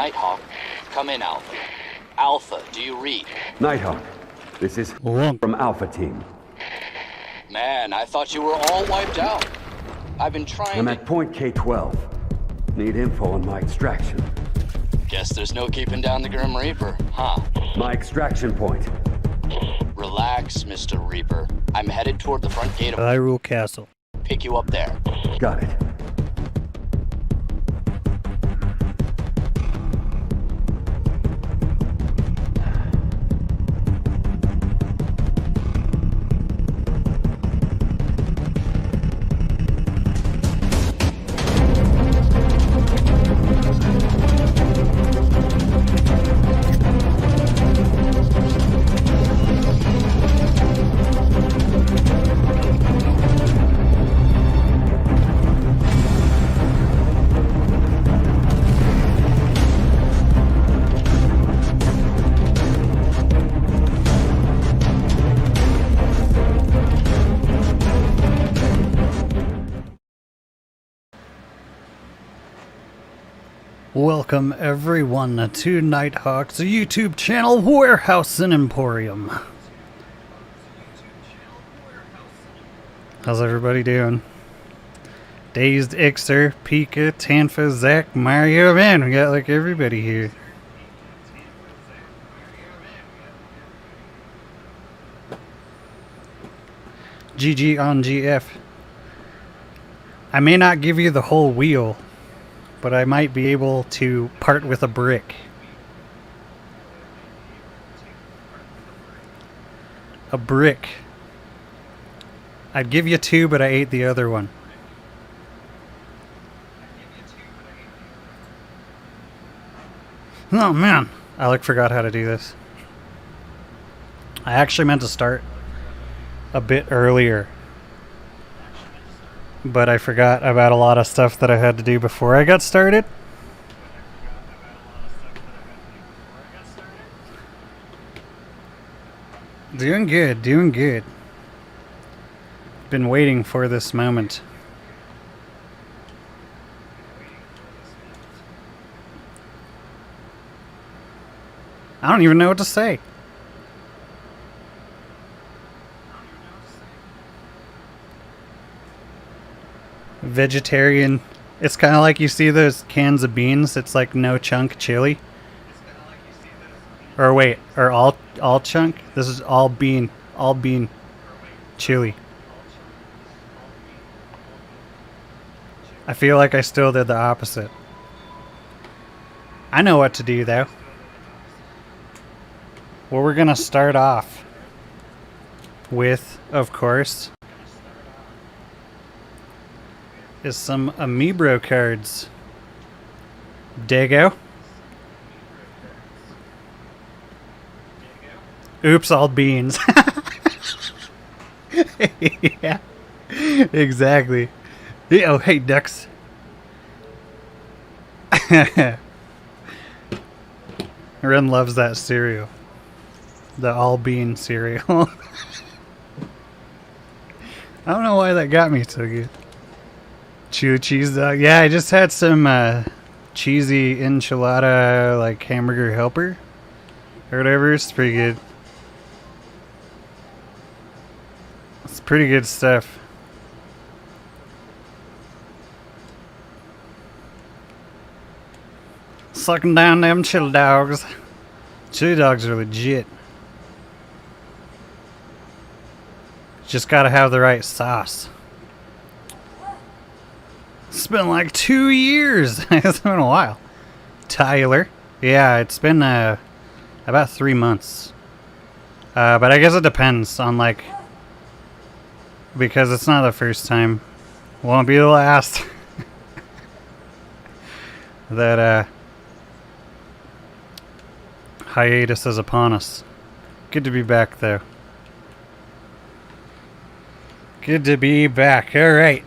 Nighthawk. Come in, Alpha. Alpha, do you read? Nighthawk, this is Lunk from Alpha Team. Man, I thought you were all wiped out. I've been trying I'm to... at point K-12. Need info on my extraction. Guess there's no keeping down the Grim Reaper, huh? My extraction point. Relax, Mr. Reaper. I'm headed toward the front gate of... Hyrule Castle. Pick you up there. Got it. Welcome everyone to Nighthawk's YouTube channel, Warehouse and Emporium. How's everybody doing? Dazed, Ixer, Pika, Tanfa, Zach, Mario. Man, we got like everybody here. GG on GF. I may not give you the whole wheel, but I might be able to part with a brick. A brick. I'd give you two, but I ate the other one. Oh man, I like forgot how to do this. I actually meant to start a bit earlier, but I forgot about a lot of stuff that I had to do before I got started. Doing good, doing good. Been waiting for this moment. I don't even know what to say. Vegetarian. It's kind of like you see those cans of beans. It's like no chunk chili. Or wait, or all chunk. This is all bean chili. I feel like I still did the opposite. I know what to do though. Well, we're gonna start off with, of course, is some Amiibo cards. Dago. Oops, all beans. Yeah, exactly. Yeah, oh, hey, ducks. Ren loves that cereal. The all bean cereal. I don't know why that got me so good. Chew cheese dog. Yeah, I just had some cheesy enchilada, like hamburger helper or whatever. It's pretty good. It's pretty good stuff. Sucking down them chili dogs. Chili dogs are legit. Just gotta have the right sauce. It's been like 2 years. It's been a while. Tyler. Yeah, it's been about 3 months. But I guess it depends on like, because it's not the first time. Won't be the last. That hiatus is upon us. Good to be back though. Good to be back. Alright.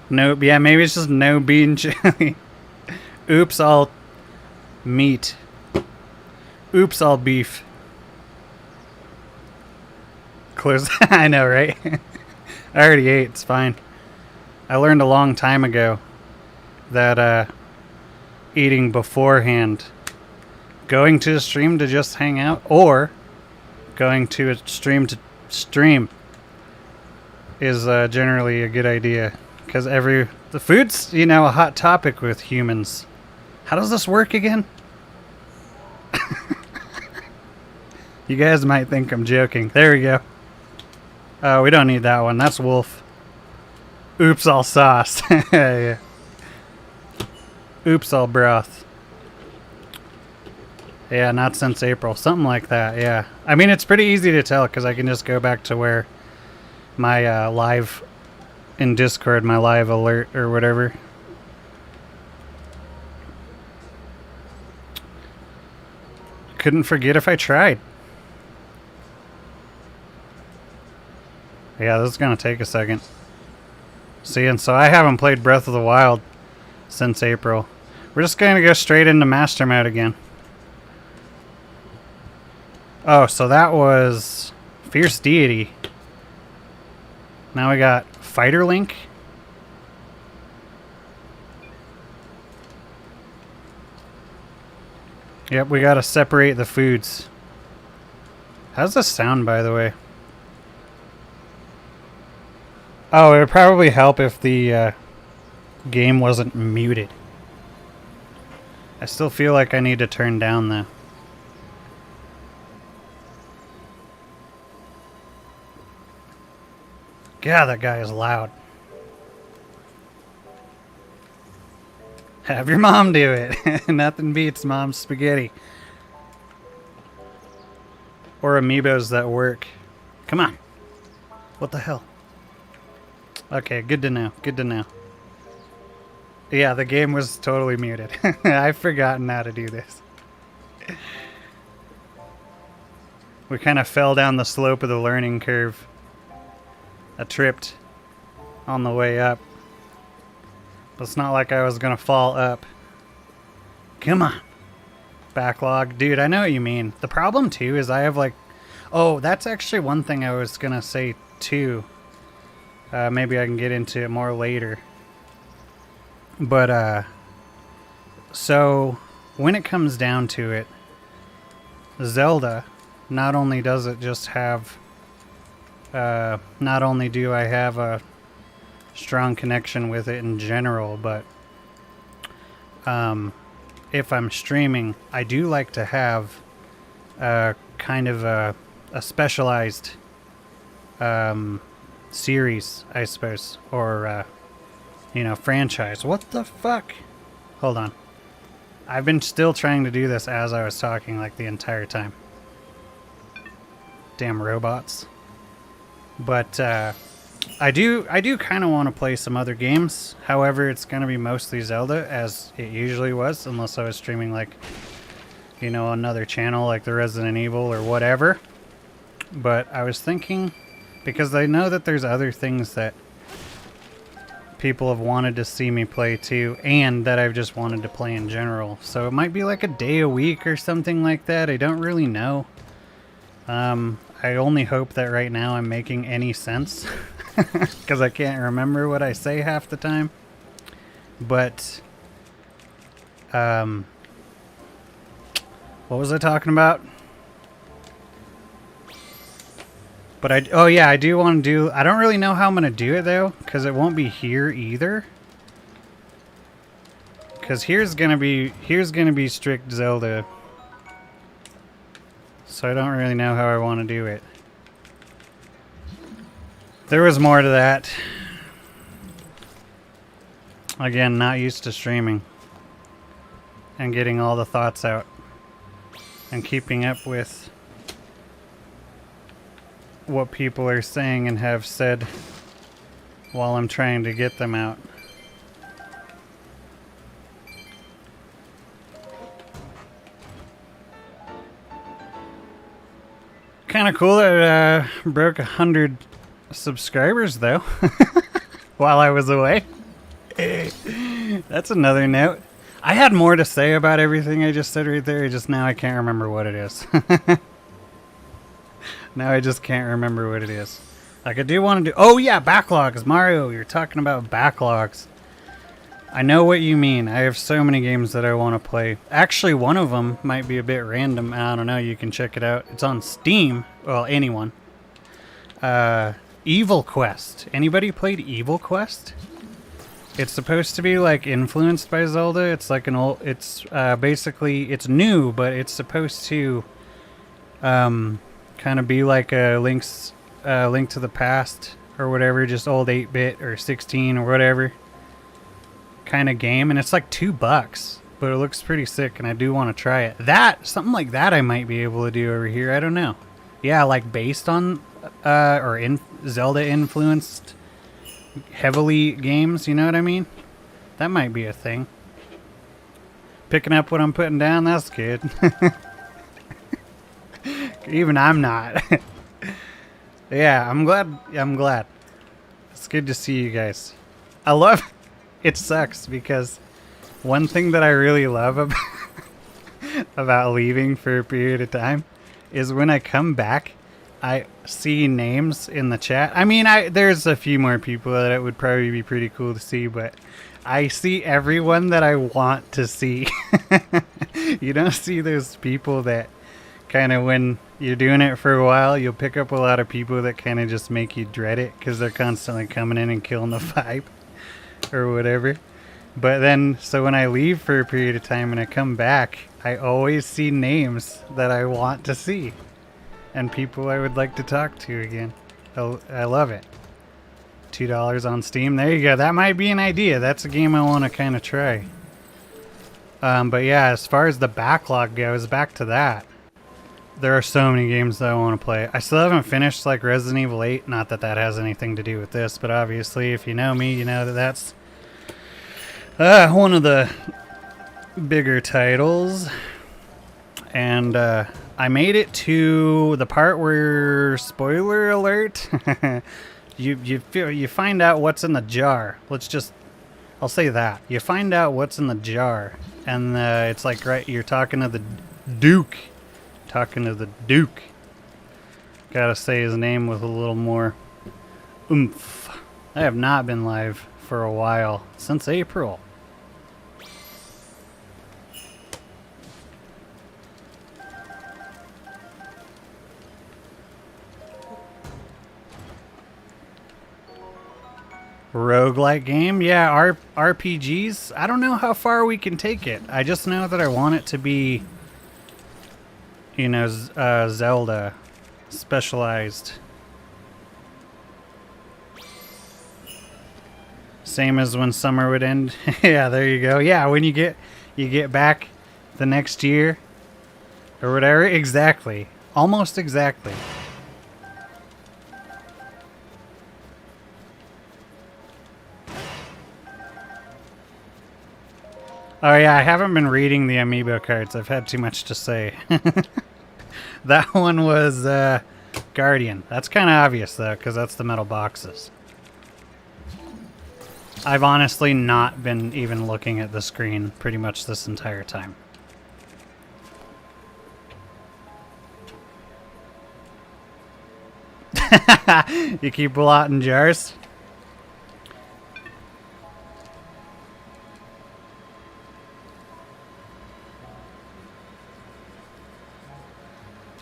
No, yeah, maybe it's just no bean chili. Oops, all meat. Oops, all beef. Close. I know, right? I already ate. It's fine. I learned a long time ago that eating beforehand, going to a stream to just hang out, or going to a stream to stream is generally a good idea, because the food's, you know, a hot topic with humans. How does this work again? You guys might think I'm joking. There we go. Oh, we don't need that one. That's wolf. Oops, all sauce. Yeah. Oops, all broth. Yeah, not since April. Something like that, yeah. I mean, it's pretty easy to tell because I can just go back to where my live in Discord, my live alert or whatever. Couldn't forget if I tried. Yeah, this is going to take a second. See, and so I haven't played Breath of the Wild since April. We're just going to go straight into Master Mode again. Oh, so that was Fierce Deity. Now we got Fighter Link. Yep, we got to separate the foods. How's this sound, by the way? Oh, it would probably help if the game wasn't muted. I still feel like I need to turn down though. God, that guy is loud. Have your mom do it. Nothing beats mom's spaghetti. Or amiibos that work. Come on. What the hell? Okay, good to know. Good to know. Yeah, the game was totally muted. I've forgotten how to do this. We kind of fell down the slope of the learning curve. I tripped on the way up. But it's not like I was gonna fall up. Come on. Backlog. Dude, I know what you mean. The problem too is I have like... Oh, that's actually one thing I was gonna say too. Maybe I can get into it more later. But, so, when it comes down to it, Zelda, not only does it just have, not only do I have a strong connection with it in general, but, if I'm streaming, I do like to have, kind of a specialized, series, I suppose, or, you know, franchise. What the fuck? Hold on. I've been still trying to do this as I was talking, like, the entire time. Damn robots. But, I do kind of want to play some other games. However, it's going to be mostly Zelda, as it usually was, unless I was streaming, like, you know, another channel, like the Resident Evil or whatever. But I was thinking... Because I know that there's other things that people have wanted to see me play too, and that I've just wanted to play in general. So it might be like a day a week or something like that. I don't really know. I only hope that right now I'm making any sense. Because I can't remember what I say half the time. But, what was I talking about? But I do want to do... I don't really know how I'm going to do it, though. Because it won't be here, either. Because here's going to be strict Zelda. So I don't really know how I want to do it. There was more to that. Again, not used to streaming. And getting all the thoughts out. And keeping up with... what people are saying and have said while I'm trying to get them out. Kind of cool that I broke 100 subscribers though while I was away. That's another note. I had more to say about everything I just said right there, just now I can't remember what it is. Now I just can't remember what it is. Like, I do want to do... Oh, yeah, backlogs. Mario, you're talking about backlogs. I know what you mean. I have so many games that I want to play. Actually, one of them might be a bit random. I don't know. You can check it out. It's on Steam. Well, anyone. Evil Quest. Anybody played Evil Quest? It's supposed to be like influenced by Zelda. It's like an old. It's basically it's new, but it's supposed to kind of be like a Link to the Past or whatever, just old 8-bit or 16 or whatever kind of game, and it's like $2, but it looks pretty sick, and I do want to try it. Something like that I might be able to do over here. I don't know. Yeah, like based on or in Zelda influenced heavily games, you know what I mean? That might be a thing. Picking up what I'm putting down, that's good. Even I'm not. Yeah, I'm glad. It's good to see you guys. I love it. Sucks because one thing that I really love about leaving for a period of time is when I come back, I see names in the chat. I mean, there's a few more people that it would probably be pretty cool to see, but I see everyone that I want to see. You don't see those people that kind of, when you're doing it for a while, you'll pick up a lot of people that kind of just make you dread it because they're constantly coming in and killing the vibe or whatever. But then, so when I leave for a period of time and I come back, I always see names that I want to see and people I would like to talk to again. I love it. $2 on Steam. There you go. That might be an idea. That's a game I want to kind of try. But yeah, as far as the backlog goes, back to that. There are so many games that I want to play. I still haven't finished like Resident Evil 8. Not that that has anything to do with this, but obviously if you know me, you know that that's one of the bigger titles. And I made it to the part where, spoiler alert, you find out what's in the jar. I'll say that. You find out what's in the jar. And it's like, right, you're talking to the Duke. Gotta say his name with a little more oomph. I have not been live for a while. Since April. Roguelike game? Yeah, RPGs? I don't know how far we can take it. I just know that I want it to be, you know, Zelda specialized. Same as when summer would end. Yeah, there you go. Yeah, when you get back the next year or whatever. Exactly. Almost exactly. Oh yeah, I haven't been reading the amiibo cards. I've had too much to say. That one was Guardian. That's kind of obvious though, because that's the metal boxes. I've honestly not been even looking at the screen pretty much this entire time. You keep a lot in jars?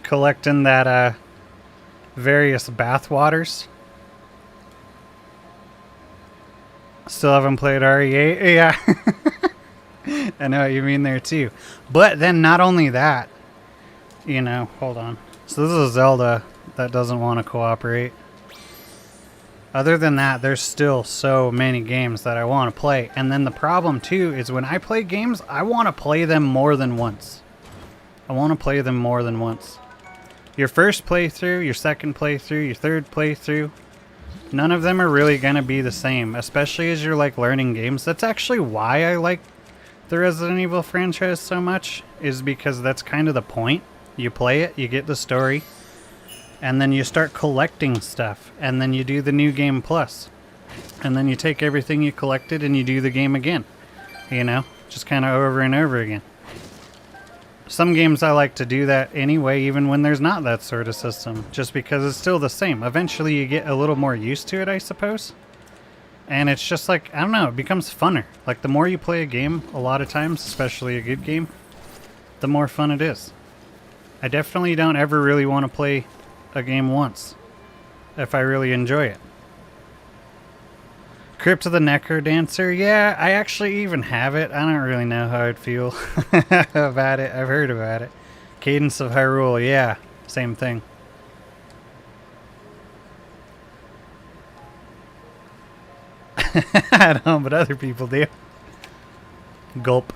Collecting that various bath waters. Still haven't played RE8. Yeah. I know what you mean there too. But then not only that, you know, hold on. So this is Zelda that doesn't want to cooperate. Other than that, there's still so many games that I want to play. And then the problem too is when I play games, I want to play them more than once. Your first playthrough, your second playthrough, your third playthrough, none of them are really going to be the same, especially as you're like learning games. That's actually why I like the Resident Evil franchise so much, is because that's kind of the point. You play it, you get the story, and then you start collecting stuff, and then you do the new game plus. And then you take everything you collected and you do the game again. You know, just kind of over and over again. Some games I like to do that anyway, even when there's not that sort of system, just because it's still the same. Eventually you get a little more used to it, I suppose. And it's just like, I don't know, it becomes funner. Like, the more you play a game, a lot of times, especially a good game, the more fun it is. I definitely don't ever really want to play a game once, if I really enjoy it. Crypt of the Necro Dancer, yeah, I actually even have it. I don't really know how I'd feel about it. I've heard about it. Cadence of Hyrule, yeah, same thing. I don't, but other people do. Gulp.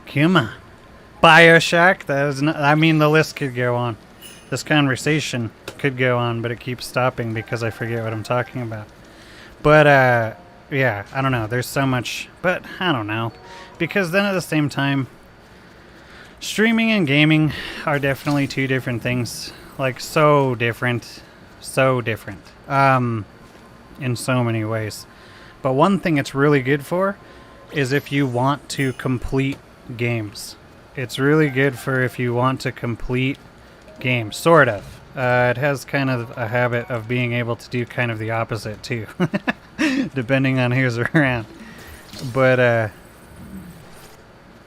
Come on. BioShock, that is not, I mean, the list could go on. This conversation could go on, but it keeps stopping because I forget what I'm talking about. But, yeah, I don't know. There's so much, but I don't know. Because then at the same time, streaming and gaming are definitely two different things. Like, so different. So different. In so many ways. But one thing it's really good for is if you want to complete games. It's really good for if you want to complete games, sort of. It has kind of a habit of being able to do kind of the opposite too, depending on who's around. But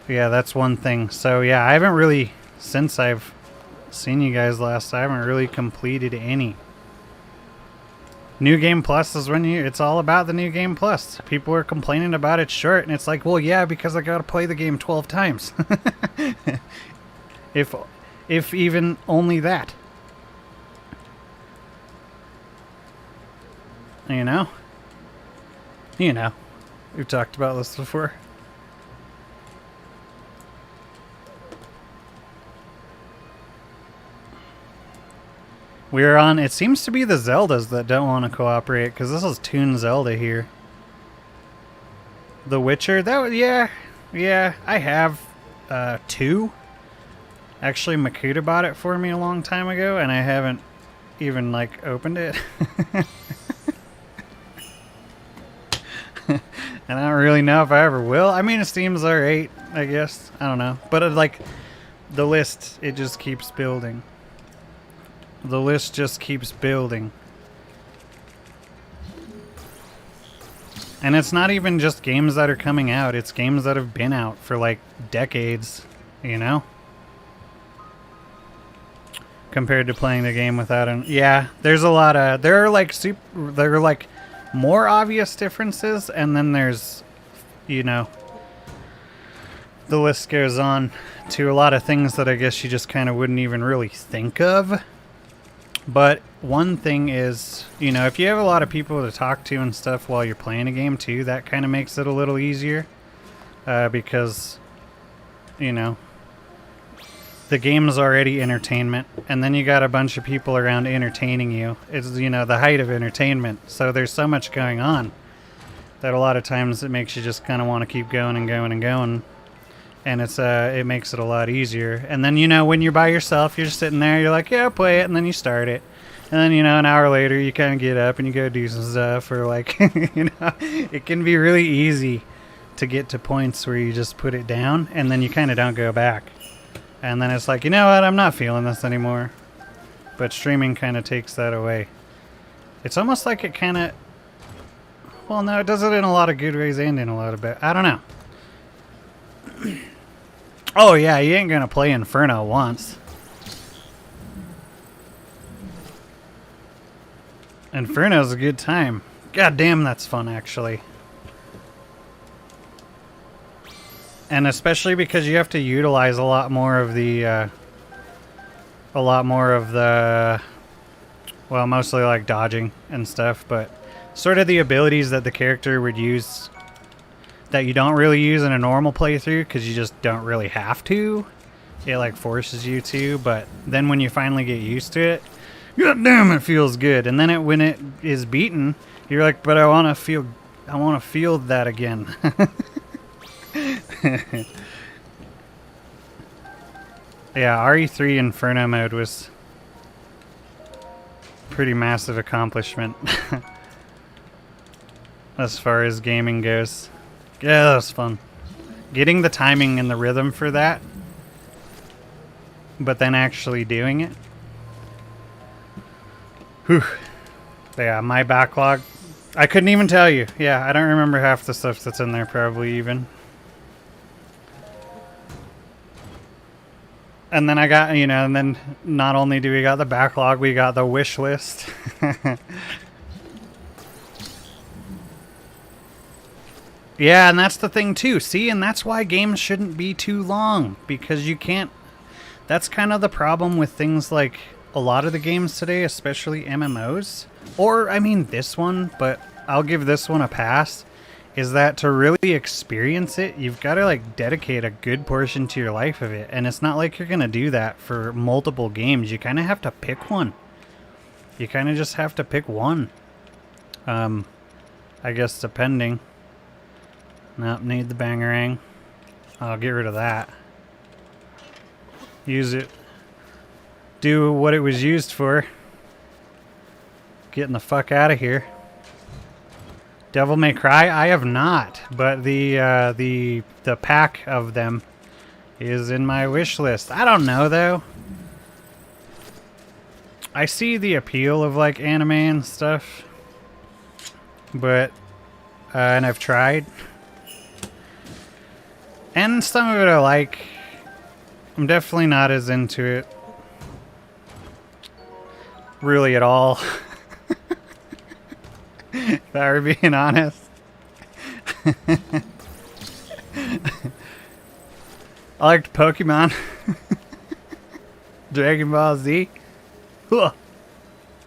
yeah, that's one thing. So yeah, I haven't really, since I've seen you guys last, I haven't really completed any. New Game Plus is when it's all about the New Game Plus. People are complaining about it short, and it's like, well, yeah, because I gotta play the game 12 times. If even only that. You know? You know. We've talked about this before. We're on, it seems to be the Zeldas that don't want to cooperate, because this is Toon Zelda here. The Witcher, that was, yeah, I have 2. Actually, Makuta bought it for me a long time ago, and I haven't even, like, opened it. And I don't really know if I ever will. I mean, it seems alright, I guess. I don't know. But, like, the list, it just keeps building. The list just keeps building. And it's not even just games that are coming out. It's games that have been out for, like, decades, you know? Compared to playing the game without an... Yeah, there's a lot of... There are, like, more obvious differences, and then there's, you know... The list goes on to a lot of things that I guess you just kind of wouldn't even really think of. But one thing is, you know, if you have a lot of people to talk to and stuff while you're playing a game too, that kind of makes it a little easier. Because, you know, the game is already entertainment, and then you got a bunch of people around entertaining you. It's, you know, the height of entertainment. So there's so much going on that a lot of times it makes you just kind of want to keep going and going and going. And it's it makes it a lot easier. And then, you know, when you're by yourself, you're just sitting there, you're like, yeah, play it, and then you start it. And then, you know, an hour later, you kind of get up and you go do some stuff, or like, you know, it can be really easy to get to points where you just put it down, and then you kind of don't go back. And then it's like, you know what, I'm not feeling this anymore. But streaming kind of takes that away. It's almost like it kind of, well, no, it does it in a lot of good ways and in a lot of bad. I don't know. Oh yeah, you ain't gonna play Inferno once. Inferno's a good time. God damn, that's fun, actually. And especially because you have to utilize a lot more of the, well, mostly like dodging and stuff, but sort of the abilities that the character would use that you don't really use in a normal playthrough because you just don't really have to. It like forces you to, but then when you finally get used to it, god damn, it feels good. And then when it is beaten, you're like, but I want to feel that again. Yeah, RE3 Inferno mode was pretty massive accomplishment as far as gaming goes. Yeah, that was fun. Getting the timing and the rhythm for that, but then actually doing it. Whew. Yeah, my backlog. I couldn't even tell you. Yeah, I don't remember half the stuff that's in there, probably even. And then I got, you know, and then not only do we got the backlog, we got the wish list. Yeah, and that's the thing too. See, and that's why games shouldn't be too long, because you can't. That's kind of the problem with things like a lot of the games today, especially MMOs. Or, I mean, this one, but I'll give this one a pass. Is that to really experience it, you've got to like dedicate a good portion to your life of it. And it's not like you're going to do that for multiple games. You kind of have to pick one. You kind of just have to pick one. I guess depending. Nope, need the bangerang. I'll get rid of that. Use it. Do what it was used for. Getting the fuck out of here. Devil May Cry? I have not, but the pack of them is in my wish list. I don't know though. I see the appeal of like anime and stuff, but and I've tried, and some of it I like. I'm definitely not as into it, really at all. If I were being honest. I liked Pokemon. Dragon Ball Z.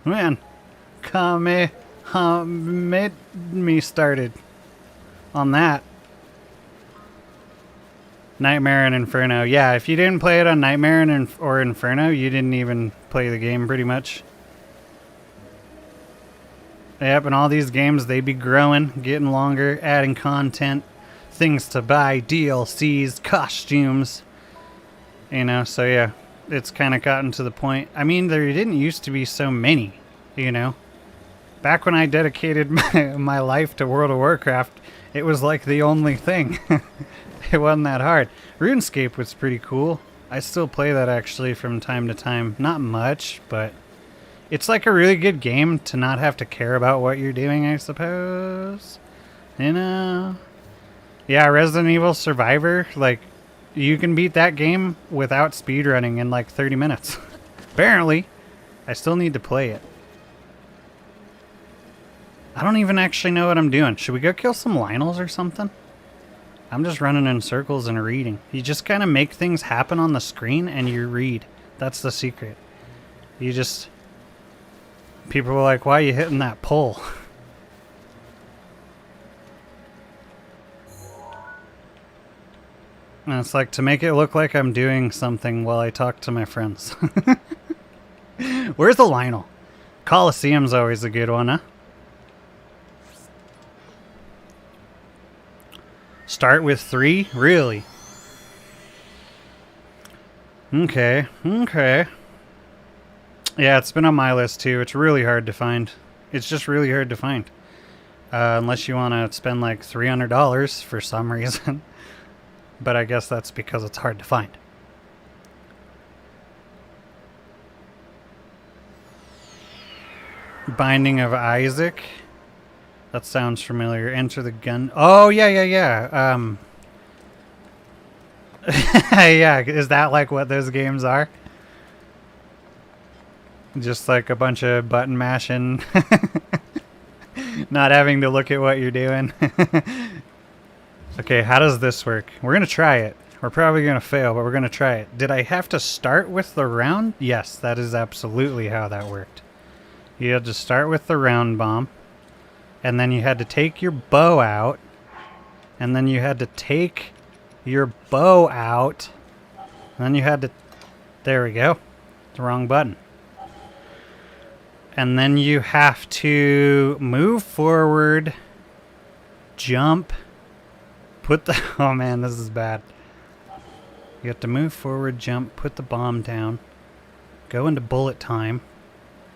Man, made me started on that. Nightmare and Inferno. Yeah, if you didn't play it on Nightmare and or Inferno, you didn't even play the game pretty much. Yep, and all these games, they be growing, getting longer, adding content, things to buy, DLCs, costumes. You know, so yeah, it's kind of gotten to the point. I mean, there didn't used to be so many, you know. Back when I dedicated my life to World of Warcraft, it was like the only thing. It wasn't that hard. RuneScape was pretty cool. I still play that actually from time to time. Not much, but it's like a really good game to not have to care about what you're doing, I suppose. You know? Yeah, Resident Evil Survivor, like, you can beat that game without speedrunning in like 30 minutes. Apparently. I still need to play it. I don't even actually know what I'm doing. Should we go kill some Lionels or something? I'm just running in circles and reading. You just kind of make things happen on the screen and you read. That's the secret. You just... People were like, why are you hitting that pole? And it's like to make it look like I'm doing something while I talk to my friends. Where's the Lionel? Coliseum's always a good one, huh? Start with 3? Really? Okay, okay. Yeah, it's been on my list too. It's really hard to find. It's just really hard to find. Unless you want to spend like $300 for some reason. But I guess that's because it's hard to find. Binding of Isaac. That sounds familiar. Enter the Gun. Oh, yeah. Yeah, is that like what those games are? Just like a bunch of button mashing. Not having to look at what you're doing. Okay, how does this work? We're going to try it. We're probably going to fail, but we're going to try it. Did I have to start with the round? Yes, that is absolutely how that worked. You had to start with the round bomb. And then you had to take your bow out. And then you had to take your bow out. And then you had to... There we go. The wrong button. And then you have to move forward, jump, put the... Oh man, this is bad. You have to move forward, jump, put the bomb down, go into bullet time.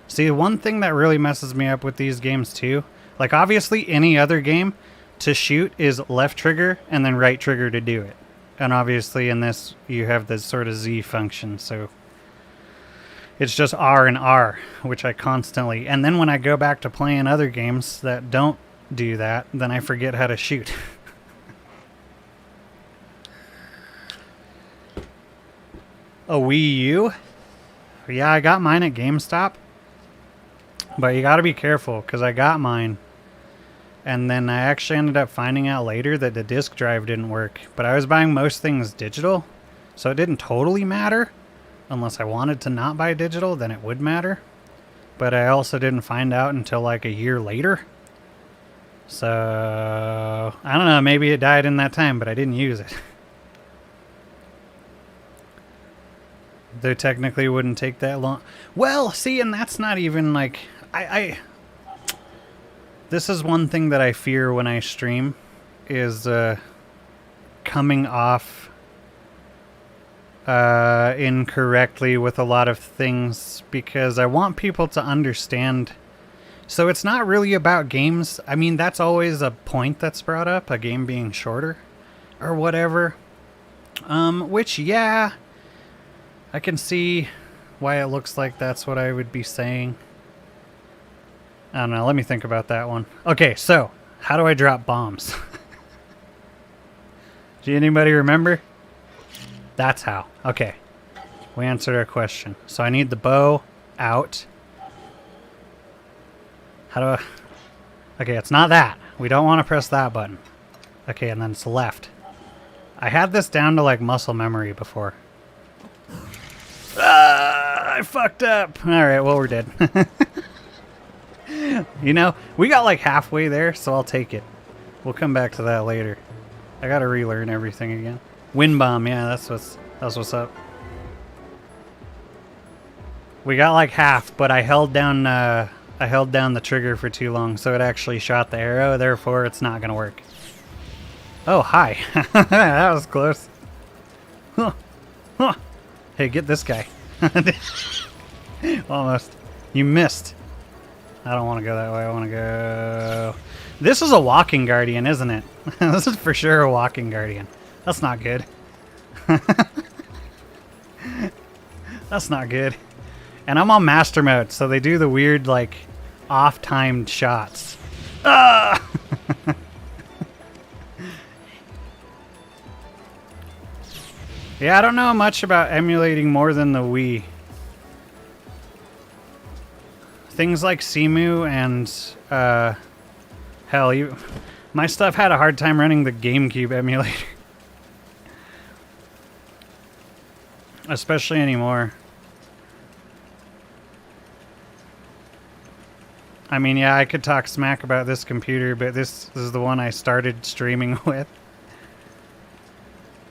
See, one thing that really messes me up with these games too, like obviously any other game to shoot is left trigger and then right trigger to do it. And obviously in this you have this sort of Z function, so... It's just R and R, which I constantly... And then when I go back to playing other games that don't do that, then I forget how to shoot. A Wii U? Yeah, I got mine at GameStop. But you gotta be careful, because I got mine. And then I actually ended up finding out later that the disk drive didn't work. But I was buying most things digital, so it didn't totally matter. Unless I wanted to not buy digital, then it would matter. But I also didn't find out until like a year later. So, I don't know, maybe it died in that time, but I didn't use it. They technically wouldn't take that long. Well, see, and that's not even like... This is one thing that I fear when I stream, is coming off incorrectly with a lot of things, because I want people to understand. So it's not really about games. I mean, that's always a point that's brought up, a game being shorter or whatever. Which, yeah, I can see why it looks like that's what I would be saying. I don't know, let me think about that one. Okay, so, how do I drop bombs? Do anybody remember? That's how. Okay. We answered our question. So I need the bow out. How do I... Okay, it's not that. We don't want to press that button. Okay, and then it's left. I had this down to like muscle memory before. I fucked up. Alright, well, we're dead. You know, we got like halfway there, so I'll take it. We'll come back to that later. I gotta relearn everything again. Wind bomb, yeah, that's what's up. We got like half, but I held down the trigger for too long, so it actually shot the arrow. Therefore, it's not gonna work. Oh, hi. That was close. Huh. Huh. Hey, get this guy. Almost. You missed. I don't want to go that way. I want to go... This is a walking guardian, isn't it? This is for sure a walking guardian. That's not good. That's not good. And I'm on master mode, so they do the weird, like, off-timed shots. Ah! Yeah, I don't know much about emulating more than the Wii. Things like Simu and, hell, my stuff had a hard time running the GameCube emulator. Especially anymore. I mean, yeah, I could talk smack about this computer, but this is the one I started streaming with.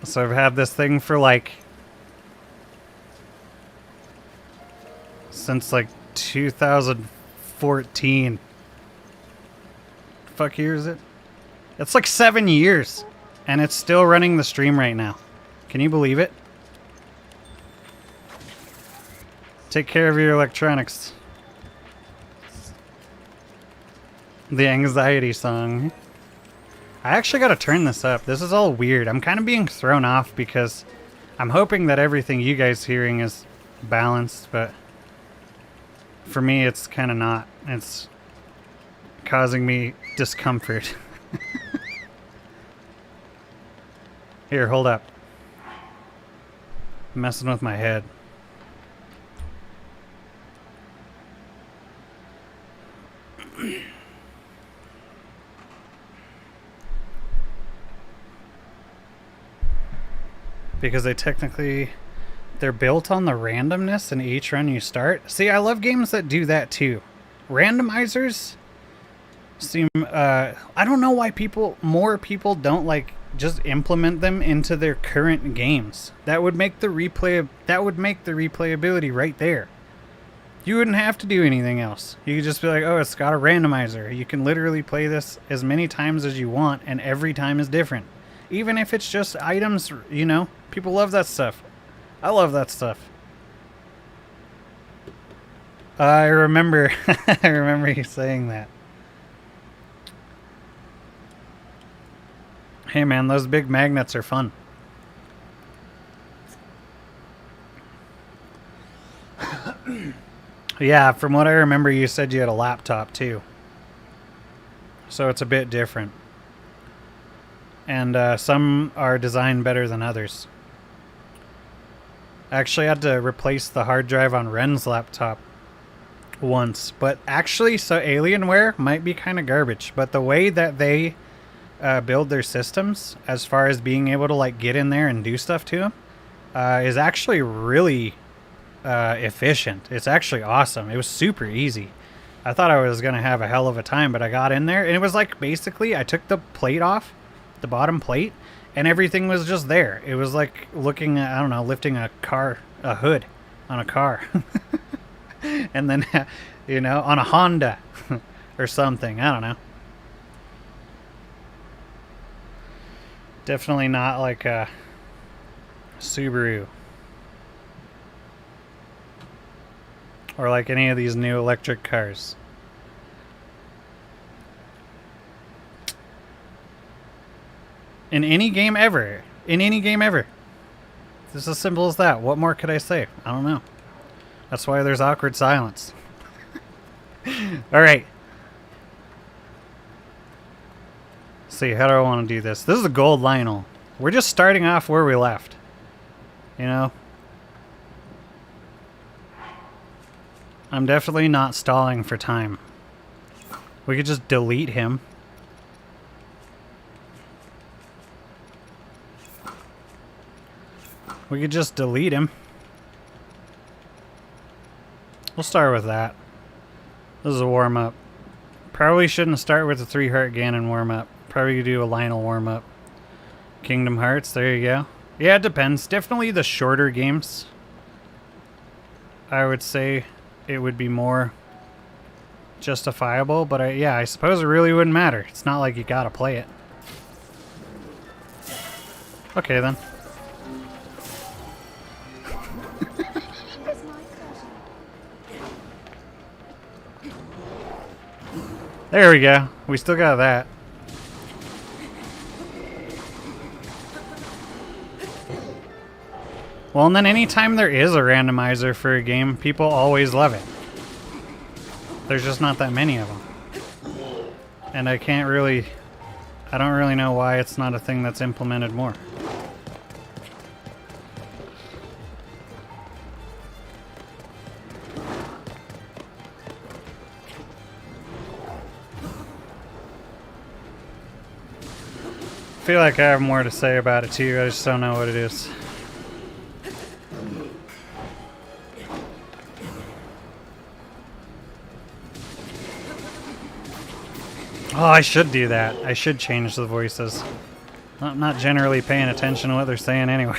So I've had this thing for like... since like 2014. Fuck year is it? It's like 7 years. And it's still running the stream right now. Can you believe it? Take care of your electronics. The anxiety song. I actually gotta turn this up. This is all weird. I'm kind of being thrown off because I'm hoping that everything you guys hearing is balanced, but for me it's kind of not. It's causing me discomfort. Here, hold up. I'm messing with my head. Because they're built on the randomness in each run you start. See, I love games that do that too. Randomizers seem, I don't know why more people don't like just implement them into their current games. That would make the replayability right there. You wouldn't have to do anything else. You could just be like, oh, it's got a randomizer. You can literally play this as many times as you want, and every time is different. Even if it's just items, you know, people love that stuff. I love that stuff. I remember you saying that. Hey man, those big magnets are fun. Yeah, from what I remember, you said you had a laptop too. So it's a bit different. And some are designed better than others. I actually had to replace the hard drive on Ren's laptop once. But actually, so Alienware might be kind of garbage. But the way that they build their systems, as far as being able to like get in there and do stuff to them, is actually really efficient. It's actually awesome. It was super easy. I thought I was going to have a hell of a time, but I got in there and it was like basically I took the plate off, the bottom plate, and everything was just there. It was like looking at, I don't know, lifting a hood on a car. And then, you know, on a Honda or something. I don't know. Definitely not like a Subaru. Or like any of these new electric cars. In any game ever. In any game ever. It's as simple as that. What more could I say? I don't know. That's why there's awkward silence. Alright. See, how do I want to do this? This is a gold Lionel. We're just starting off where we left. You know? I'm definitely not stalling for time. We could just delete him. We could just delete him. We'll start with that. This is a warm-up. Probably shouldn't start with the 3-heart Ganon warm-up. Probably do a Lionel warm-up. Kingdom Hearts, there you go. Yeah, it depends. Definitely the shorter games. I would say it would be more justifiable, but yeah, I suppose it really wouldn't matter. It's not like you gotta play it. Okay then. There we go. We still got that. Well, and then anytime there is a randomizer for a game, people always love it. There's just not that many of them. And I don't really know why it's not a thing that's implemented more. I feel like I have more to say about it too, I just don't know what it is. Oh, I should do that. I should change the voices. I'm not generally paying attention to what they're saying anyway.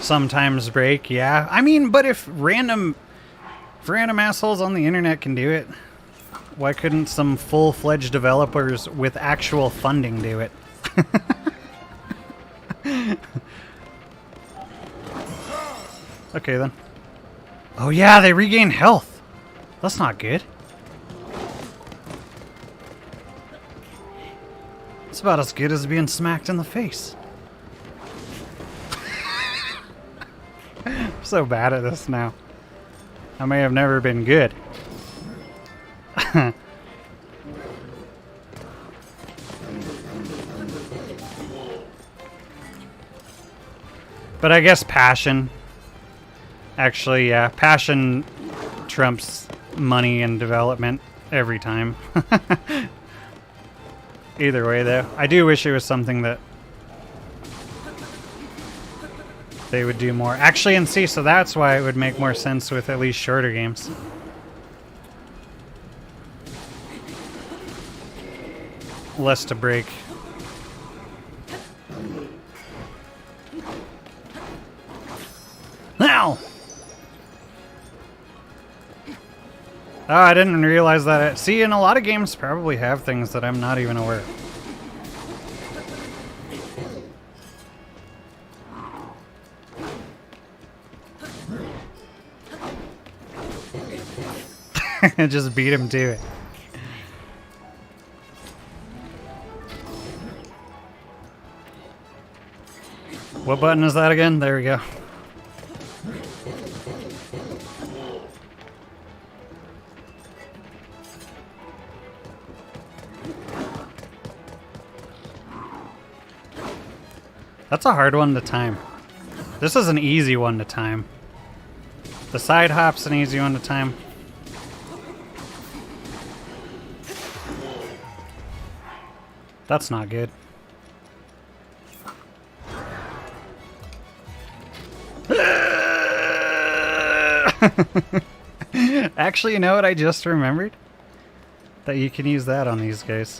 Sometimes break, yeah. I mean, but if random assholes on the internet can do it, why couldn't some full-fledged developers with actual funding do it? Okay then. Oh yeah, they regain health. That's not good. It's about as good as being smacked in the face. I'm so bad at this now. I may have never been good. But I guess passion. Actually, yeah, passion trumps money and development every time. Either way, though, I do wish it was something that they would do more. Actually, and see, so that's why it would make more sense with at least shorter games. Less to break. Now! Oh, I didn't realize that. See, and a lot of games probably have things that I'm not even aware of. Just beat him to it. What button is that again? There we go. That's a hard one to time. This is an easy one to time. The side hop's an easy one to time. That's not good. Actually, you know what I just remembered? That you can use that on these guys.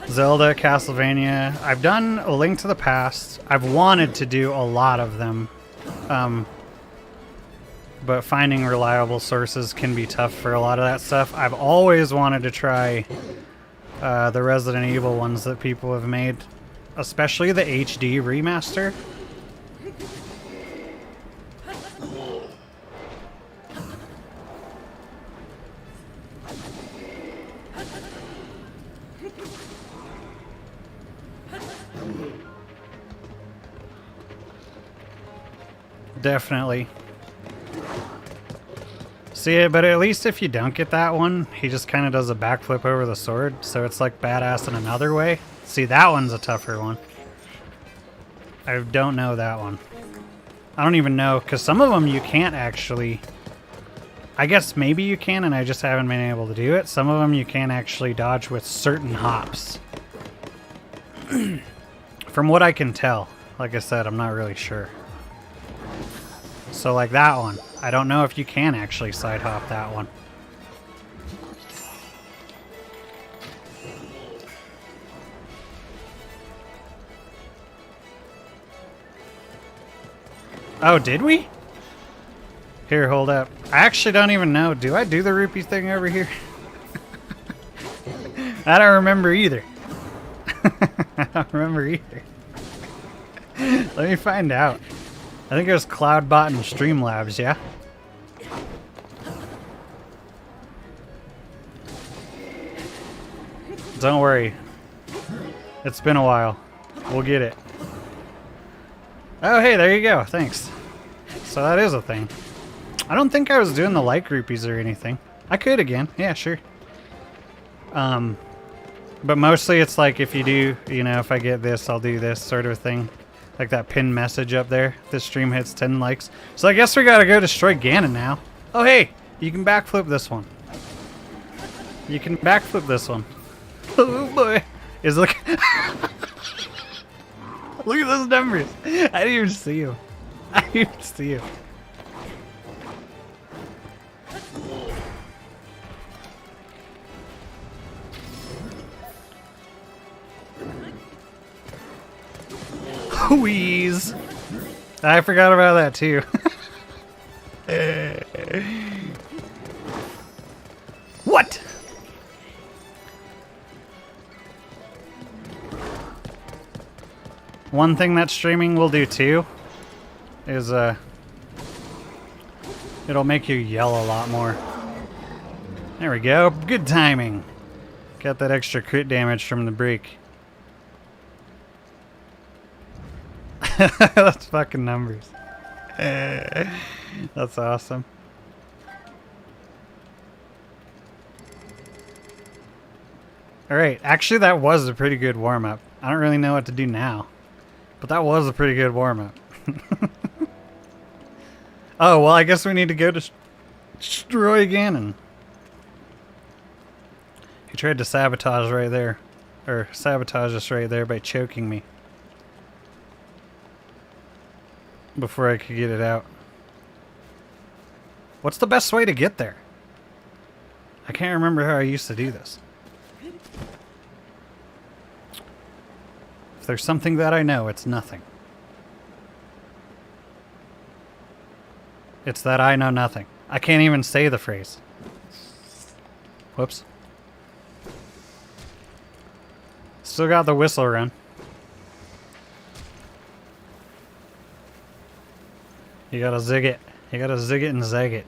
Zelda, Castlevania. I've done A Link to the Past. I've wanted to do a lot of them. But finding reliable sources can be tough for a lot of that stuff. I've always wanted to try the Resident Evil ones that people have made. Especially the HD remaster. Definitely. See, but at least if you don't get that one, he just kind of does a backflip over the sword, so it's like badass in another way. See, that one's a tougher one. I don't know that one. I don't even know, because some of them you can't actually... I guess maybe you can, and I just haven't been able to do it. Some of them you can't actually dodge with certain hops. From what I can tell. Like I said, I'm not really sure. So like that one. I don't know if you can actually side hop that one. Oh, did we? Here, hold up. I actually don't even know. Do I do the rupee thing over here? I don't remember either. I don't remember either. Let me find out. I think it was Cloudbot and Streamlabs, yeah? Don't worry. It's been a while. We'll get it. Oh, hey, there you go. Thanks. So that is a thing. I don't think I was doing the like rupees or anything. I could again. Yeah, sure. But mostly it's like if you do, you know, if I get this, I'll do this sort of thing. Like that pinned message up there. This stream hits 10 likes. So I guess we gotta go destroy Ganon now. Oh, hey, you can backflip this one. You can backflip this one. Oh, boy. Is look... Look at those numbers. I didn't even see you. I didn't even see you. Wheeze. I forgot about that too. What? One thing that streaming will do too is it'll make you yell a lot more. There we go. Good timing. Got that extra crit damage from the break. That's fucking numbers. That's awesome. Alright, actually that was a pretty good warm-up. I don't really know what to do now. But that was a pretty good warm-up. Oh, well I guess we need to go to destroy Ganon. He tried to sabotage right there. Or sabotage us right there by choking me. Before I could get it out. What's the best way to get there? I can't remember how I used to do this. If there's something that I know, it's nothing. It's that I know nothing. I can't even say the phrase. Whoops. Still got the whistle run. You gotta zig it. You gotta zig it and zag it.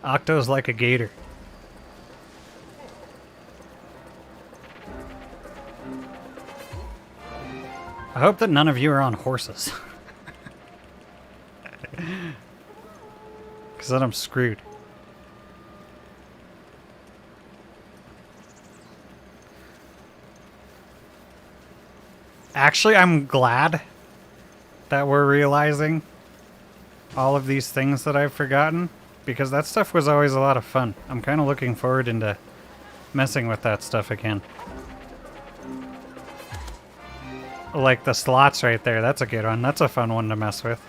Octo's like a gator. I hope that none of you are on horses. Because then I'm screwed. Actually, I'm glad that we're realizing all of these things that I've forgotten, because that stuff was always a lot of fun. I'm kind of looking forward into messing with that stuff again. Like the slots right there, that's a good one. That's a fun one to mess with.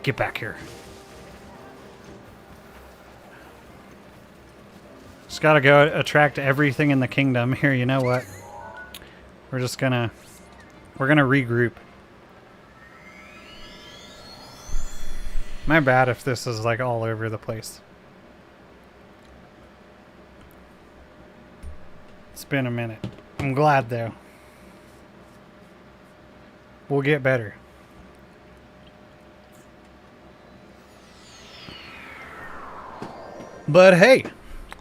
Get back here. Just gotta go attract everything in the kingdom. Here, you know what? We're gonna regroup. My bad if this is like all over the place. It's been a minute. I'm glad though. We'll get better. But hey,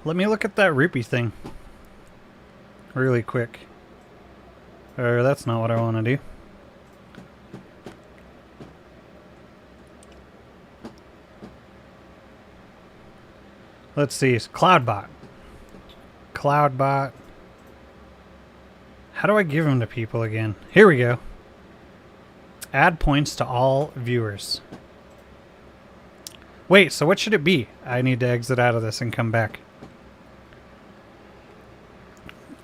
let me look at that rupee thing really quick. Or that's not what I want to do. Let's see. Cloudbot. Cloudbot. How do I give them to people again? Here we go. Add points to all viewers. Wait, so what should it be? I need to exit out of this and come back.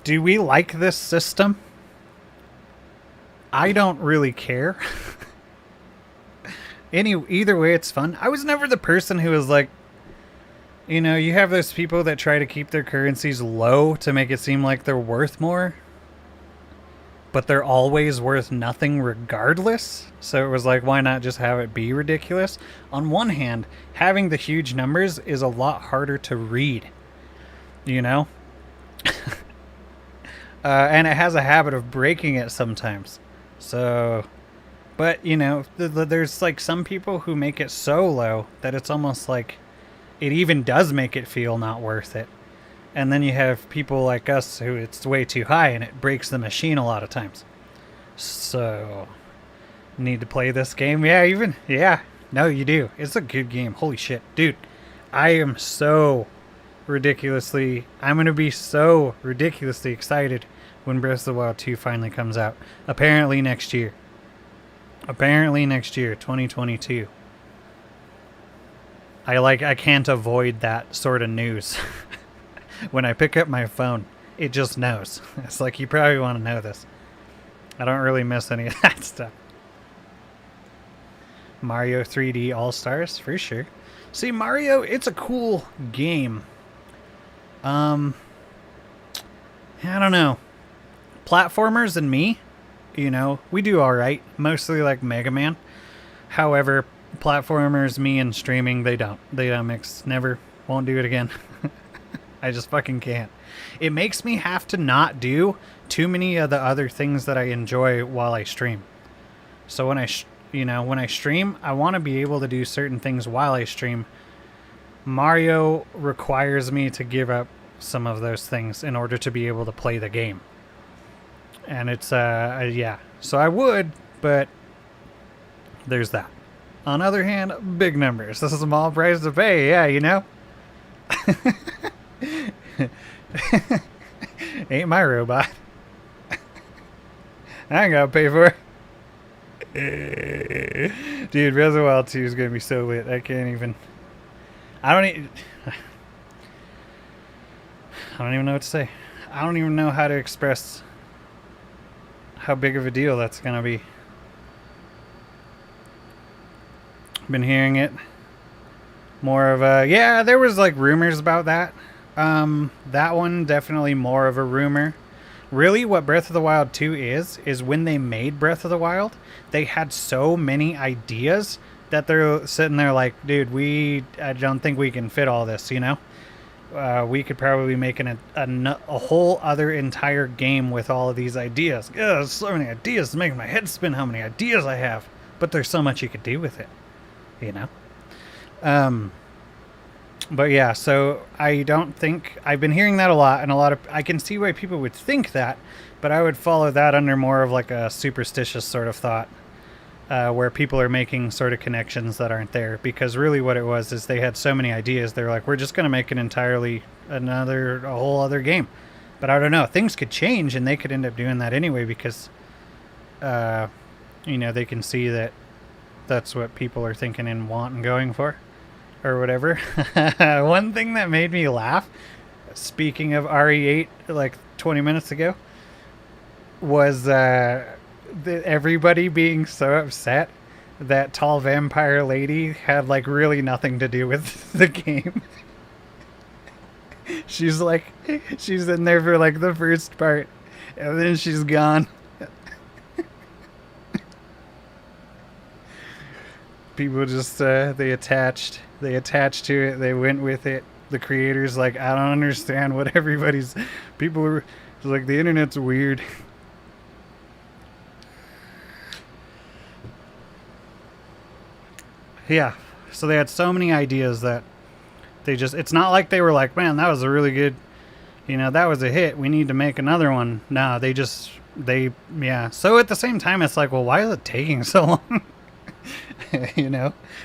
Do we like this system? I don't really care. Either way, it's fun. I was never the person who was like, you know, you have those people that try to keep their currencies low to make it seem like they're worth more, but they're always worth nothing regardless. So it was like, why not just have it be ridiculous? On one hand, having the huge numbers is a lot harder to read, you know? And it has a habit of breaking it sometimes. So, but, you know, there's like some people who make it so low that it's almost like it even does make it feel not worth it. And then you have people like us who it's way too high and it breaks the machine a lot of times. So, need to play this game? Yeah, no, you do. It's a good game. Holy shit. Dude, I am so I'm going to be so ridiculously excited when Breath of the Wild 2 finally comes out. Apparently next year. 2022. I can't avoid that sort of news. When I pick up my phone, it just knows. It's like, you probably want to know this. I don't really miss any of that stuff. Mario 3D All-Stars, for sure. See, Mario, it's a cool game. I don't know. Platformers and me, you know, we do alright. Mostly like Mega Man. However, platformers, me, and streaming, they don't mix. Never. Won't do it again. I just fucking can't. It makes me have to not do too many of the other things that I enjoy while I stream. So when I stream, I want to be able to do certain things while I stream. Mario requires me to give up some of those things in order to be able to play the game. And it's, yeah. So I would, but there's that. On the other hand, big numbers. This is a small price to pay, yeah, you know? Ain't my robot. I ain't gotta pay for it. Dude, Breath of the Wild 2 is gonna be so lit. I can't even. I don't even know what to say. I don't even know how to express how big of a deal that's gonna be. Been hearing it. More of a, yeah, there was like rumors about that. That one definitely more of a rumor. Really, what Breath of the Wild 2 is when they made Breath of the Wild, they had so many ideas that they're sitting there like, dude, I don't think we can fit all this, you know? We could probably make a whole other entire game with all of these ideas. Ugh, there's so many ideas. It's making my head spin how many ideas I have. But there's so much you could do with it, you know? But yeah, so I don't think I've been hearing that a lot, and I can see why people would think that, but I would follow that under more of like a superstitious sort of thought, where people are making sort of connections that aren't there. Because really, what it was is they had so many ideas. They're like, we're just going to make a whole other game. But I don't know, things could change, and they could end up doing that anyway because, they can see that that's what people are thinking and want and going for. Or whatever. One thing that made me laugh, speaking of RE8 like 20 minutes ago, was everybody being so upset that tall vampire lady had like really nothing to do with the game. She's in there for like the first part, and then she's gone. People just they attached to it. They went with it. The creators like, I don't understand what people were like, the internet's weird. Yeah, so they had so many ideas that it's not like they were like, man, that was a really good, that was a hit, we need to make another one. No, yeah. So at the same time, it's like, well, why is it taking so long?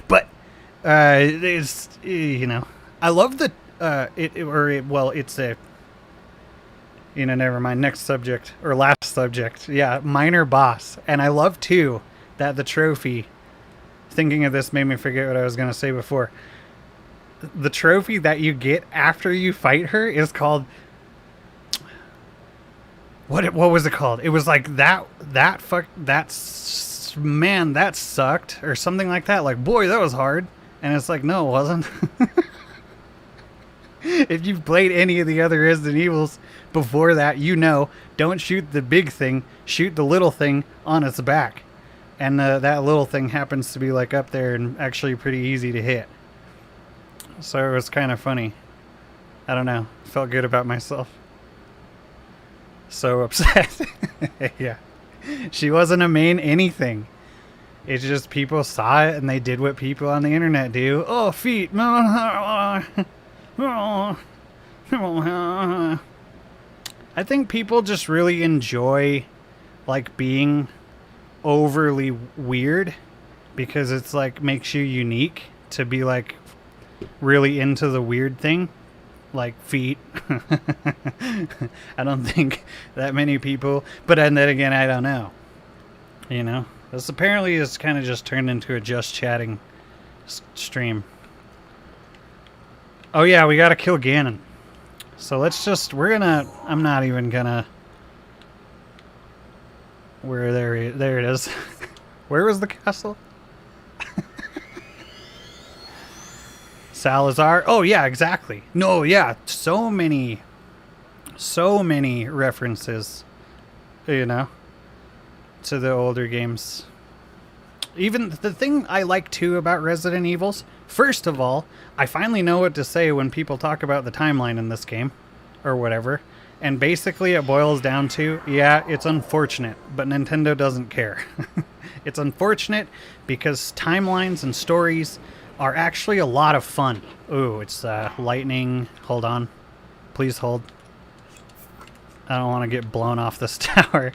But it's, I love the it's a, never mind, next subject or last subject. Yeah, minor boss. And I love too that the trophy, thinking of this made me forget what I was going to say before. The trophy that you get after you fight her is called, what was it called? It was like man, that sucked, or something like that. Like, boy, that was hard. And it's like, no, it wasn't. If you've played any of the other Resident Evils before that, don't shoot the big thing, shoot the little thing on its back. And that little thing happens to be like up there and actually pretty easy to hit. So it was kind of funny. I don't know. Felt good about myself. So upset. Yeah. She wasn't a main anything. It's just people saw it and they did what people on the internet do. Oh, feet. I think people just really enjoy like being overly weird because it's like makes you unique to be like really into the weird thing. Like feet. I don't think that many people, but then again, I don't know. This apparently is kind of just turned into a just chatting stream. Oh yeah, we gotta kill Ganon. So I'm not even gonna, there it is. Where was the castle? Salazar. Oh yeah, exactly. No, yeah, so many references, to the older games. Even the thing I like too about Resident Evils, first of all, I finally know what to say when people talk about the timeline in this game, or whatever. And basically it boils down to, yeah, it's unfortunate, but Nintendo doesn't care. It's unfortunate because timelines and stories are actually a lot of fun. Ooh, it's lightning. Hold on. Please hold. I don't want to get blown off this tower.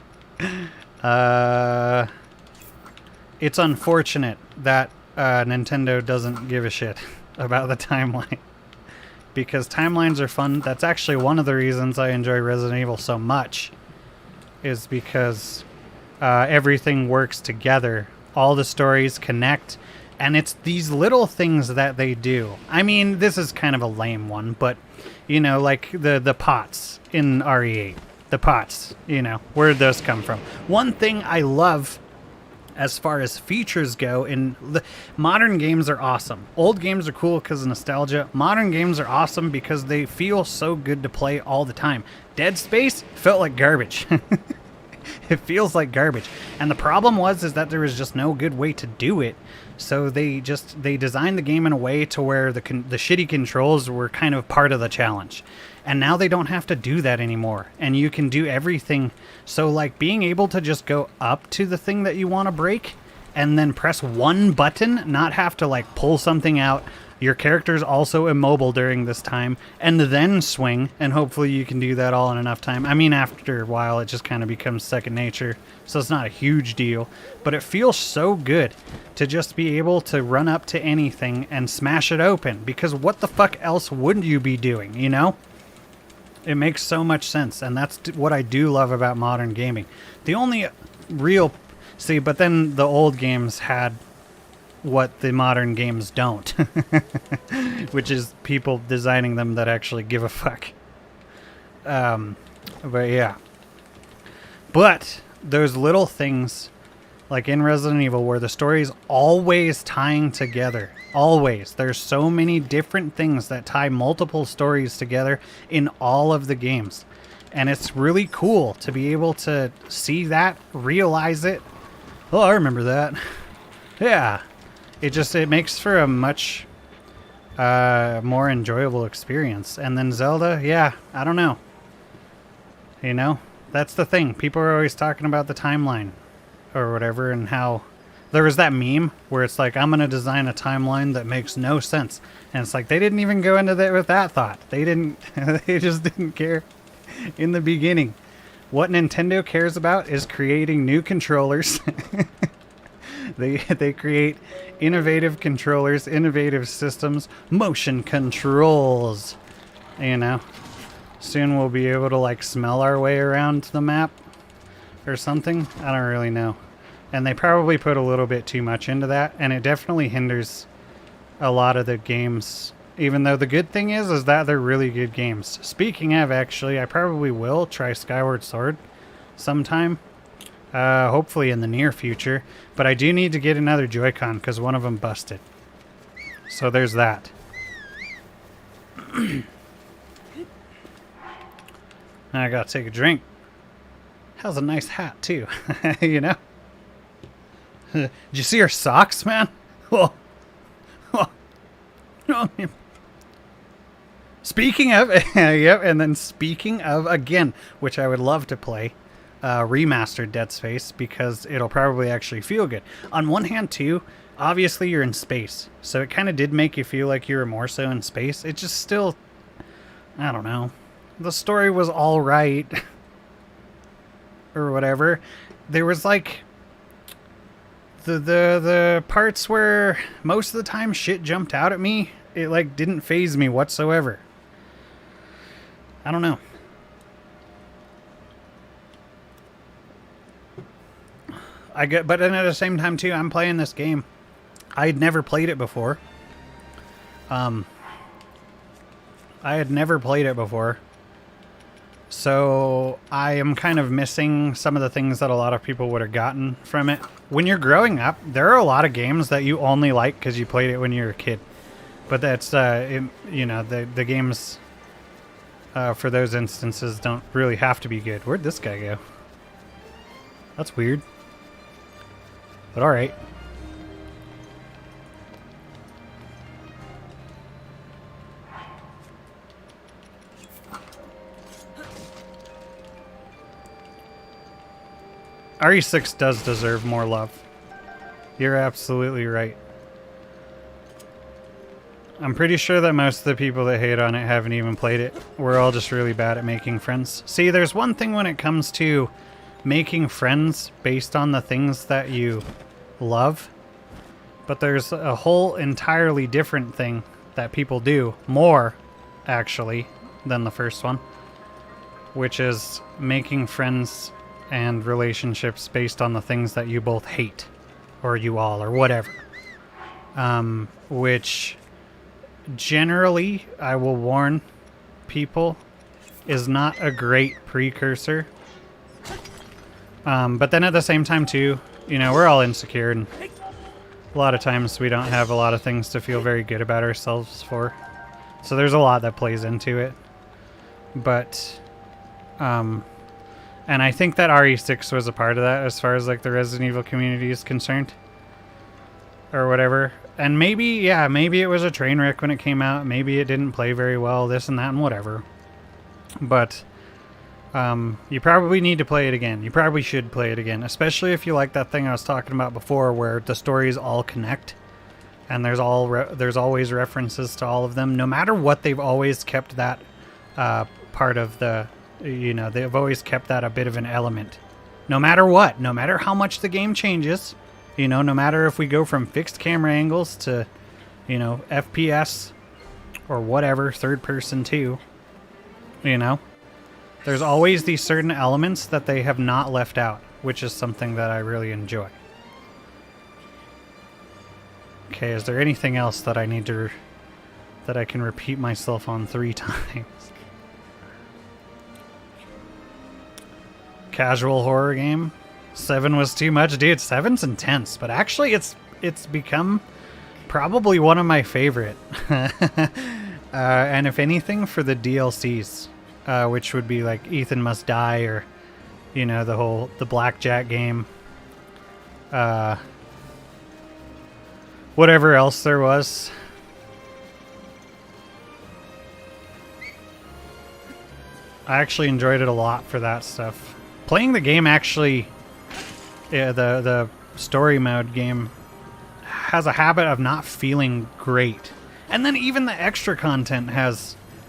It's unfortunate that Nintendo doesn't give a shit about the timeline. Because timelines are fun. That's actually one of the reasons I enjoy Resident Evil so much. Is because everything works together. All the stories connect. And it's these little things that they do. I mean, this is kind of a lame one, but, like the pots in RE8. The pots, where did those come from? One thing I love as far as features go, in the modern games are awesome. Old games are cool because of nostalgia. Modern games are awesome because they feel so good to play all the time. Dead Space felt like garbage. It feels like garbage. And the problem is that there was just no good way to do it. So they designed the game in a way to where the shitty controls were kind of part of the challenge. And now they don't have to do that anymore. And you can do everything. So like being able to just go up to the thing that you want to break and then press one button, not have to like pull something out. Your character's also immobile during this time, and then swing, and hopefully you can do that all in enough time. I mean, after a while, it just kind of becomes second nature, so it's not a huge deal. But it feels so good to just be able to run up to anything and smash it open, because what the fuck else would you be doing, you know? It makes so much sense, and that's what I do love about modern gaming. The only real... See, but then the old games had what the modern games don't, which is people designing them that actually give a fuck. But yeah. But those little things, like in Resident Evil, where the story is always tying together. Always. There's so many different things that tie multiple stories together in all of the games. And it's really cool to be able to see that, realize it. Oh, I remember that. Yeah. It makes for a much more enjoyable experience. And then Zelda, yeah, I don't know. You know, that's the thing. People are always talking about the timeline or whatever, and how there was that meme where it's like, I'm going to design a timeline that makes no sense. And it's like, they didn't even go into that with that thought. They just didn't care in the beginning. What Nintendo cares about is creating new controllers. They create innovative controllers, innovative systems, motion controls. You know, soon we'll be able to like smell our way around the map or something. I don't really know. And they probably put a little bit too much into that, and it definitely hinders a lot of the games. Even though the good thing is that they're really good games. Speaking of, actually, I probably will try Skyward Sword sometime. Hopefully in the near future. But I do need to get another Joy-Con because one of them busted. So there's that. I gotta take a drink. Has a nice hat too, you know? Did you see her socks, man? Oh. Speaking of, yep, and then speaking of, again, which I would love to play, remastered Dead Space, because it'll probably actually feel good. On one hand, too, obviously you're in space, so it kind of did make you feel like you were more so in space. It just still, I don't know. The story was all right, or whatever. There was like the parts where most of the time shit jumped out at me. It like didn't faze me whatsoever. I don't know. But then at the same time too, I'm playing this game. I'd never played it before. I had never played it before. So I am kind of missing some of the things that a lot of people would have gotten from it. When you're growing up, there are a lot of games that you only like because you played it when you were a kid. But that's, you know, the games for those instances don't really have to be good. Where'd this guy go? That's weird. But alright. RE6 does deserve more love. You're absolutely right. I'm pretty sure that most of the people that hate on it haven't even played it. We're all just really bad at making friends. See, there's one thing when it comes to making friends based on the things that you love, but there's a whole entirely different thing that people do, more actually, than the first one, which is making friends and relationships based on the things that you both hate, or you all, or whatever. Which generally, I will warn people, is not a great precursor. But then at the same time too, you know, we're all insecure, and a lot of times we don't have a lot of things to feel very good about ourselves for. So there's a lot that plays into it. But, and I think that RE6 was a part of that as far as like the Resident Evil community is concerned. Or whatever. And maybe, yeah, maybe it was a train wreck when it came out. Maybe it didn't play very well, this and that and whatever. But You probably need to play it again. You probably should play it again, especially if you like that thing I was talking about before, where the stories all connect, and there's always references to all of them. No matter what, they've always kept that part of the, they've always kept that a bit of an element. No matter what, no matter how much the game changes, no matter if we go from fixed camera angles to, FPS or whatever, third person too, there's always these certain elements that they have not left out, which is something that I really enjoy. Okay, is there anything else that I need to, that I can repeat myself on 3 times? Casual horror game. 7 was too much, dude. 7's intense, but actually it's become probably one of my favorite. And if anything, for the DLCs, which would be like Ethan Must Die, or the blackjack game, whatever else there was. I actually enjoyed it a lot for that stuff. Playing the game actually, the story mode game has a habit of not feeling great. And then even the extra content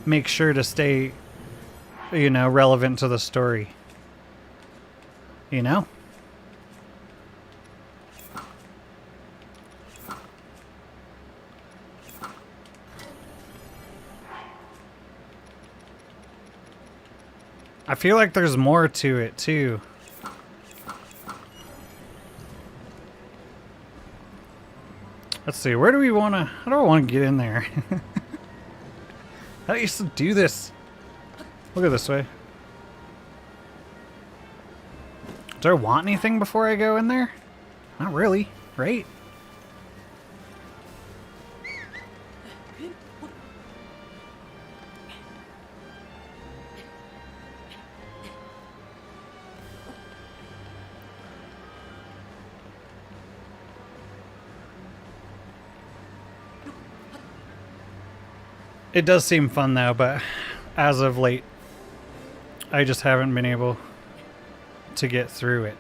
makes sure to stay, relevant to the story. I feel like there's more to it too. Let's see, how do I want to get in there? How do you do this? Look at this way. Do I want anything before I go in there? Not really, right? It does seem fun though, but as of late, I just haven't been able to get through it.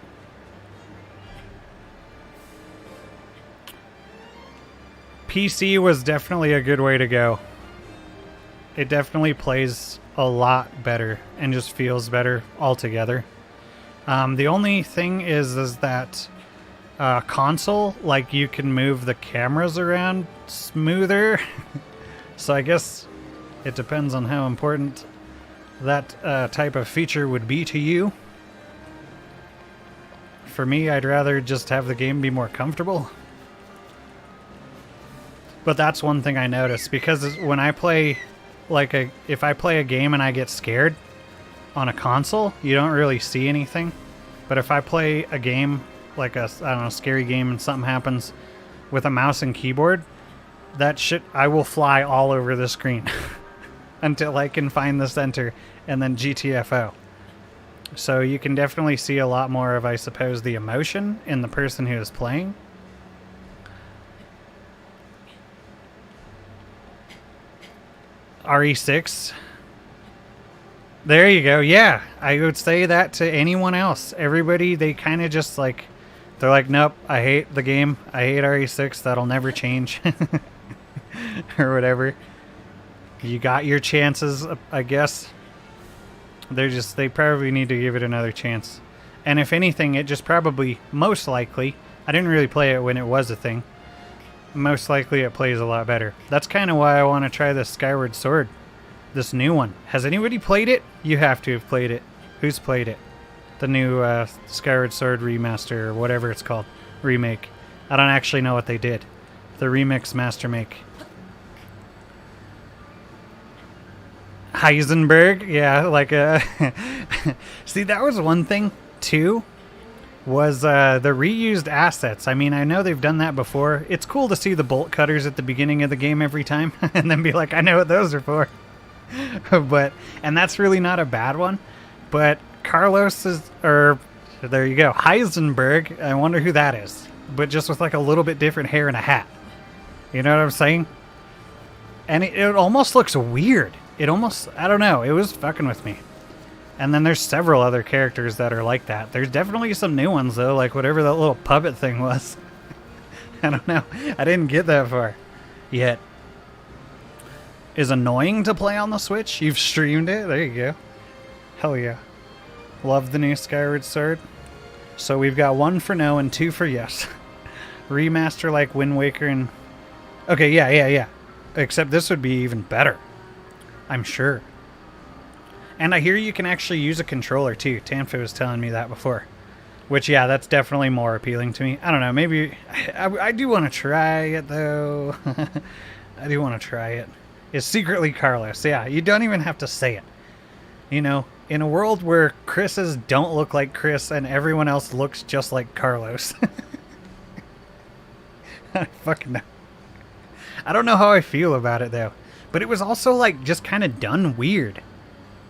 PC was definitely a good way to go. It definitely plays a lot better and just feels better altogether. The only thing is that console, like, you can move the cameras around smoother. So I guess it depends on how important that type of feature would be to you. For me, I'd rather just have the game be more comfortable. But that's one thing I notice, because when I play, if I play a game and I get scared on a console, you don't really see anything. But if I play a game, like a, I don't know, scary game, and something happens with a mouse and keyboard, that shit, I will fly all over the screen until I can find the center and then GTFO. So you can definitely see a lot more of, I suppose, the emotion in the person who is playing. RE6. There you go. Yeah, I would say that to anyone else. Everybody, they kind of just like, they're like, nope, I hate the game. I hate RE6. That'll never change. Or whatever. You got your chances, I guess. They probably need to give it another chance. And if anything, it just probably, most likely, I didn't really play it when it was a thing. Most likely it plays a lot better. That's kind of why I want to try this Skyward Sword. This new one. Has anybody played it? You have to have played it. Who's played it? The new Skyward Sword remaster, or whatever it's called. Remake. I don't actually know what they did. The remix master make. Heisenberg, yeah, like see, that was one thing too, was the reused assets. I mean, I know they've done that before. It's cool to see the bolt cutters at the beginning of the game every time and then be like, I know what those are for. And that's really not a bad one. But Carlos is, or there you go, Heisenberg, I wonder who that is. But just with like a little bit different hair and a hat. You know what I'm saying? And it almost looks weird. It almost, I don't know, it was fucking with me. And then there's several other characters that are like that. There's definitely some new ones, though, like whatever that little puppet thing was. I don't know. I didn't get that far yet. Is annoying to play on the Switch. You've streamed it. There you go. Hell yeah. Love the new Skyward Sword. So we've got 1 for no and 2 for yes. Remaster like Wind Waker and... Okay, yeah. Except this would be even better. I'm sure. And I hear you can actually use a controller too. Tanfa was telling me that before. Which, yeah, that's definitely more appealing to me. I don't know, maybe... I do want to try it, though. I do want to try it. It's secretly Carlos. Yeah, you don't even have to say it. You know, in a world where Chris's don't look like Chris and everyone else looks just like Carlos. I fucking know. I don't know how I feel about it, though. But it was also, like, just kind of done weird.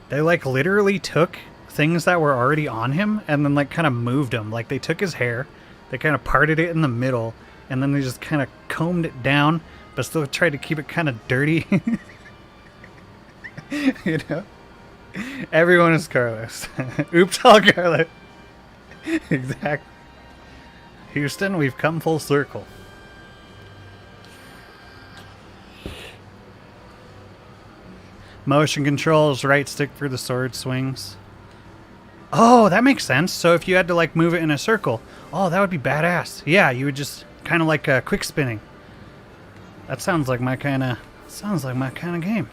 They, like, literally took things that were already on him and then, like, kind of moved them. Like, they took his hair, they kind of parted it in the middle, and then they just kind of combed it down, but still tried to keep it kind of dirty. You know? Everyone is Carlos. Oops, all Carlos. Exactly. Houston, we've come full circle. Motion controls, right stick for the sword swings. Oh, that makes sense. So if you had to like move it in a circle, oh, that would be badass. Yeah, you would just kind of like quick spinning. That sounds like my kind of game.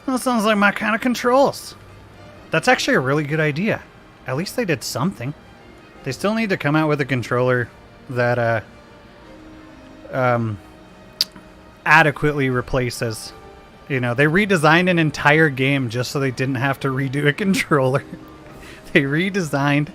That sounds like my kind of controls. That's actually a really good idea. At least they did something. They still need to come out with a controller that adequately replaces. You know, they redesigned an entire game just so they didn't have to redo a controller. They redesigned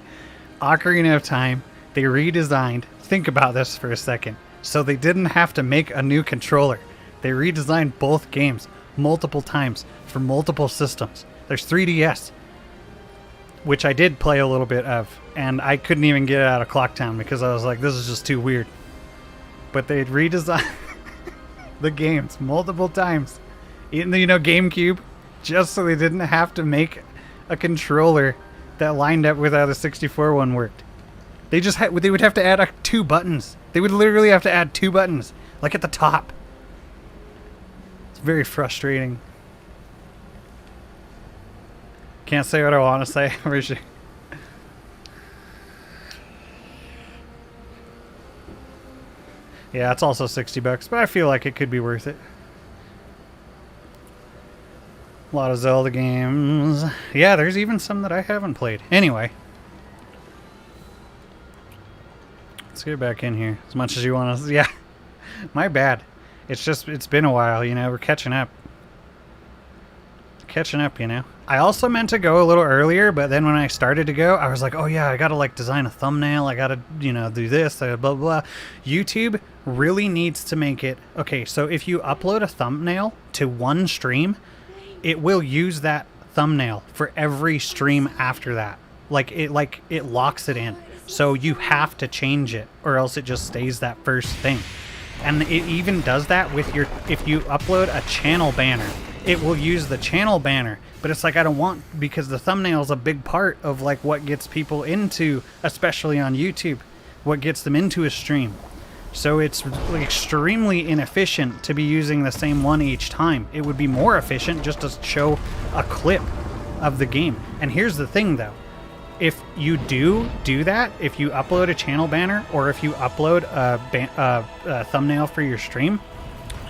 Ocarina of Time. They redesigned, think about this for a second, so they didn't have to make a new controller. They redesigned both games multiple times for multiple systems. There's 3DS, which I did play a little bit of, and I couldn't even get it out of Clocktown because I was like, this is just too weird. But they'd redesigned the games multiple times. In the, GameCube, just so they didn't have to make a controller that lined up with how the 64 one worked. They would have to add 2 buttons. They would literally have to add 2 buttons, like at the top. It's very frustrating. Can't say what I want to say. Yeah, it's also $60, but I feel like it could be worth it. A lot of Zelda games. Yeah, there's even some that I haven't played. Anyway. Let's get back in here. As much as you want to... Yeah. My bad. It's been a while, We're catching up. I also meant to go a little earlier, but then when I started to go, I was like, oh yeah, I gotta design a thumbnail. I gotta, do this, blah, blah, blah. YouTube really needs to make it... Okay, so if you upload a thumbnail to one stream... it will use that thumbnail for every stream after that. It locks it in. So you have to change it or else it just stays that first thing. And it even does that with if you upload a channel banner, it will use the channel banner. But it's like, I don't want, because the thumbnail is a big part of what gets people into, especially on YouTube, what gets them into a stream. So it's extremely inefficient to be using the same one each time. It would be more efficient just to show a clip of the game. And here's the thing, though. If you do that, if you upload a channel banner or if you upload a thumbnail for your stream,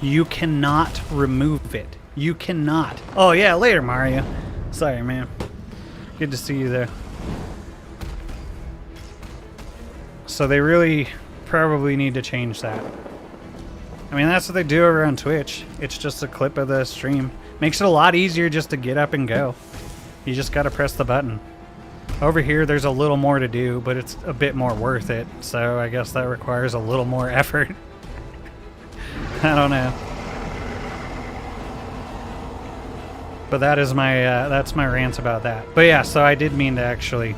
you cannot remove it. You cannot. Oh, yeah, later, Mario. Sorry, man. Good to see you there. So they really... probably need to change that. I mean, that's what they do over on Twitch. It's just a clip of the stream. Makes it a lot easier just to get up and go. You just gotta press the button. Over here, there's a little more to do, but it's a bit more worth it. So I guess that requires a little more effort. I don't know. But that is my, that's my rant about that. But yeah, so I did mean to actually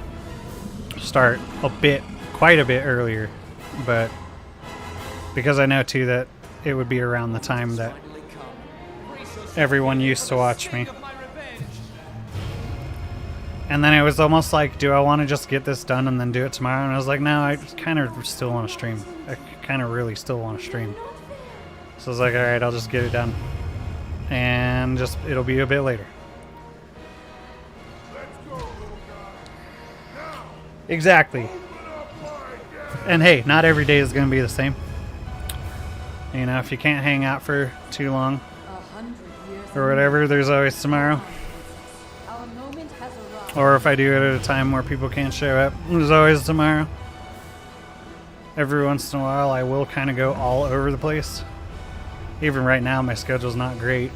start quite a bit earlier. But because I know too that it would be around the time that everyone used to watch me. And then it was almost like, do I want to just get this done and then do it tomorrow? And I was like, no, I kind of still want to stream. I kind of really still want to stream. So I was like, alright, I'll just get it done. And just, it'll be a bit later. Exactly. And hey, not every day is going to be the same. You know, if you can't hang out for too long or whatever, there's always tomorrow. Or if I do it at a time where people can't show up, there's always tomorrow. Every once in a while, I will kind of go all over the place. Even right now, my schedule's not great.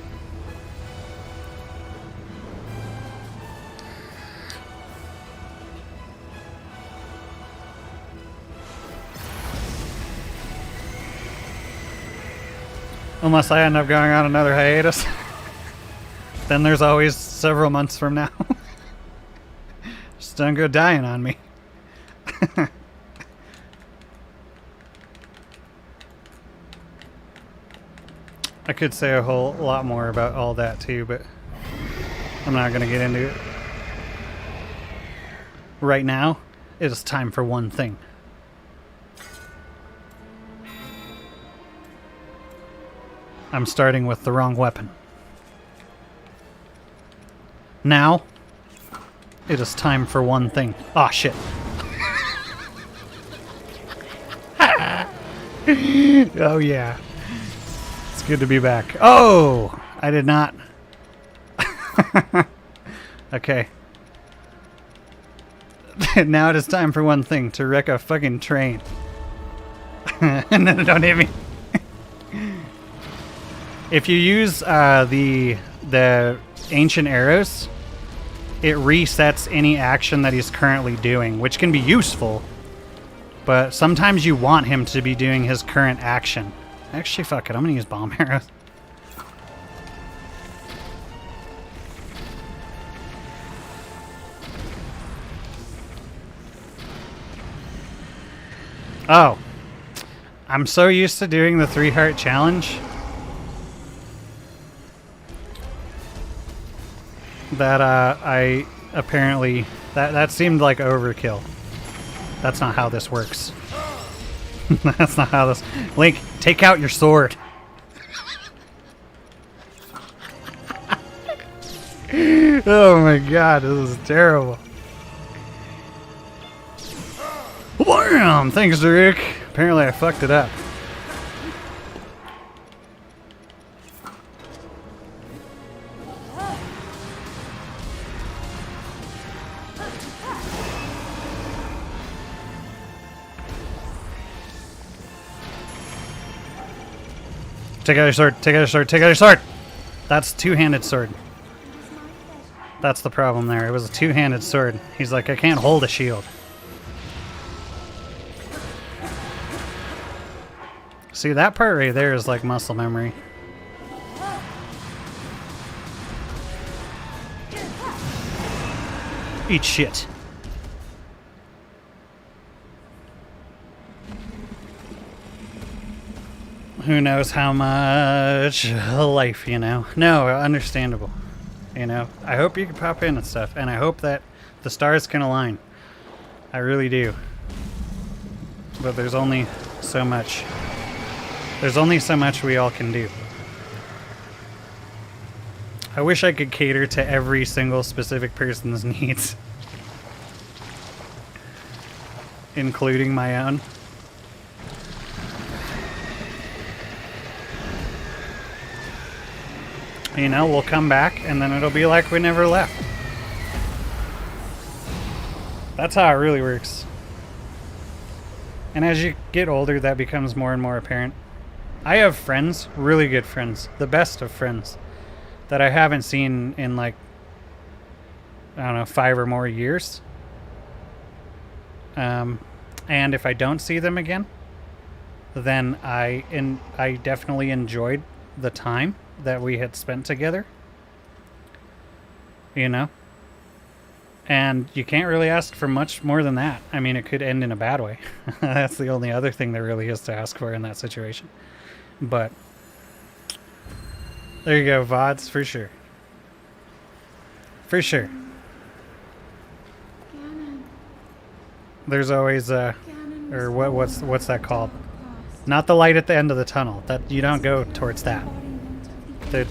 Unless I end up going on another hiatus. Then there's always several months from now. Just don't go dying on me. I could say a whole lot more about all that too, but I'm not going to get into it. Right now, it is time for one thing. I'm starting with the wrong weapon. Now, it is time for one thing. Ah, shit. Oh, yeah. It's good to be back. Oh! I did not. Okay. Now it is time for one thing. To wreck a fucking train. And then don't hit me. If you use the ancient arrows, it resets any action that he's currently doing, which can be useful, but sometimes you want him to be doing his current action. Actually, fuck it, I'm gonna use bomb arrows. Oh, I'm so used to doing the 3-heart challenge that I apparently that seemed like overkill. That's not how this works. That's not how this. Link, take out your sword. Oh my god, this is terrible. Wham! Thanks, Rick. Apparently I fucked it up. Take out your sword, take out your sword, take out your sword! That's a two-handed sword. That's the problem there. It was a two-handed sword. He's like, I can't hold a shield. See, that part right there is like muscle memory. Eat shit. Who knows how much life, you know? No, understandable. You know, I hope you can pop in and stuff, and I hope that the stars can align. I really do. But there's only so much. There's only so much we all can do. I wish I could cater to every single specific person's needs. Including my own. You know, we'll come back and then it'll be like we never left. That's how it really works. And as you get older, that becomes more and more apparent. I have friends, really good friends, the best of friends, that I haven't seen in like, I don't know, 5 or more years. And if I don't see them again, then I definitely enjoyed the time that we had spent together, you know, and you can't really ask for much more than that. I mean, it could end in a bad way. That's the only other thing there really is to ask for in that situation. But there you go, VODs, for sure. For sure. there's always or what's that called? Not the light at the end of the tunnel. That you don't go towards that. The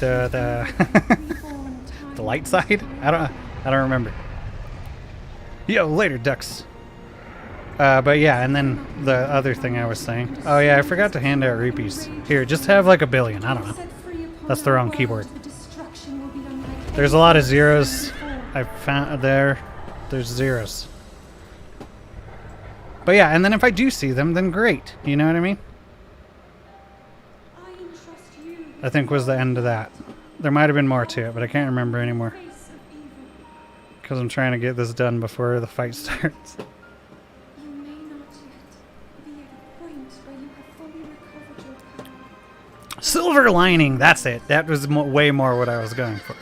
the light side? I don't remember. Yo, later, ducks. But yeah, and then the other thing I was saying. Oh yeah, I forgot to hand out rupees. Here, just have like 1 billion. I don't know. That's the wrong keyboard. There's a lot of zeros. I found there's zeros. But yeah, and then if I do see them, then great. You know what I mean? I think was the end of that. There might have been more to it, but I can't remember anymore. Because I'm trying to get this done before the fight starts. Silver lining, that's it. That was way more what I was going for.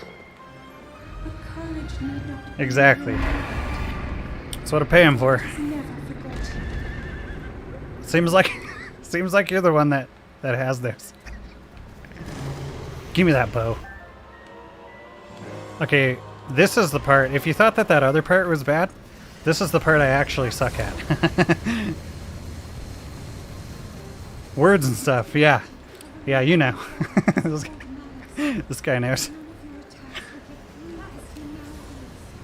Exactly. That's what I pay him for. Seems like you're the one that has this. Give me that bow. Okay, this is the part. If you thought that other part was bad, this is the part I actually suck at. Words and stuff, yeah. Yeah, you know. This guy knows.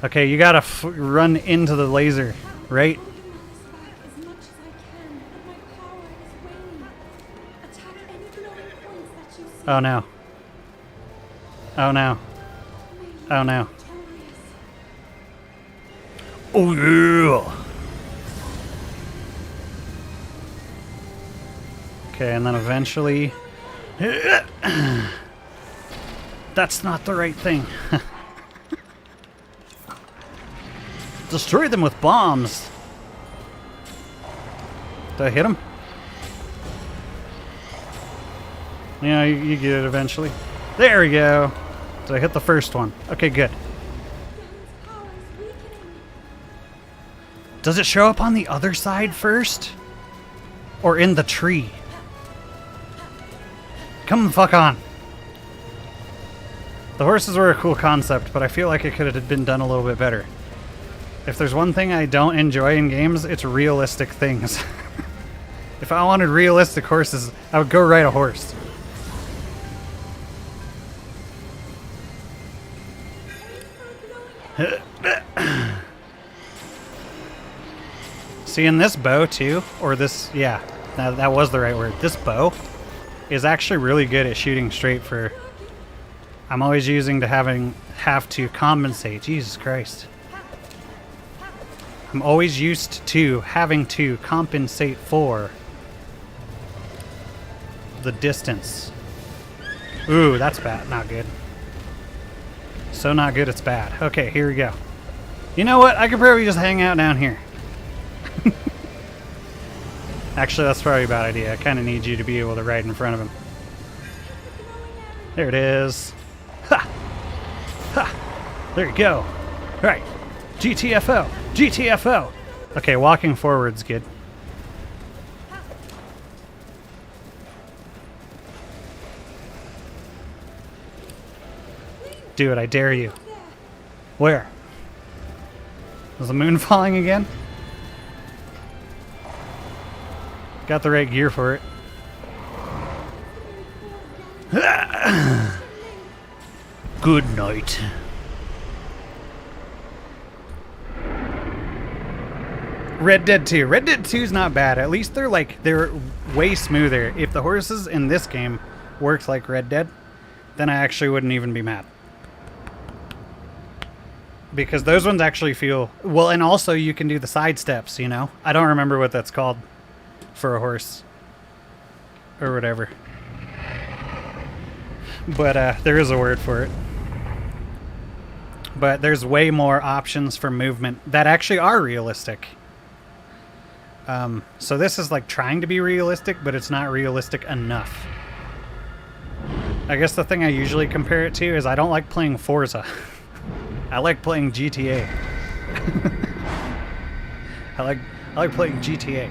Okay, you gotta run into the laser, right? Oh no. Oh no. Oh no. Oh yeah! Okay, and then eventually... That's not the right thing. Destroy them with bombs. Did I hit him? Yeah, you get it eventually. There we go. Did I hit the first one? Okay, good. Does it show up on the other side first? Or in the tree? Come the fuck on. The horses were a cool concept, but I feel like it could have been done a little bit better. If there's one thing I don't enjoy in games, it's realistic things. If I wanted realistic horses, I would go ride a horse. See, in this bow too, or this, yeah, that was the right word. This bow is actually really good at shooting straight for... I'm always using to have to compensate. Jesus Christ. I'm always used to having to compensate for the distance. Ooh, that's bad. Not good. So not good it's bad. Okay, here we go. You know what? I could probably just hang out down here. Actually, that's probably a bad idea. I kind of need you to be able to ride in front of him. There it is. Ha! Ha! There you go. All right. GTFO. GTFO. Okay, walking forward's good. Do it, I dare you. Where? Is the moon falling again? Got the right gear for it. Good night. Red Dead 2. Red Dead 2 is not bad. At least they're way smoother. If the horses in this game worked like Red Dead, then I actually wouldn't even be mad. Because those ones actually feel... Well, and also you can do the side steps, you know? I don't remember what that's called for a horse. Or whatever. But there is a word for it. But there's way more options for movement that actually are realistic. So this is like trying to be realistic, but it's not realistic enough. I guess the thing I usually compare it to is I don't like playing Forza. I like playing GTA. I like playing GTA.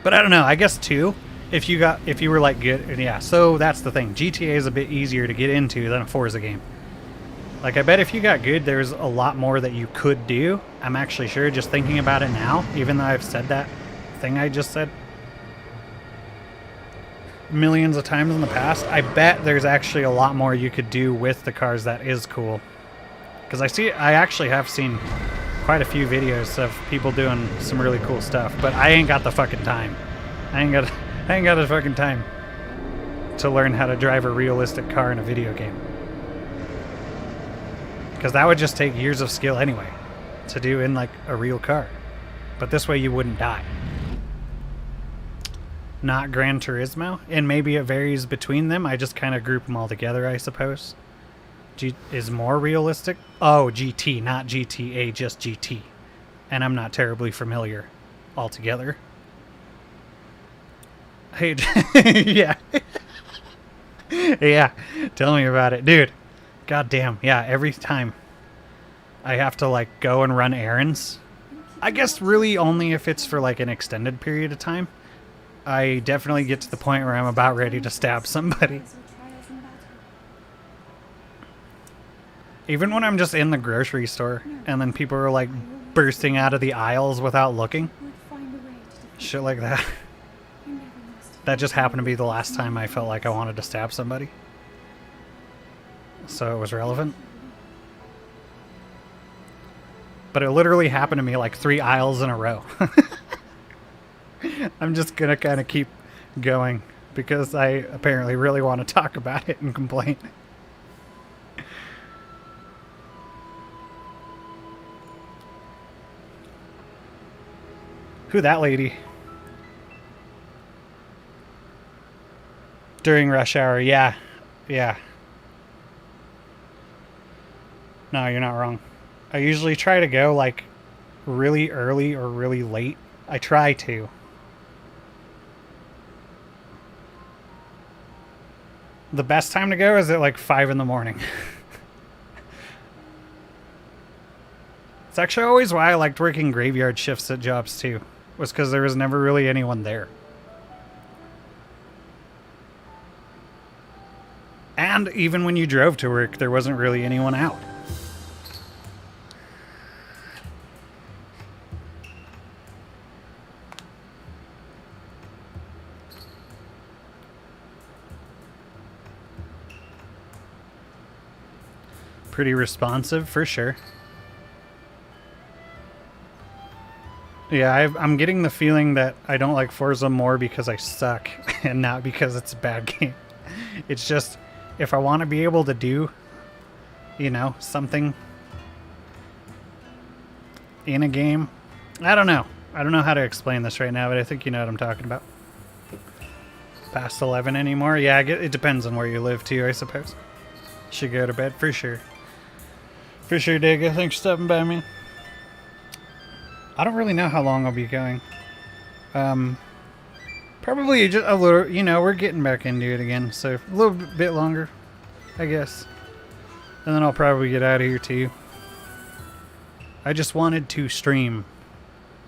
But I don't know, I guess 2, if you were like good, yeah, so that's the thing. GTA is a bit easier to get into than a Forza game. Like, I bet if you got good, there's a lot more that you could do. I'm actually sure, just thinking about it now, even though I've said that thing I just said millions of times in the past, I bet there's actually a lot more you could do with the cars that is cool. Because I actually have seen quite a few videos of people doing some really cool stuff, but I ain't got the fucking time. I ain't got the fucking time to learn how to drive a realistic car in a video game. Because that would just take years of skill anyway to do in like a real car. But this way you wouldn't die. Not Gran Turismo, and maybe it varies between them. I just kind of group them all together, I suppose. Is more realistic? Oh, GT, not GTA, just GT. And I'm not terribly familiar altogether. Hey, yeah. Yeah, tell me about it. Dude, goddamn, yeah, every time I have to, like, go and run errands, I guess really only if it's for, like, an extended period of time, I definitely get to the point where I'm about ready to stab somebody. Even when I'm just in the grocery store and then people are like bursting out of the aisles without looking. Shit like that. That just happened to be the last time I felt like I wanted to stab somebody. So it was relevant. But it literally happened to me like 3 aisles in a row. I'm just gonna kind of keep going because I apparently really want to talk about it and complain. Who that lady? During rush hour, yeah. Yeah. No, you're not wrong. I usually try to go like really early or really late. I try to. The best time to go is at like 5 in the morning. It's actually always why I liked working graveyard shifts at jobs too. Was because there was never really anyone there. And even when you drove to work, there wasn't really anyone out. Pretty responsive, for sure. Yeah, I'm getting the feeling that I don't like Forza more because I suck and not because it's a bad game. It's just, if I want to be able to do, you know, something in a game. I don't know. I don't know how to explain this right now, but I think you know what I'm talking about. Past 11 anymore? Yeah, it depends on where you live too, I suppose. Should go to bed for sure. For sure, Digga. Thanks for stopping by, man. I don't really know how long I'll be going. Probably just a little, you know, we're getting back into it again, so a little bit longer, I guess. And then I'll probably get out of here too. I just wanted to stream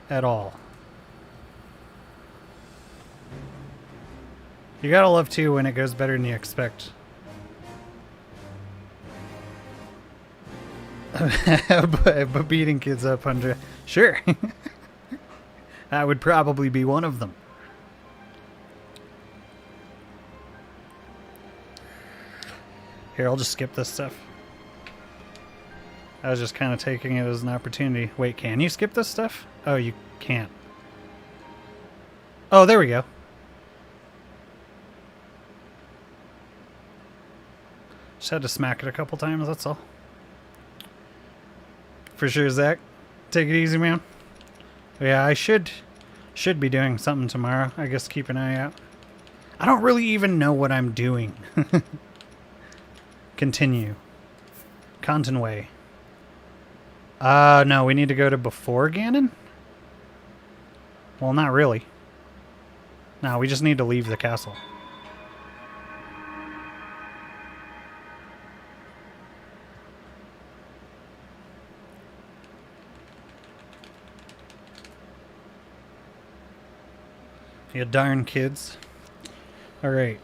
at all. You gotta love too when it goes better than you expect. But beating kids up under... Sure. That would probably be one of them. Here, I'll just skip this stuff. I was just kind of taking it as an opportunity. Wait, can you skip this stuff? Oh, you can't. Oh, there we go. Just had to smack it a couple times, that's all. For sure, Zach. Take it easy, man. Yeah, I should be doing something tomorrow. I guess keep an eye out. I don't really even know what I'm doing. Continue. Contonway. No, we need to go to before Ganon? Well, not really. No, we just need to leave the castle. You darn kids. Alright.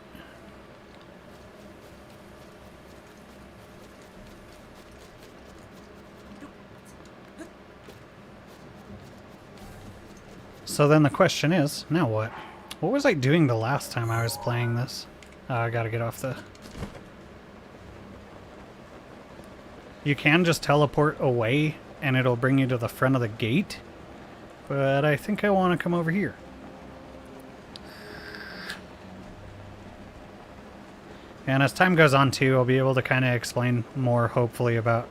So then the question is, now what? What was I doing the last time I was playing this? I gotta get off the... You can just teleport away and it'll bring you to the front of the gate. But I think I want to come over here. And as time goes on too, I'll be able to kind of explain more, hopefully, about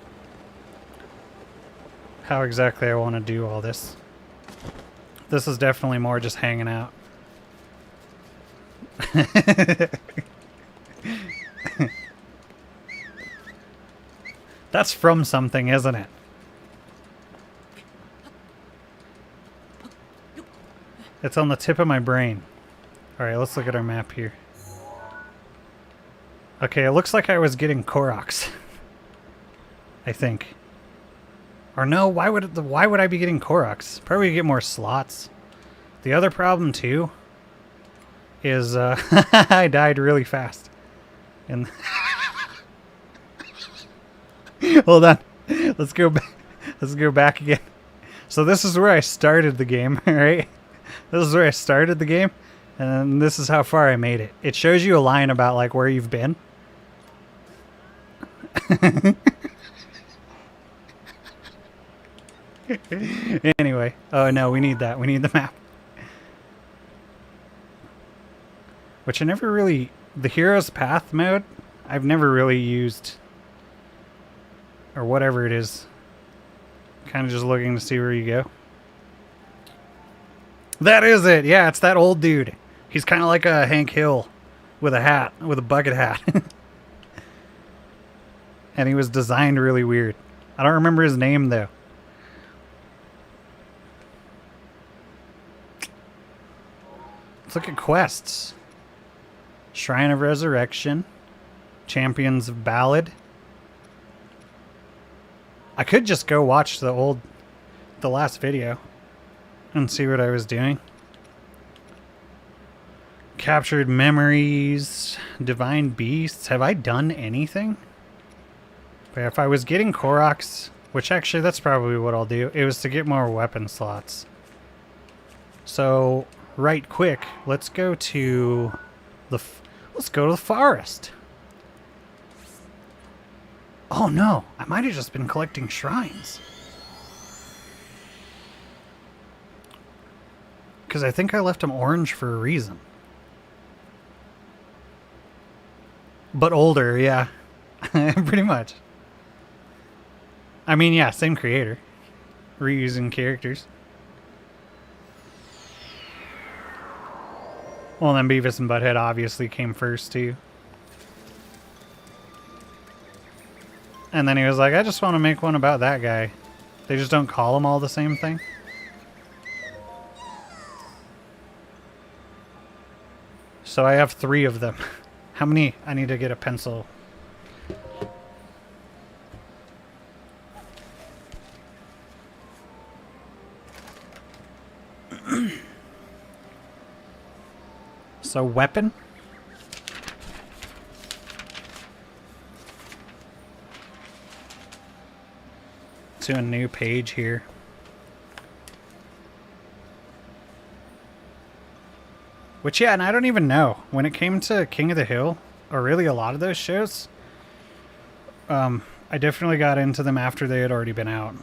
how exactly I want to do all this. This is definitely more just hanging out. That's from something, isn't it? It's on the tip of my brain. Alright, let's look at our map here. Okay, it looks like I was getting Koroks. I think. Or no, why would I be getting Koroks? Probably get more slots. The other problem too is I died really fast. And hold on. Let's go back. Let's go back again. So this is where I started the game, right? This is where I started the game, and this is how far I made it. It shows you a line about like where you've been. Anyway, oh no, we need that. We need the map. Which I never really... The Hero's Path mode, I've never really used. Or whatever it is. Kind of just looking to see where you go. That is it! Yeah, it's that old dude. He's kind of like a Hank Hill with a hat, with a bucket hat. And he was designed really weird. I don't remember his name though. Let's look at quests. Shrine of Resurrection. Champions of Ballad. I could just go watch the last video and see what I was doing. Captured Memories. Divine Beasts. Have I done anything? But if I was getting Koroks, which actually that's probably what I'll do, it was to get more weapon slots. So, right quick, let's go to the forest. Oh no, I might have just been collecting shrines. Because I think I left them orange for a reason. But older, yeah. Pretty much. I mean, yeah, same creator. Reusing characters. Well, then Beavis and Butthead obviously came first, too. And then he was like, I just want to make one about that guy. They just don't call them all the same thing. So I have 3 of them. How many? I need to get a pencil. So weapon. To a new page here. Which, yeah, and I don't even know. When it came to King of the Hill, or really a lot of those shows, I definitely got into them after they had already been out.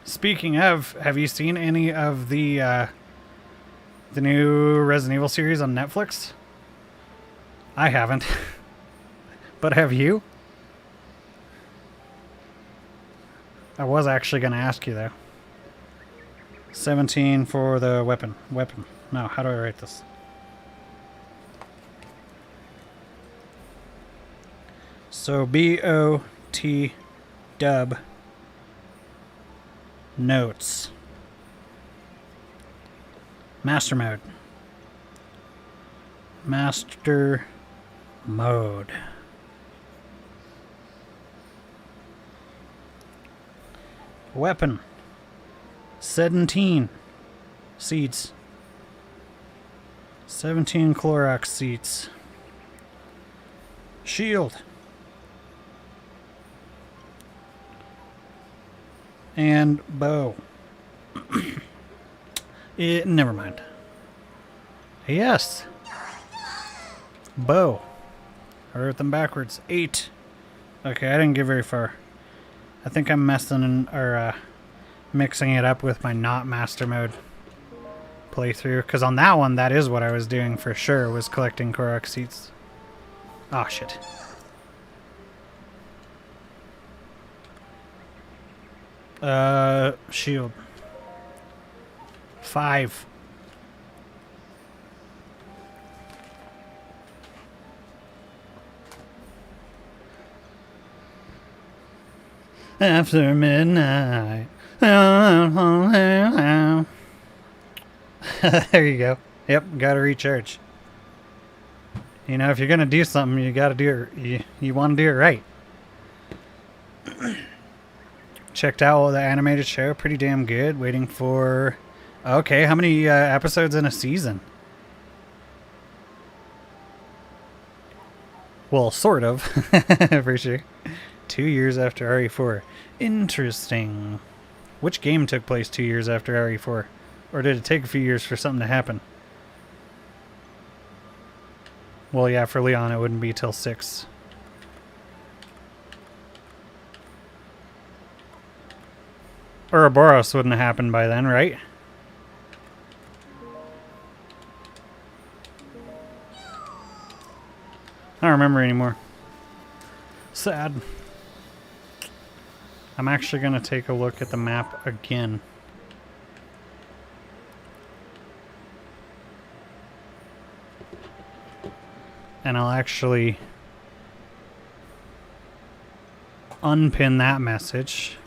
Speaking of, have you seen any of the new Resident Evil series on Netflix? I haven't. But have you? I was actually going to ask you, though. 17 for the weapon. Weapon. No, how do I write this? So, B-O-T dub notes. Master mode. Master mode. Weapon. 17 seats. 17 Clorox seats. Shield. And bow. Never mind. Yes. Bow. I wrote them backwards. 8. Okay, I didn't get very far. I think I'm mixing it up with my not master mode playthrough. Because on that one, that is what I was doing for sure, was collecting Korok seats. Oh, shit. Shield. 5. After midnight. There you go. Yep, gotta recharge. You know, if you're gonna do something, you gotta do it. You want to do it right. Checked out the animated show, pretty damn good. Waiting for... Okay, how many episodes in a season? Well, sort of, for sure. 2 years after RE4. Interesting. Which game took place 2 years after RE4? Or did it take a few years for something to happen? Well, yeah, for Leon it wouldn't be till 6. Ouroboros wouldn't have happened by then, right? I don't remember anymore. Sad. I'm actually going to take a look at the map again. And I'll actually unpin that message.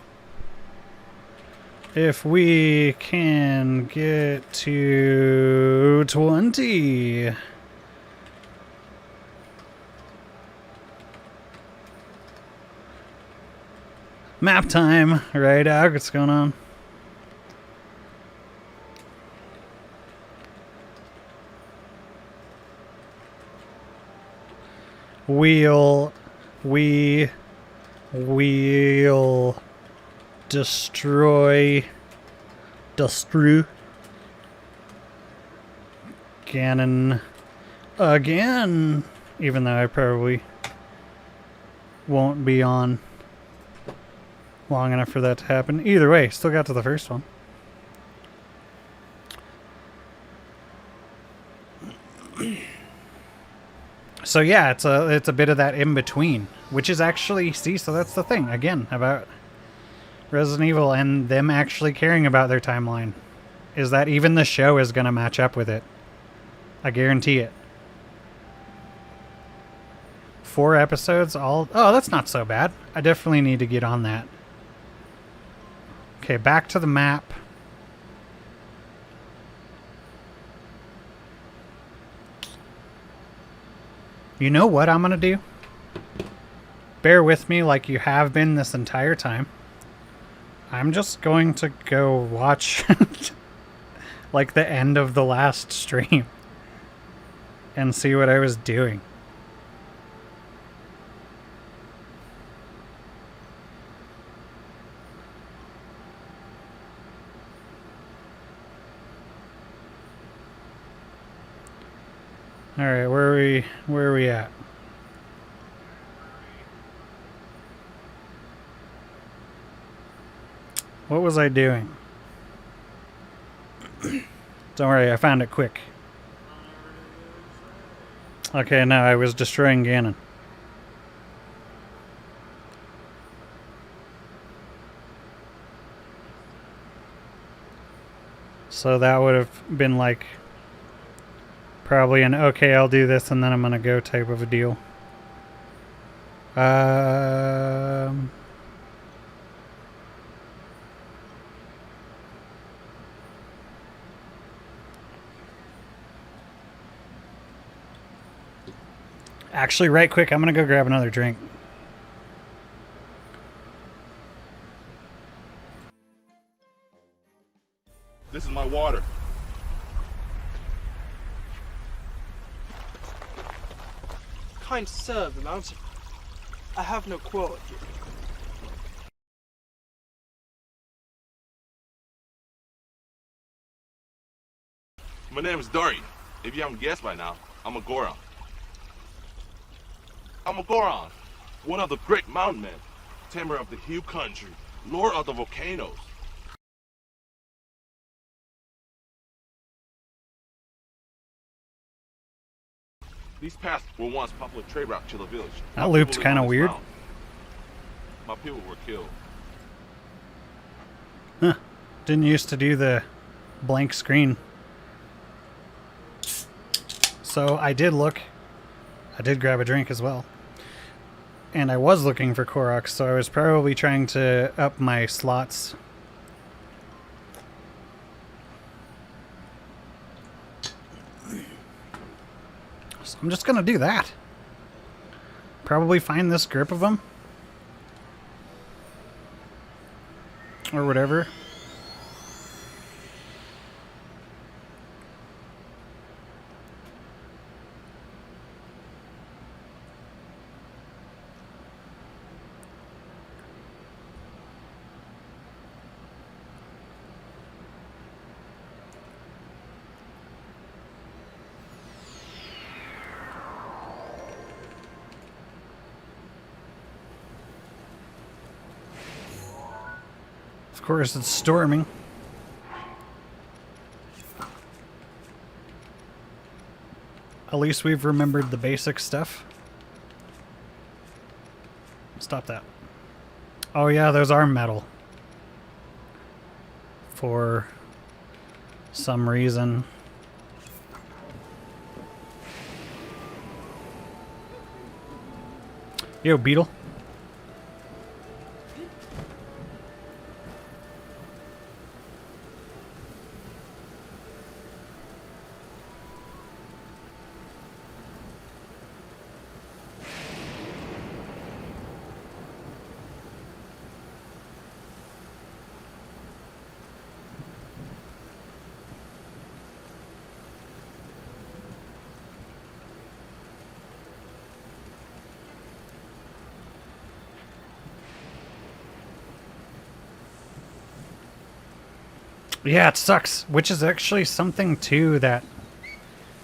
If we can get to 20. Map time, right, Doc? What's going on? We'll destroy Ganon again, even though I probably won't be on long enough for that to happen. Either way, still got to the first one. So yeah, it's a bit of that in between, which is actually, see, so that's the thing again about Resident Evil and them actually caring about their timeline, is that even the show is going to match up with it. I guarantee it. 4 episodes, all... Oh, that's not so bad. I definitely need to get on that. Okay, back to the map. You know what I'm going to do? Bear with me like you have been this entire time. I'm just going to go watch like the end of the last stream and see what I was doing. All right, where are we at? What was I doing? Don't worry, I found it quick. Okay, no, I was destroying Ganon. So that would have been like probably an okay, I'll do this and then I'm gonna go type of a deal. Actually, right quick, I'm gonna go grab another drink. This is my water. Kind sir of the mountain, I have no quarrel with you. My name is Dari. If you haven't guessed by now, I'm a Goron. I'm a Goron, one of the great mountain men, tamer of the hill country, lord of the volcanoes. These paths were once popular trade route to the village. That loop's kind of weird. My people were killed. Huh. Didn't used to do the blank screen. So I did look. I did grab a drink as well. And I was looking for Koroks, so I was probably trying to up my slots. So I'm just gonna do that. Probably find this group of them. Or whatever. Of course, it's storming. At least we've remembered the basic stuff. Stop that. Oh yeah, those are metal. For some reason. Yo, beetle. Yeah, it sucks. Which is actually something, too, that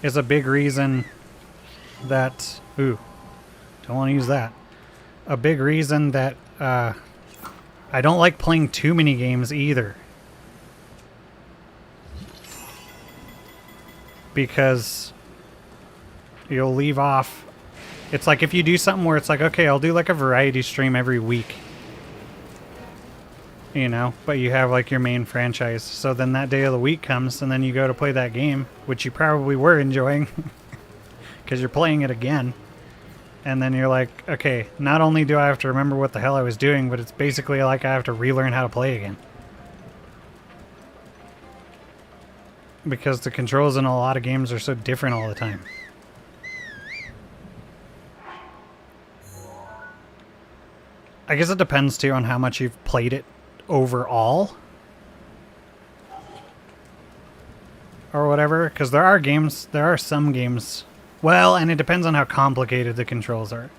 is a big reason that... Ooh, don't want to use that. A big reason that I don't like playing too many games, either. Because you'll leave off... It's like if you do something where it's like, okay, I'll do like a variety stream every week. You know, but you have like your main franchise. So then that day of the week comes and then you go to play that game, which you probably were enjoying because you're playing it again. And then you're like, okay, not only do I have to remember what the hell I was doing, but it's basically like I have to relearn how to play again. Because the controls in a lot of games are so different all the time. I guess it depends too on how much you've played it overall or whatever, because there are some games, well, and it depends on how complicated the controls are.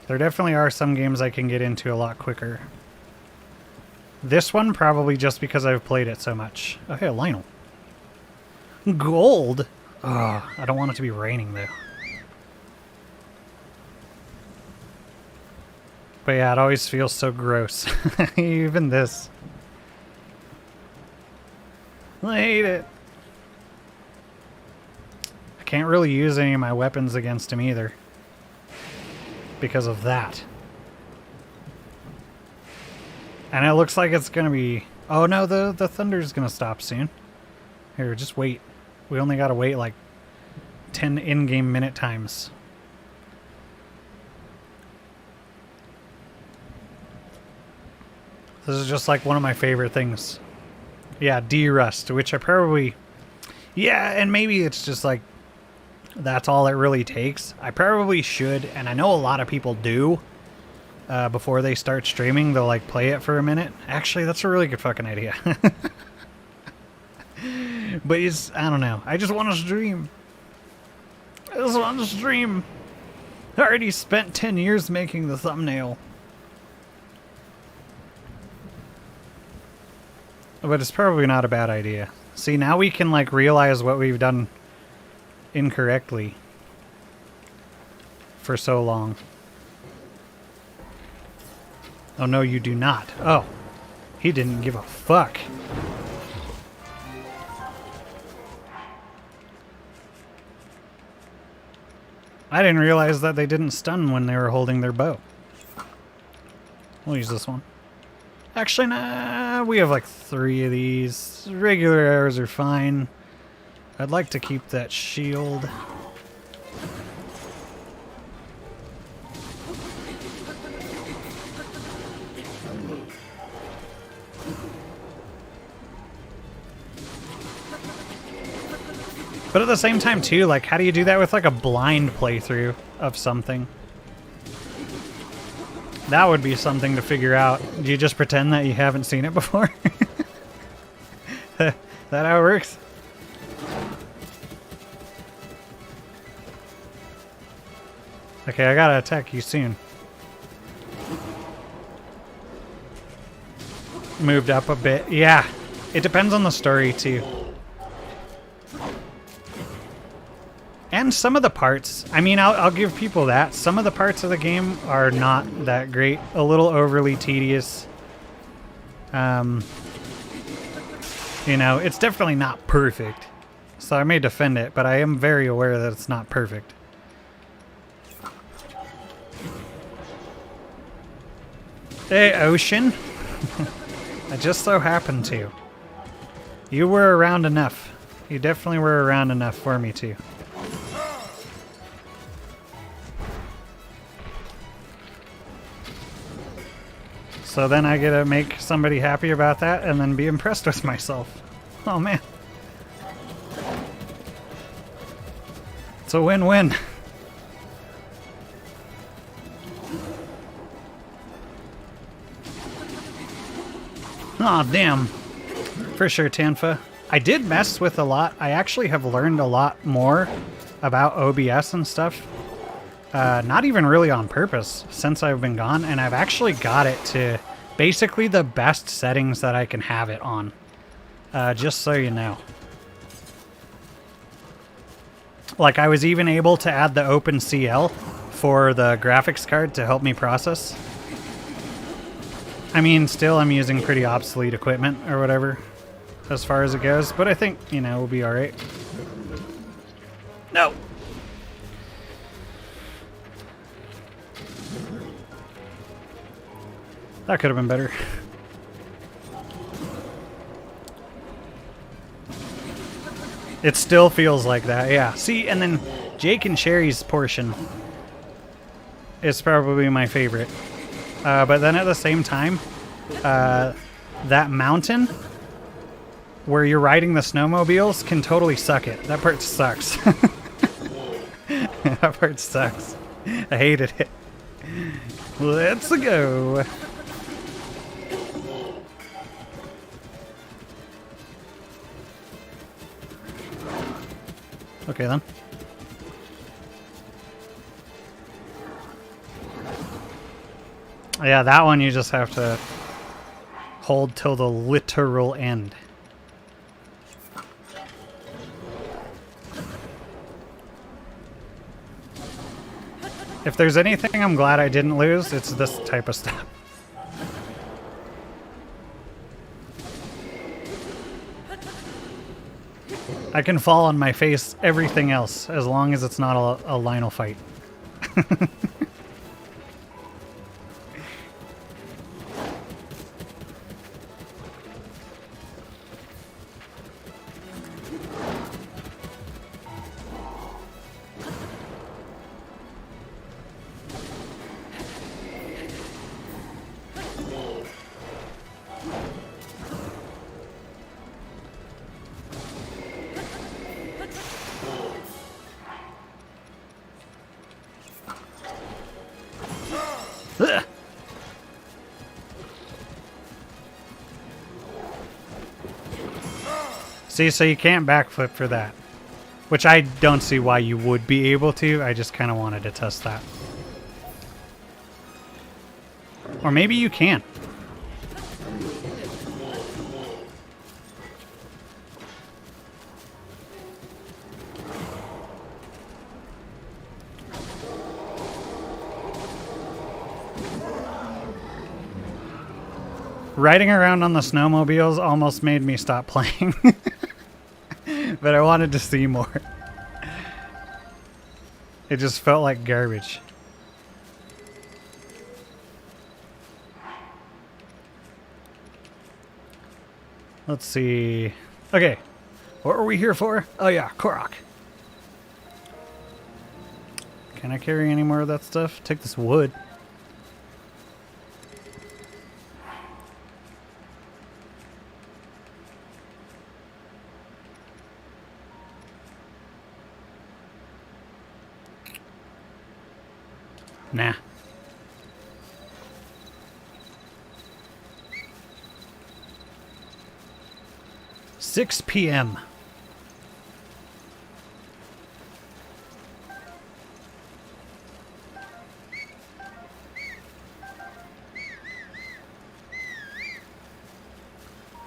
There definitely are some games I can get into a lot quicker. This one probably just because I've played it so much. Oh hey, Lionel. Gold. Oh, I don't want it to be raining though. But yeah, it always feels so gross. Even this. I hate it. I can't really use any of my weapons against him either. Because of that. And it looks like it's going to be... Oh no, the thunder's going to stop soon. Here, just wait. We only got to wait like 10 in-game minute times. This is just like one of my favorite things. Yeah, de-rust, which I probably... Yeah, and maybe it's just like... That's all it really takes. I probably should, and I know a lot of people do. Before they start streaming, they'll like play it for a minute. Actually, that's a really good fucking idea. But it's... I don't know. I just want to stream. I just want to stream. I already spent 10 years making the thumbnail. But it's probably not a bad idea. See, now we can, like, realize what we've done incorrectly for so long. Oh, no, you do not. Oh, he didn't give a fuck. I didn't realize that they didn't stun when they were holding their bow. We'll use this one. Actually, nah, we have like 3 of these. Regular arrows are fine. I'd like to keep that shield. But at the same time, too, like, how do you do that with, like, a blind playthrough of something? That would be something to figure out. Do you just pretend that you haven't seen it before? That how it works? Okay, I gotta attack you soon. Moved up a bit. Yeah, it depends on the story, too. And some of the parts, I mean, I'll give people that. Some of the parts of the game are not that great. A little overly tedious. You know, it's definitely not perfect. So I may defend it, but I am very aware that it's not perfect. Hey, Ocean. I just so happened to. You were around enough. You definitely were around enough for me to. So then I get to make somebody happy about that and then be impressed with myself. Oh man. It's a win-win. Aw, damn. For sure, Tanfa. I did mess with a lot. I actually have learned a lot more about OBS and stuff. Not even really on purpose since I've been gone, and I've actually got it to basically the best settings that I can have it on. Just so you know. Like, I was even able to add the OpenCL for the graphics card to help me process. I mean, still I'm using pretty obsolete equipment or whatever as far as it goes, but I think, you know, we'll be alright. No! That could have been better. It still feels like that, yeah. See, and then Jake and Sherry's portion is probably my favorite. But then at the same time, that mountain where you're riding the snowmobiles can totally suck it. That part sucks. That part sucks. I hated it. Let's go. Okay then. Yeah, that one you just have to hold till the literal end. If there's anything I'm glad I didn't lose, it's this type of stuff. I can fall on my face everything else, as long as it's not a Lionel fight. See, so you can't backflip for that. Which I don't see why you would be able to. I just kind of wanted to test that. Or maybe you can. Riding around on the snowmobiles almost made me stop playing. But I wanted to see more. It just felt like garbage. Let's see. Okay. What were we here for? Oh yeah, Korok. Can I carry any more of that stuff? Take this wood. Nah. "6 p.m.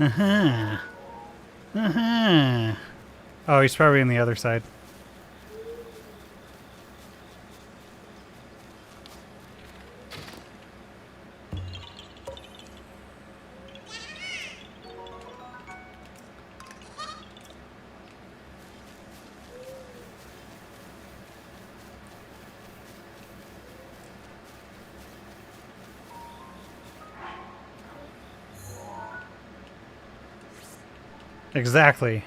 Uh-huh. Uh-huh. Oh, he's probably on the other side. Exactly.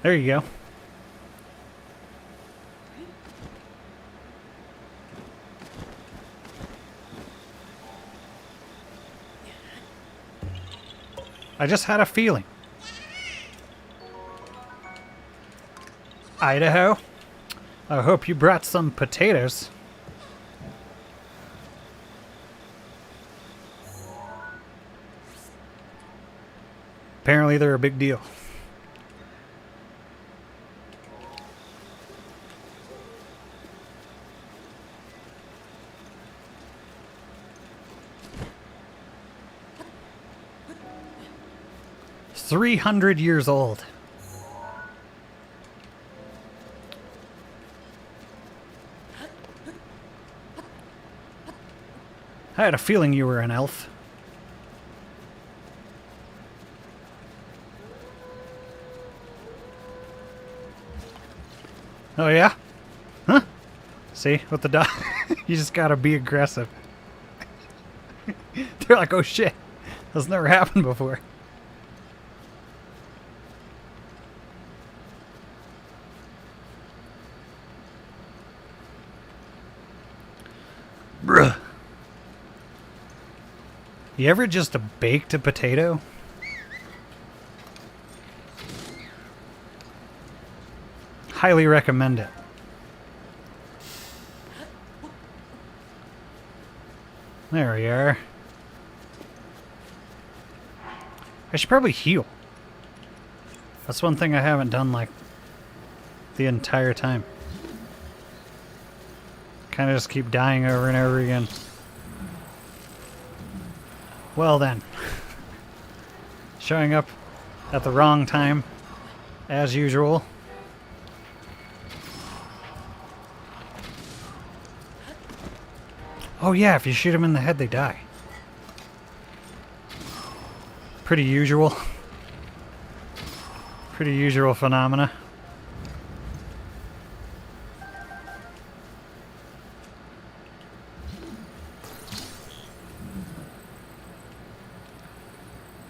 There you go. I just had a feeling. Idaho? I hope you brought some potatoes. Apparently they're a big deal. "300 years old. I had a feeling you were an elf. Oh yeah? Huh? See, with the dog, you just gotta be aggressive. They're like, oh shit, that's never happened before. Bruh. You ever just baked a potato? Highly recommend it. There we are. I should probably heal. That's one thing I haven't done like the entire time. Kind of just keep dying over and over again. Well then. Showing up at the wrong time, as usual. Oh yeah, if you shoot them in the head, they die. Pretty usual. Pretty usual phenomena.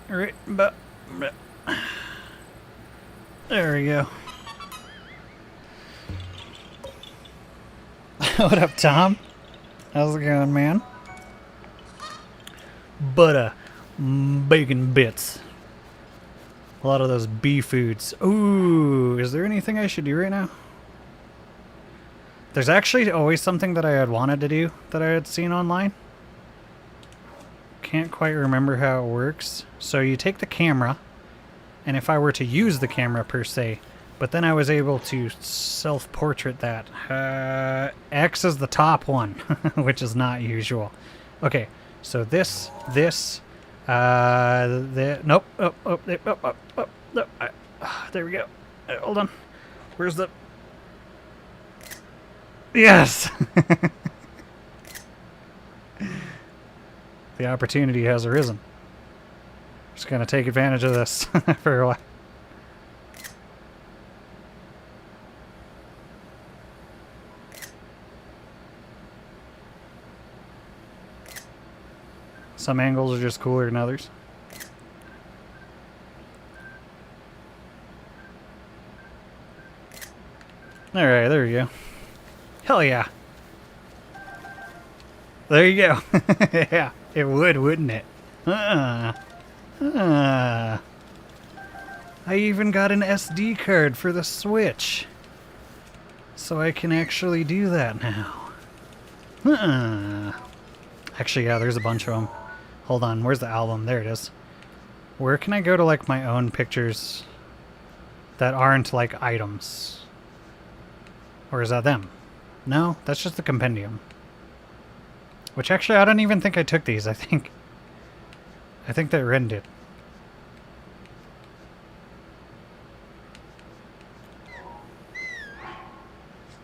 Right, but there we go. What up, Tom? How's it going, man? Bacon bits. A lot of those bee foods. Ooh, is there anything I should do right now? There's actually always something that I had wanted to do that I had seen online. Can't quite remember how it works. So you take the camera, and if I were to use the camera per se, but then I was able to self-portrait that. X is the top one, which is not usual. Okay, So this, nope, there we go. Hold on. Where's the... Yes! The opportunity has arisen. Just gonna take advantage of this for a while. Some angles are just cooler than others. Alright, there we go. Hell yeah. There you go. Yeah, it would, wouldn't it? I even got an SD card for the Switch. So I can actually do that now. Actually, yeah, there's a bunch of them. Hold on, where's the album? There it is. Where can I go to, like, my own pictures that aren't, like, items? Or is that them? No, that's just the compendium. Which, actually, I don't even think I took these. I think they rented it.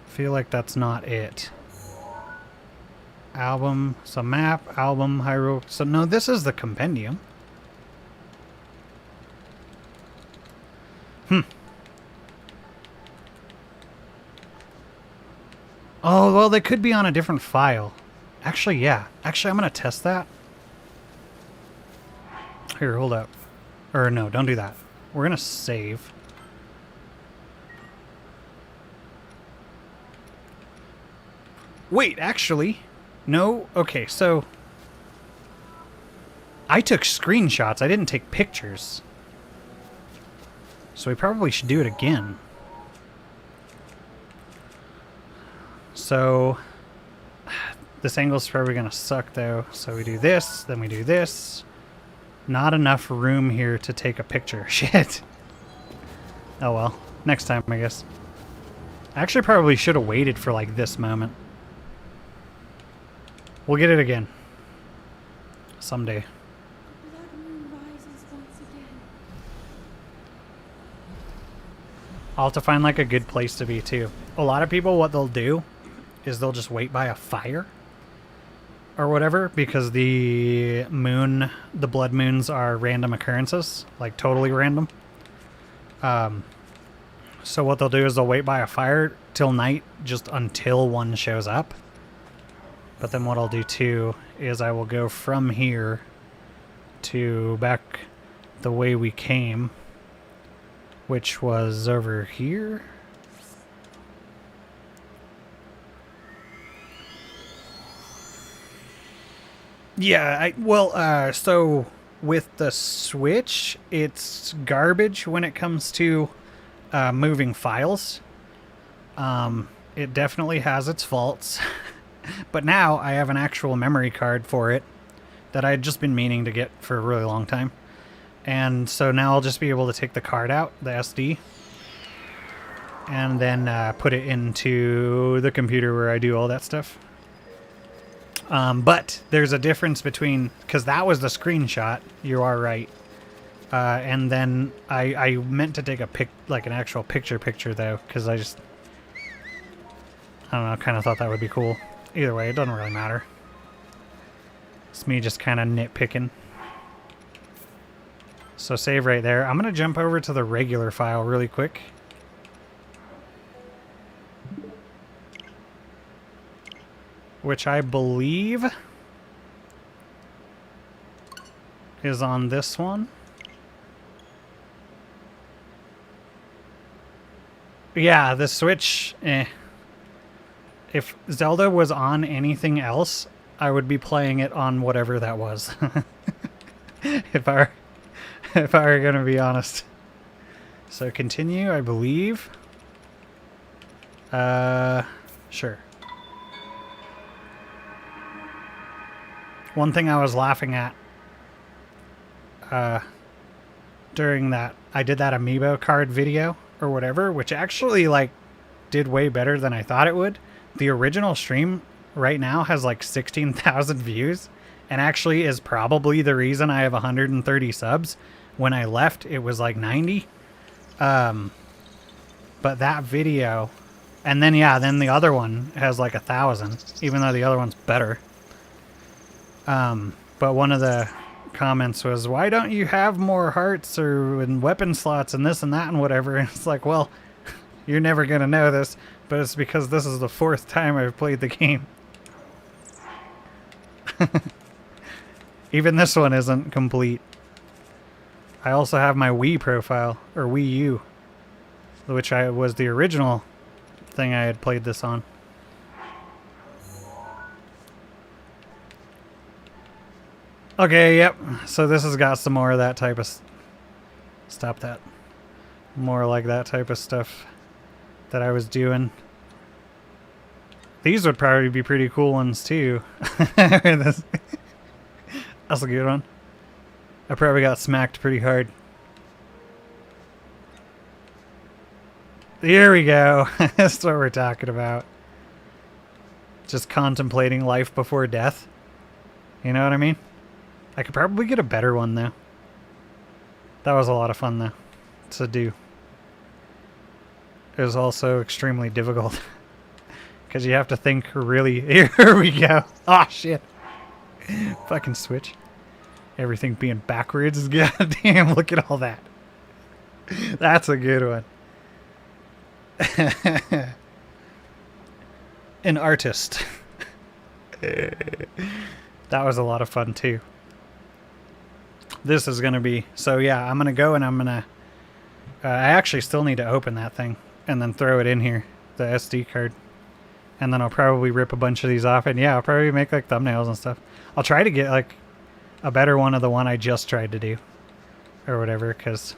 Feel like that's not it. Album, so map, album, Hyrule. So no, this is the compendium. Oh, well, they could be on a different file. Actually, yeah. Actually, I'm going to test that. Here, hold up. Or no, don't do that. We're going to save. Wait, actually... No? Okay, so... I took screenshots. I didn't take pictures. So we probably should do it again. So... This angle's probably going to suck, though. So we do this, then we do this. Not enough room here to take a picture. Shit. Oh well. Next time, I guess. I actually probably should have waited for, like, this moment. We'll get it again. Someday. Blood moon rises once again. I'll have to find, like, a good place to be, too. A lot of people, what they'll do is they'll just wait by a fire or whatever, because the blood moons are random occurrences, like totally random. So what they'll do is they'll wait by a fire till night, just until one shows up. But then what I'll do too is I will go from here to back the way we came, which was over here. Yeah, so with the Switch, it's garbage when it comes to moving files. It definitely has its faults. But now I have an actual memory card for it that I had just been meaning to get for a really long time. And so now I'll just be able to take the card out, the SD, and then put it into the computer where I do all that stuff. But there's a difference between, because that was the screenshot, you are right. And then I meant to take an actual picture though, because I don't know, kind of thought that would be cool. Either way, it doesn't really matter. It's me just kind of nitpicking. So save right there. I'm going to jump over to the regular file really quick. Which I believe is on this one. Yeah, the Switch, If Zelda was on anything else, I would be playing it on whatever that was. if I were gonna be honest. So continue, I believe. Sure. One thing I was laughing at during that, I did that amiibo card video or whatever, which actually like did way better than I thought it would. The original stream right now has like 16,000 views, and actually is probably the reason I have 130 subs. When I left, it was like 90. But that video, and then yeah, then the other one has like 1,000, even though the other one's better. But one of the comments was, why don't you have more hearts or and weapon slots and this and that and whatever? And it's like, well, you're never gonna know this, but it's because this is the 4th time I've played the game. Even this one isn't complete. I also have my Wii profile, or Wii U, which was the original thing I had played this on. Okay, yep. So this has got some more of that type of... Stop that. More like that type of stuff that I was doing. These would probably be pretty cool ones too. That's a good one. I probably got smacked pretty hard. Here we go. That's what we're talking about. Just contemplating life before death. You know what I mean? I could probably get a better one though. That was a lot of fun though to do. It was also extremely difficult. Because you have to think really... Here we go. Oh shit. Fucking switch. Everything being backwards. God damn, look at all that. That's a good one. An artist. That was a lot of fun too. This is going to be... So yeah, I'm going to go and I'm going to... I actually still need to open that thing and then throw it in here. The SD card. And then I'll probably rip a bunch of these off. And yeah, I'll probably make like thumbnails and stuff. I'll try to get like a better one of the one I just tried to do. Or whatever, because...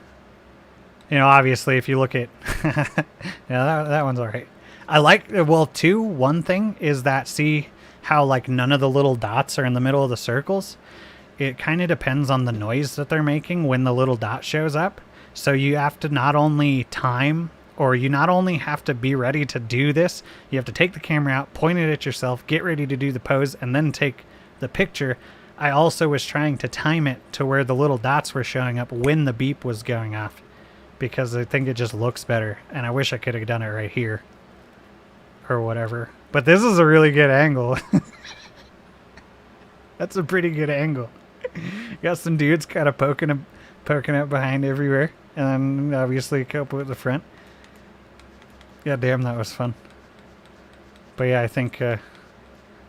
You know, obviously if you look at... yeah, that one's alright. I like... Well, too, one thing is that, see how like none of the little dots are in the middle of the circles? It kind of depends on the noise that they're making when the little dot shows up. So you have to not only time... Or you not only have to be ready to do this, you have to take the camera out, point it at yourself, get ready to do the pose, and then take the picture. I also was trying to time it to where the little dots were showing up when the beep was going off. Because I think it just looks better. And I wish I could have done it right here. Or whatever. But this is a really good angle. That's a pretty good angle. Got some dudes kind of poking up behind everywhere. And then obviously a couple at the front. Yeah, damn, that was fun. But yeah, I think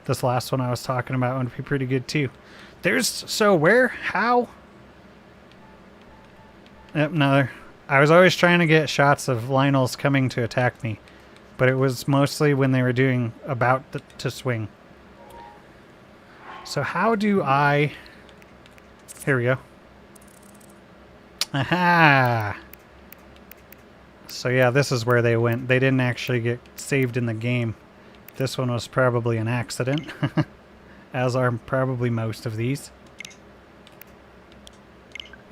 this last one I was talking about would be pretty good too. So where? How? Yep, no. I was always trying to get shots of Lionel's coming to attack me. But it was mostly when they were doing about to swing. So how do I... Here we go. Aha! So yeah, this is where they went. They didn't actually get saved in the game. This one was probably an accident. As are probably most of these.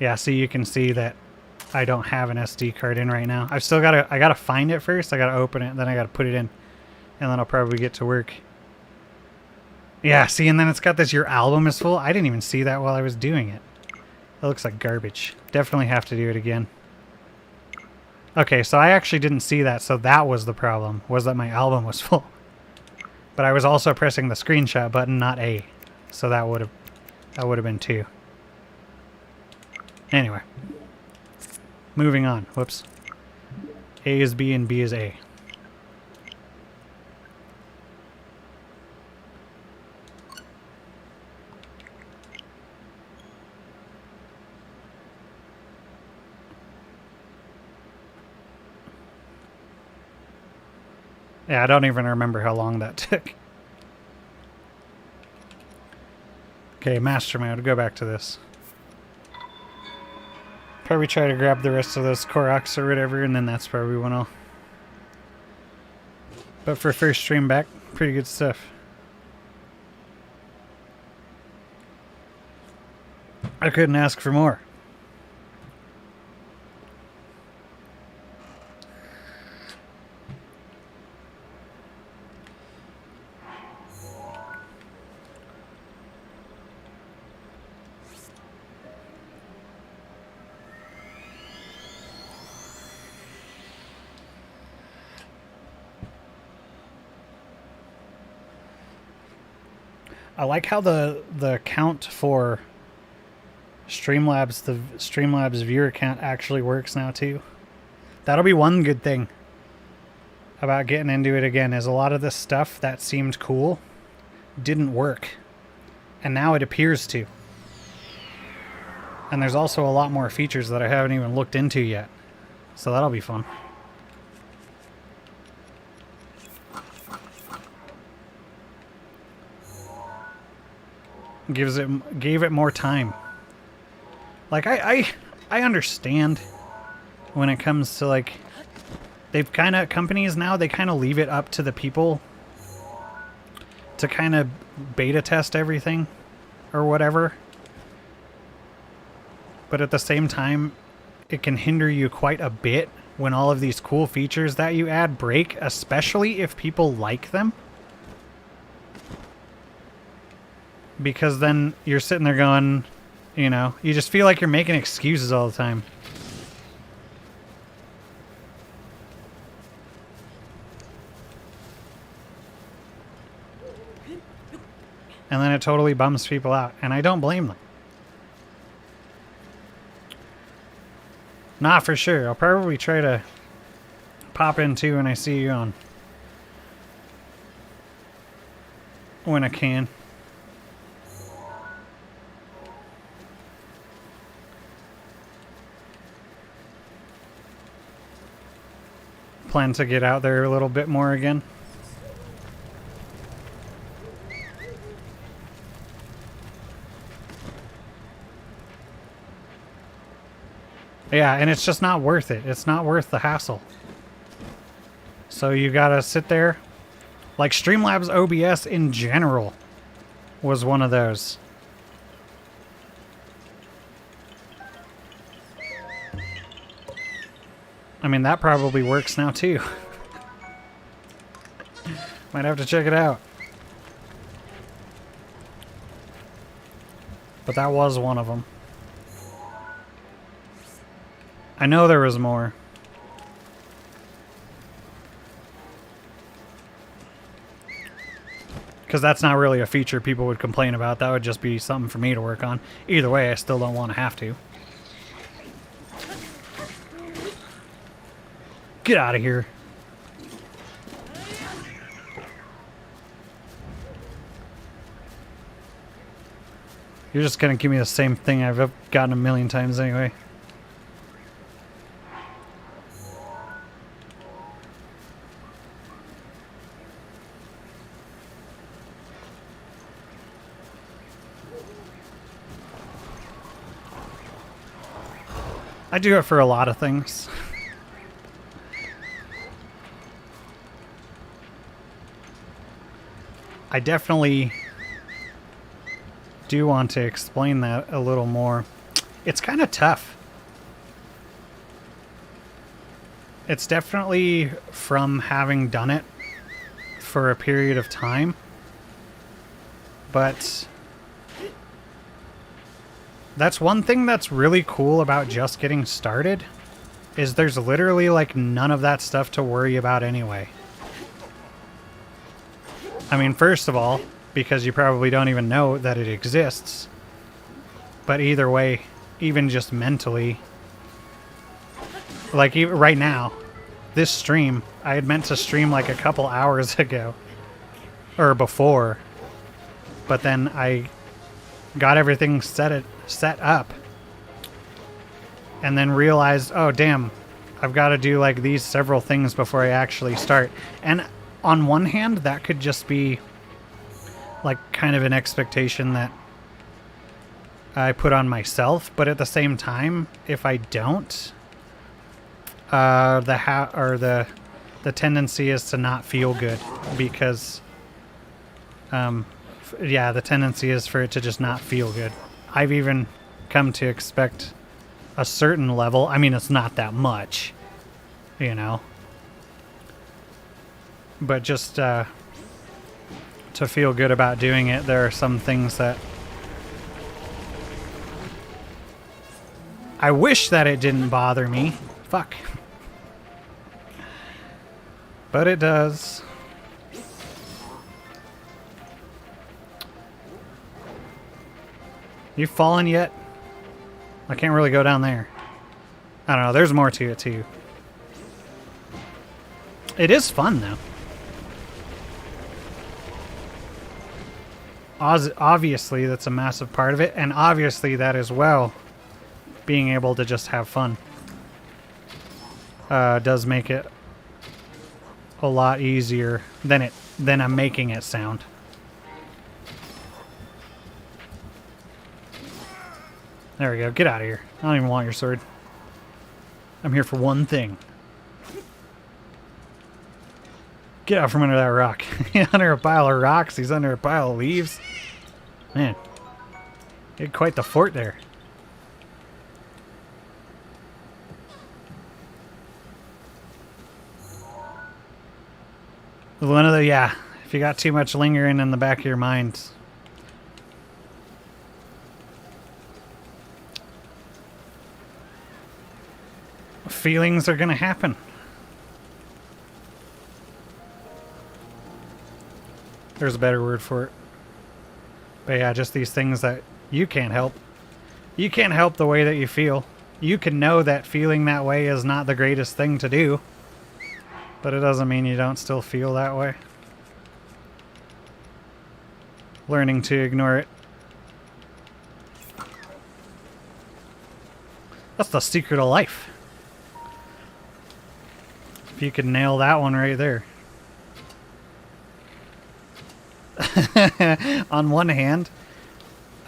Yeah, so you can see that I don't have an SD card in right now. I've still gotta... I gotta find it first. I gotta open it. Then I gotta put it in. And then I'll probably get to work. Yeah, see, and then it's got this, your album is full. I didn't even see that while I was doing it. It looks like garbage. Definitely have to do it again. Okay, so I actually didn't see that, so that was the problem, was that my album was full. But I was also pressing the screenshot button, not A. So that would have been 2. Anyway. Moving on. Whoops. A is B and B is A. Yeah, I don't even remember how long that took. Okay, master mode. Go back to this. Probably try to grab the rest of those Koroks or whatever, and then that's probably when I'll... But for first stream back, pretty good stuff. I couldn't ask for more. I like how the count for Streamlabs, the Streamlabs viewer count actually works now too. That'll be one good thing about getting into it again, is a lot of this stuff that seemed cool didn't work. And now it appears to. And there's also a lot more features that I haven't even looked into yet. So that'll be fun. Gave it more time. Like I understand when it comes to like, they've kind of, companies now, they kind of leave it up to the people to kind of beta test everything or whatever. But at the same time, it can hinder you quite a bit when all of these cool features that you add break, especially if people like them. Because then you're sitting there going, you know, you just feel like you're making excuses all the time. And then it totally bums people out. And I don't blame them. Nah, for sure. I'll probably try to pop in too when I see you on. When I can. Plan to get out there a little bit more again. Yeah, and it's just not worth it. It's not worth the hassle. So you gotta sit there. Like Streamlabs OBS in general was one of those. I mean, that probably works now too. Might have to check it out. But that was one of them. I know there was more. Because that's not really a feature people would complain about. That would just be something for me to work on. Either way, I still don't want to have to. Get out of here. You're just going to give me the same thing I've gotten a million times anyway. I do it for a lot of things. I definitely do want to explain that a little more. It's kind of tough. It's definitely from having done it for a period of time. But that's one thing that's really cool about just getting started, is there's literally like none of that stuff to worry about anyway. I mean, first of all, because you probably don't even know that it exists. But either way, even just mentally, like even right now, this stream, I had meant to stream like a couple hours ago, or before, but then I got everything set up, and then realized, oh damn, I've got to do like these several things before I actually start. And on one hand, that could just be like kind of an expectation that I put on myself, but at the same time, if I don't, the tendency is to not feel good, because yeah, the tendency is for it to just not feel good. I've even come to expect a certain level. I mean, it's not that much, you know, but just to feel good about doing it, there are some things that I wish that it didn't bother me. Fuck. But it does. You fallen yet? I can't really go down there. I don't know. There's more to it, too. It is fun, though. Obviously, that's a massive part of it. And obviously, that as well, being able to just have fun, does make it a lot easier than I'm making it sound. There we go. Get out of here. I don't even want your sword. I'm here for one thing. Get out from under that rock. He's under a pile of rocks. He's under a pile of leaves. Man. You had quite the fort there. One of the, yeah. If you got too much lingering in the back of your mind, feelings are gonna happen. There's a better word for it. But yeah, just these things that you can't help. You can't help the way that you feel. You can know that feeling that way is not the greatest thing to do, but it doesn't mean you don't still feel that way. Learning to ignore it. That's the secret of life. If you could nail that one right there. On one hand,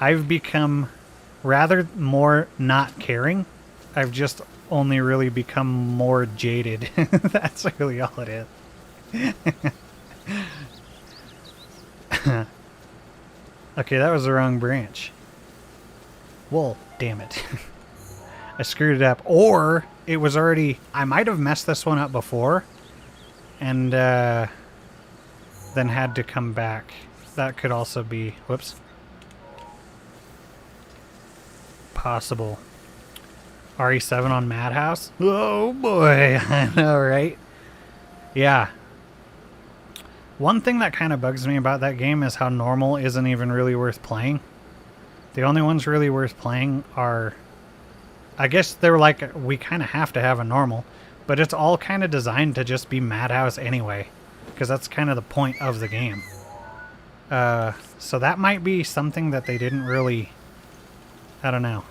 I've become rather more not caring. I've just only really become more jaded. That's really all it is. Okay, that was the wrong branch. Well, damn it. I screwed it up. Or it was already... I might have messed this one up before and then had to come back. That could also be... Whoops. Possible. RE7 on Madhouse? Oh boy, I know, right? Yeah. One thing that kind of bugs me about that game is how normal isn't even really worth playing. The only ones really worth playing are... I guess they're like, we kind of have to have a normal, but it's all kind of designed to just be Madhouse anyway, because that's kind of the point of the game. So that might be something that they didn't really... I don't know.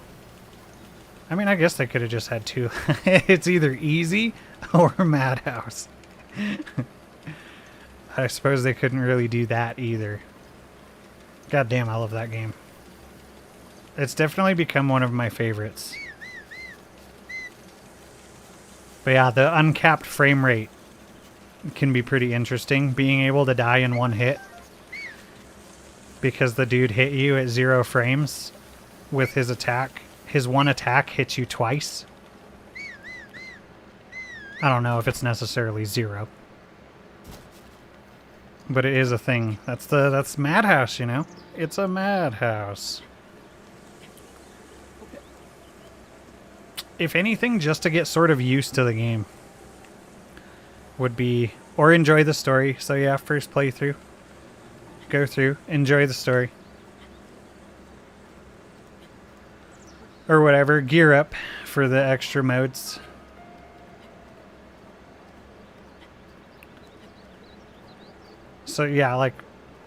I mean, I guess they could have just had two. It's either easy or Madhouse. I suppose they couldn't really do that either. God damn, I love that game. It's definitely become one of my favorites. But yeah, the uncapped frame rate can be pretty interesting. Being able to die in one hit because the dude hit you at 0 frames with his attack. His one attack hits you twice. I don't know if it's necessarily 0. But it is a thing. That's Madhouse, you know? It's a Madhouse. If anything, just to get sort of used to the game would be... Or enjoy the story. So yeah, first playthrough. Go through. Enjoy the story. Or whatever. Gear up for the extra modes. So yeah, like,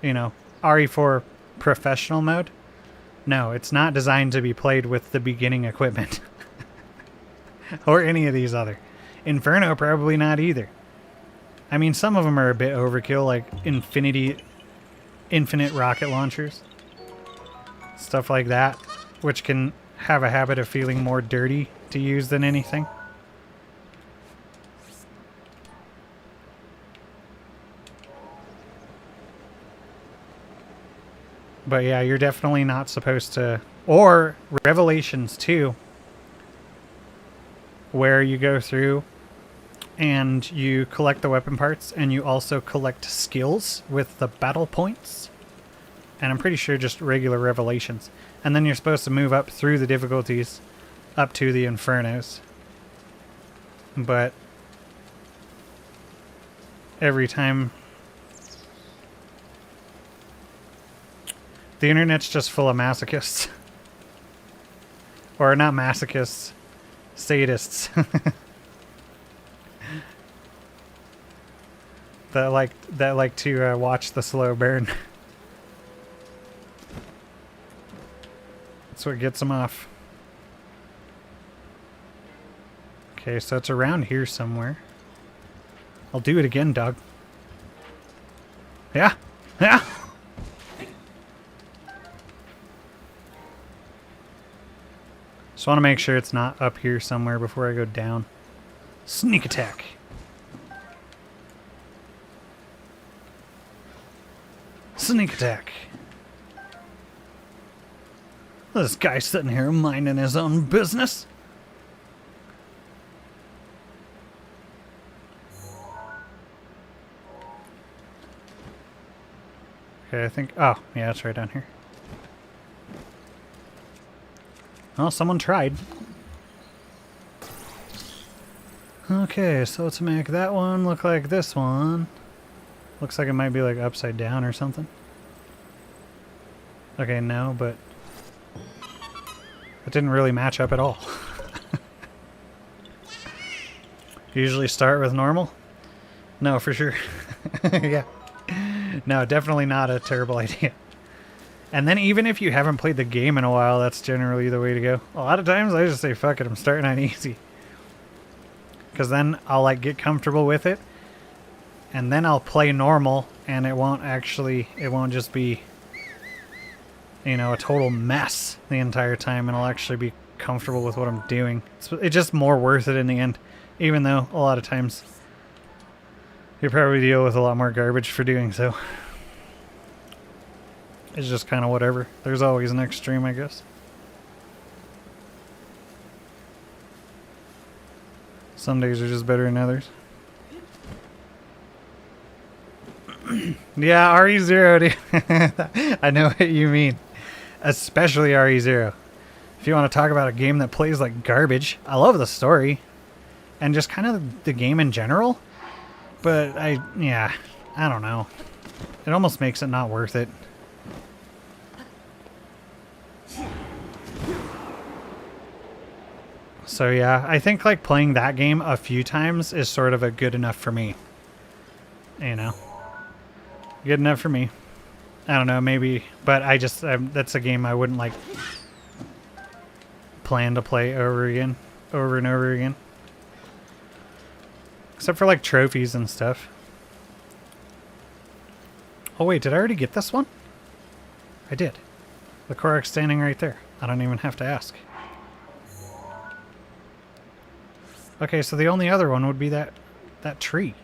you know, RE4 professional mode. No, it's not designed to be played with the beginning equipment. Or any of these other. Inferno probably not either. I mean, some of them are a bit overkill, like infinite rocket launchers. Stuff like that, which can have a habit of feeling more dirty to use than anything. But yeah, you're definitely not supposed to... Or Revelations 2, where you go through and you collect the weapon parts and you also collect skills with the battle points. And I'm pretty sure just regular Revelations. And then you're supposed to move up through the difficulties up to the Infernos. But every time... The internet's just full of masochists. Or not masochists, sadists. that like to watch the slow burn. That's what gets them off. Okay, so it's around here somewhere. I'll do it again, Doug. Yeah. Yeah. Just want to make sure it's not up here somewhere before I go down. Sneak attack. Sneak attack. This guy sitting here minding his own business. Okay, I think... Oh, yeah, it's right down here. Well, someone tried. Okay, so to make that one look like this one... Looks like it might be like upside down or something. Okay, no, but... It didn't really match up at all. Usually start with normal? No, for sure. Yeah. No, definitely not a terrible idea. And then even if you haven't played the game in a while, that's generally the way to go. A lot of times I just say, fuck it, I'm starting on easy. Because then I'll like get comfortable with it. And then I'll play normal and it won't just be, you know, a total mess the entire time, and I'll actually be comfortable with what I'm doing. It's just more worth it in the end, even though a lot of times you probably deal with a lot more garbage for doing so. It's just kind of whatever. There's always an extreme, I guess. Some days are just better than others. Yeah, RE0, dude. I know what you mean. Especially RE0. If you want to talk about a game that plays like garbage, I love the story. And just kind of the game in general. But I don't know. It almost makes it not worth it. So yeah, I think like playing that game a few times is sort of a good enough for me. You know? Good enough for me. I don't know, maybe, but that's a game I wouldn't like plan to play over and over again. Except for like trophies and stuff. Oh wait, did I already get this one? I did. The Korok's standing right there. I don't even have to ask. Okay, so the only other one would be that tree.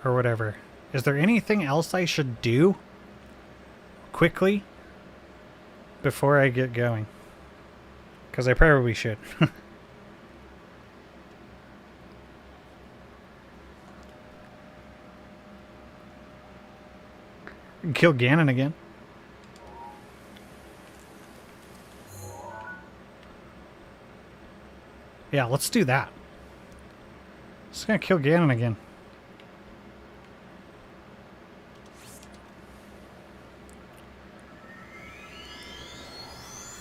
Or whatever. Is there anything else I should do quickly before I get going? Because I probably should. Kill Ganon again. Yeah, let's do that. Just gonna kill Ganon again.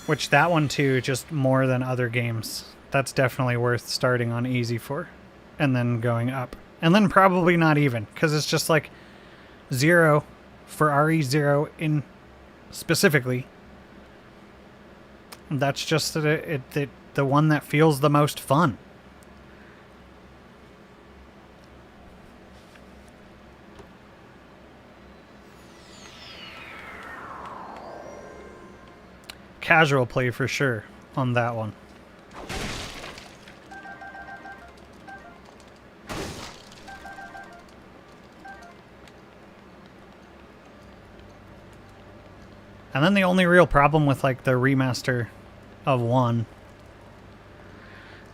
Which that one too, just more than other games. That's definitely worth starting on easy for. And then going up. And then probably not even. Because it's just like 0 for RE0 in specifically. That's just the one that feels the most fun. Casual play for sure on that one. And then the only real problem with like the remaster of 1,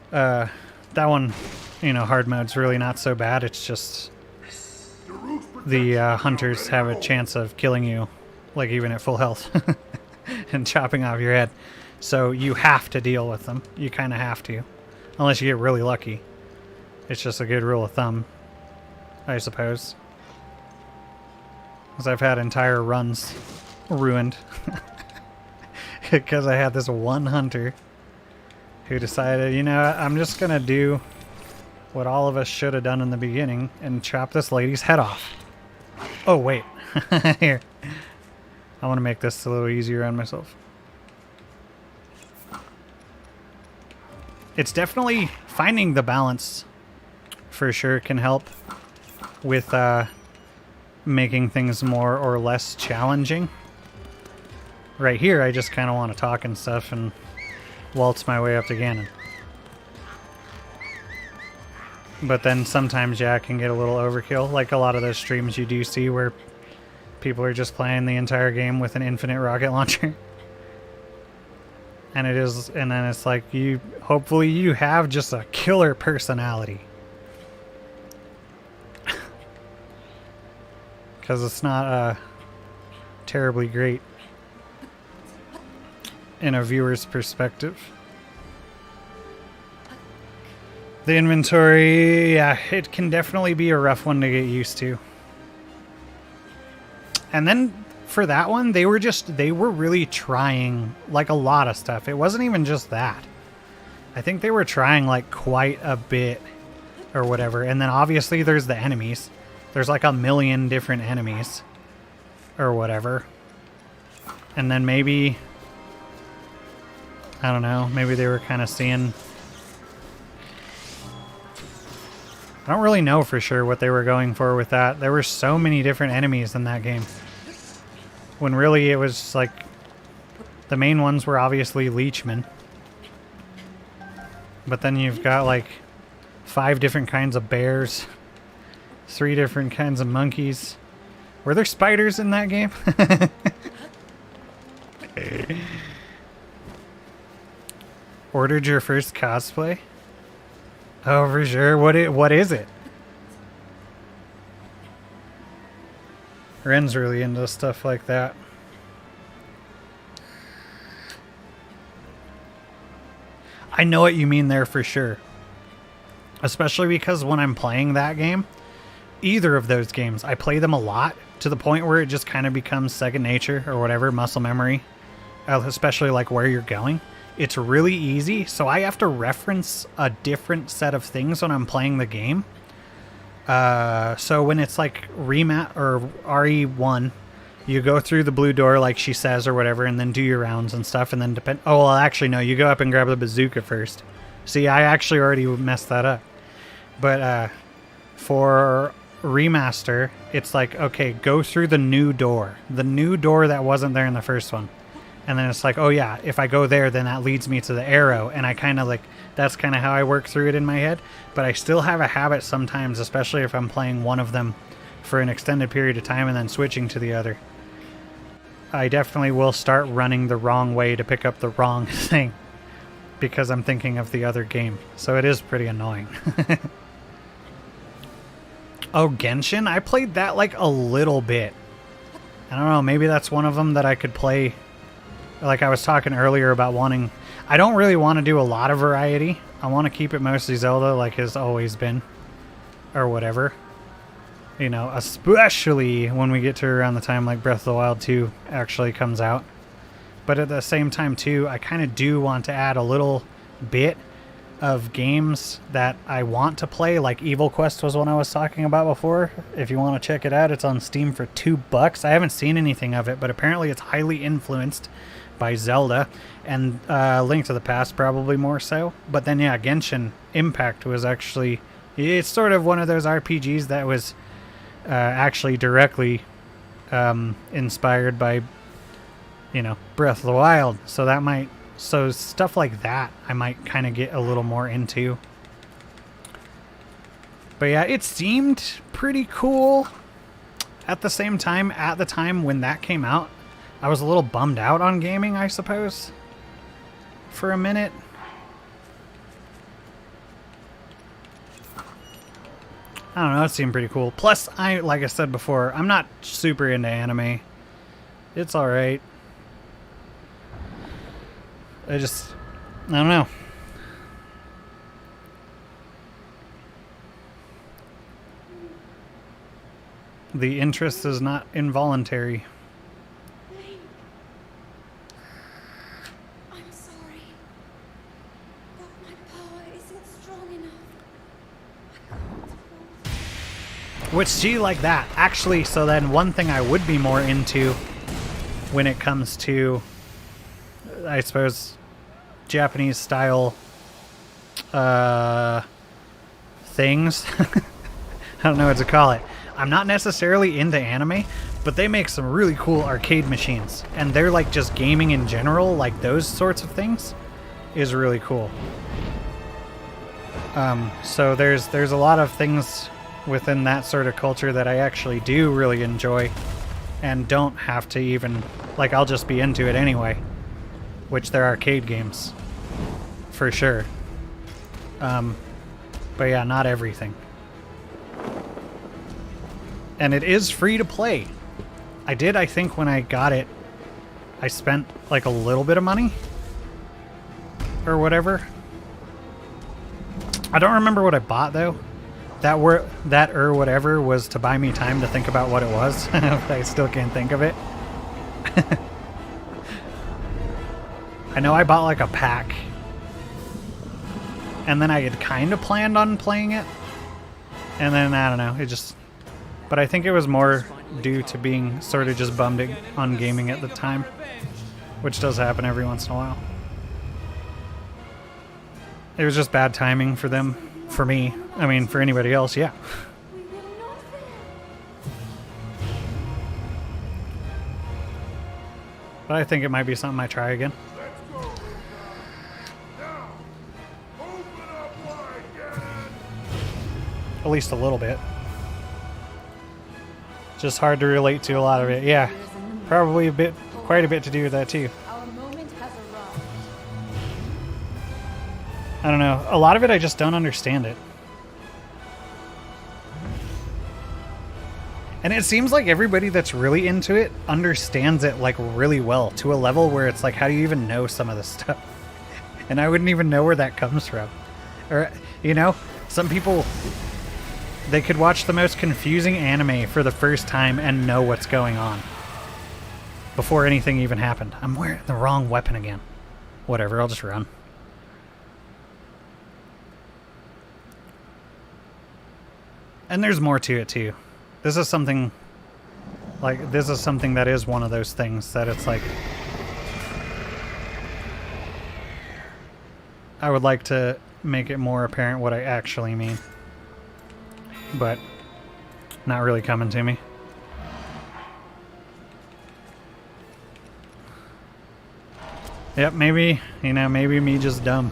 that one, you know, hard mode's really not so bad. It's just the hunters have a chance of killing you, like even at full health. And chopping off your head. So you have to deal with them. You kind of have to. Unless you get really lucky. It's just a good rule of thumb, I suppose. Because I've had entire runs ruined. because I had this one hunter who decided, you know, I'm just going to do what all of us should have done in the beginning and chop this lady's head off. Oh, wait. Here. I want to make this a little easier on myself. It's definitely finding the balance for sure can help with making things more or less challenging. Right here, I just kind of want to talk and stuff and waltz my way up to Ganon. But then sometimes, yeah, it can get a little overkill. Like a lot of those streams you do see where people are just playing the entire game with an infinite rocket launcher. And then it's like, hopefully you have just a killer personality. Because it's not terribly great in a viewer's perspective. The inventory, yeah, it can definitely be a rough one to get used to. And then for that one, they were really trying like a lot of stuff. It wasn't even just that. I think they were trying like quite a bit or whatever. And then obviously there's the enemies. There's like a million different enemies or whatever. And then maybe, I don't know, maybe they were kind of seeing, I don't really know for sure what they were going for with that. There were so many different enemies in that game. When really it was like, the main ones were obviously Leechmen. But then you've got like 5 different kinds of bears. 3 different kinds of monkeys. Were there spiders in that game? Ordered your first cosplay? Oh, for sure. What is it? Ren's really into stuff like that. I know what you mean there for sure. Especially because when I'm playing that game, either of those games, I play them a lot to the point where it just kind of becomes second nature or whatever, muscle memory. Especially like where you're going. It's really easy, so I have to reference a different set of things when I'm playing the game. So when it's like remat or RE1, you go through the blue door like she says or whatever, and then do your rounds and stuff, and then oh, well, actually, no, you go up and grab the bazooka first. See, I actually already messed that up. But for remaster, it's like, okay, go through the new door. The new door that wasn't there in the first one. And then it's like, oh yeah, if I go there, then that leads me to the arrow. And I kind of like, that's kind of how I work through it in my head. But I still have a habit sometimes, especially if I'm playing one of them for an extended period of time and then switching to the other. I definitely will start running the wrong way to pick up the wrong thing. Because I'm thinking of the other game. So it is pretty annoying. Oh, Genshin? I played that like a little bit. I don't know, maybe that's one of them that I could play. Like I was talking earlier about wanting... I don't really want to do a lot of variety. I want to keep it mostly Zelda like has always been. Or whatever. You know, especially when we get to around the time like Breath of the Wild 2 actually comes out. But at the same time too, I kind of do want to add a little bit of games that I want to play. Like Evil Quest was one I was talking about before. If you want to check it out, it's on Steam for $2. I haven't seen anything of it, but apparently it's highly influenced by Zelda, and Link to the Past probably more so. But then yeah, Genshin Impact was actually, it's sort of one of those RPGs that was actually directly inspired by, you know, Breath of the Wild. So that might, so stuff like that I might kind of get a little more into. But yeah, it seemed pretty cool. At the same time, at the time when that came out, I was a little bummed out on gaming, I suppose, for a minute. I don't know, it seemed pretty cool. Plus, like I said before, I'm not super into anime. It's alright. I don't know. The interest is not involuntary. Which, see, like that. Actually, so then one thing I would be more into when it comes to, I suppose, Japanese style things. I don't know what to call it. I'm not necessarily into anime, but they make some really cool arcade machines. And they're like just gaming in general, like those sorts of things, is really cool. So there's a lot of things within that sort of culture that I actually do really enjoy and don't have to even, like, I'll just be into it anyway, which they're arcade games for sure. But yeah, not everything. And it is free to play. I think when I got it, I spent like a little bit of money or whatever. I don't remember what I bought though. That or whatever was to buy me time to think about what it was. I still can't think of it. I know I bought like a pack. And then I had kind of planned on playing it. And then, I don't know, it just... But I think it was more due to being sort of just bummed on gaming at the time. Which does happen every once in a while. It was just bad timing for them. For me. I mean, for anybody else, yeah. We will not fail. But I think it might be something I try again. At least a little bit. Just hard to relate to a lot of it. Yeah, probably quite a bit to do with that too. Our moment has arrived. I don't know. A lot of it, I just don't understand it. And it seems like everybody that's really into it understands it like really well, to a level where it's like, how do you even know some of this stuff? And I wouldn't even know where that comes from. Or, you know, some people, they could watch the most confusing anime for the first time and know what's going on before anything even happened. I'm wearing the wrong weapon again. Whatever, I'll just run. And there's more to it too. This is something that is one of those things that it's like, I would like to make it more apparent what I actually mean. But not really coming to me. Yep, maybe, you know, maybe me just dumb.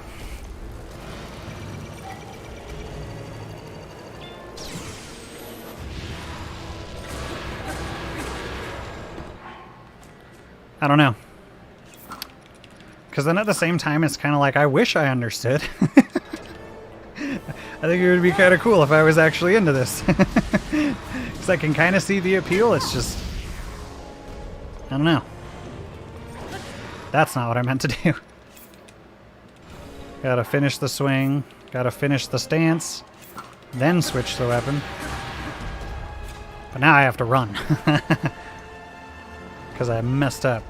I don't know. Because then at the same time, it's kind of like, I wish I understood. I think it would be kind of cool if I was actually into this. Because I can kind of see the appeal, it's just... I don't know. That's not what I meant to do. Gotta finish the swing, gotta finish the stance, then switch the weapon. But now I have to run. Because I messed up.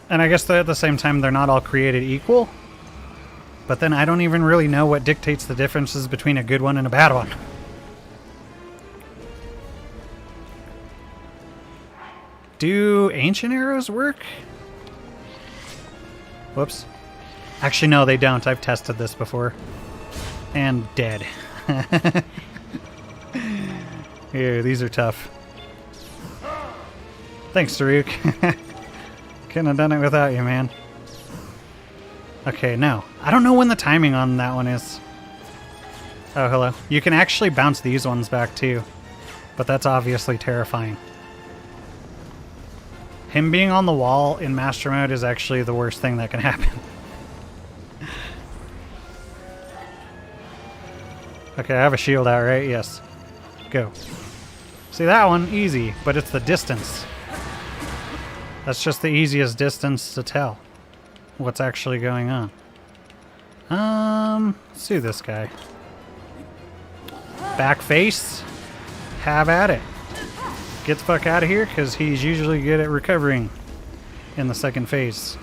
And I guess at the same time, they're not all created equal. But then I don't even really know what dictates the differences between a good one and a bad one. Do ancient arrows work? Whoops. Actually, no, they don't. I've tested this before. And dead. Ew, these are tough. Thanks, Daruk. Couldn't have done it without you, man. Okay, no. I don't know when the timing on that one is. Oh, hello. You can actually bounce these ones back, too. But that's obviously terrifying. Him being on the wall in Master Mode is actually the worst thing that can happen. Okay, I have a shield out, right? Yes. Go. See, that one, easy, but it's the distance. That's just the easiest distance to tell what's actually going on. Let's do this guy. Back face. Have at it. get the fuck out of here, because he's usually good at recovering in the second phase.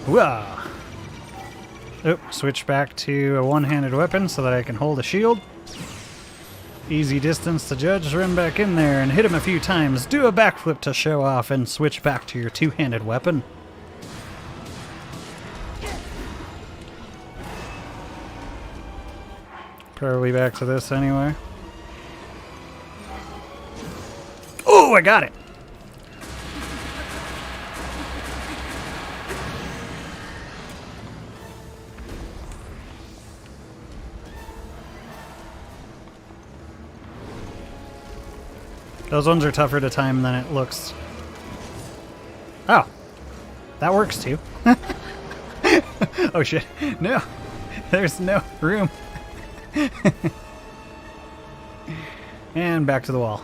Whoa! Oh, switch back to a one-handed weapon so that I can hold a shield. Easy distance to judge, run back in there and hit him a few times. Do a backflip to show off and switch back to your two-handed weapon. Probably back to this anyway. Oh, I got it! Those ones are tougher to time than it looks. Oh. That works too. Oh shit. No. There's no room. And back to the wall.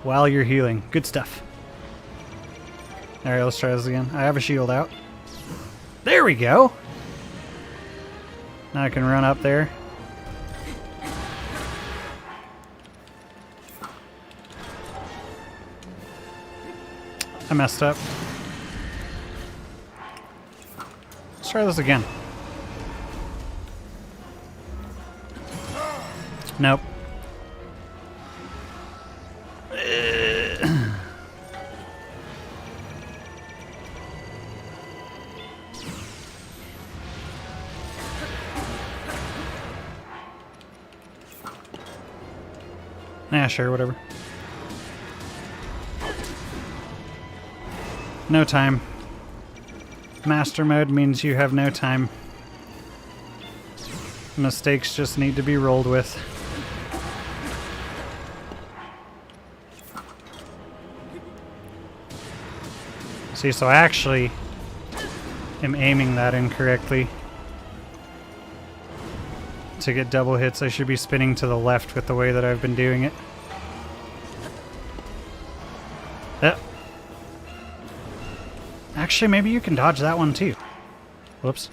While you're healing. Good stuff. Alright, let's try this again. I have a shield out. There we go! Now I can run up there. I messed up. Let's try this again. Nope. Nah, sure, whatever. No time. Master mode means you have no time. Mistakes just need to be rolled with. See, so I actually am aiming that incorrectly. To get double hits, I should be spinning to the left with the way that I've been doing it. Yep. Actually, maybe you can dodge that one too. Whoops.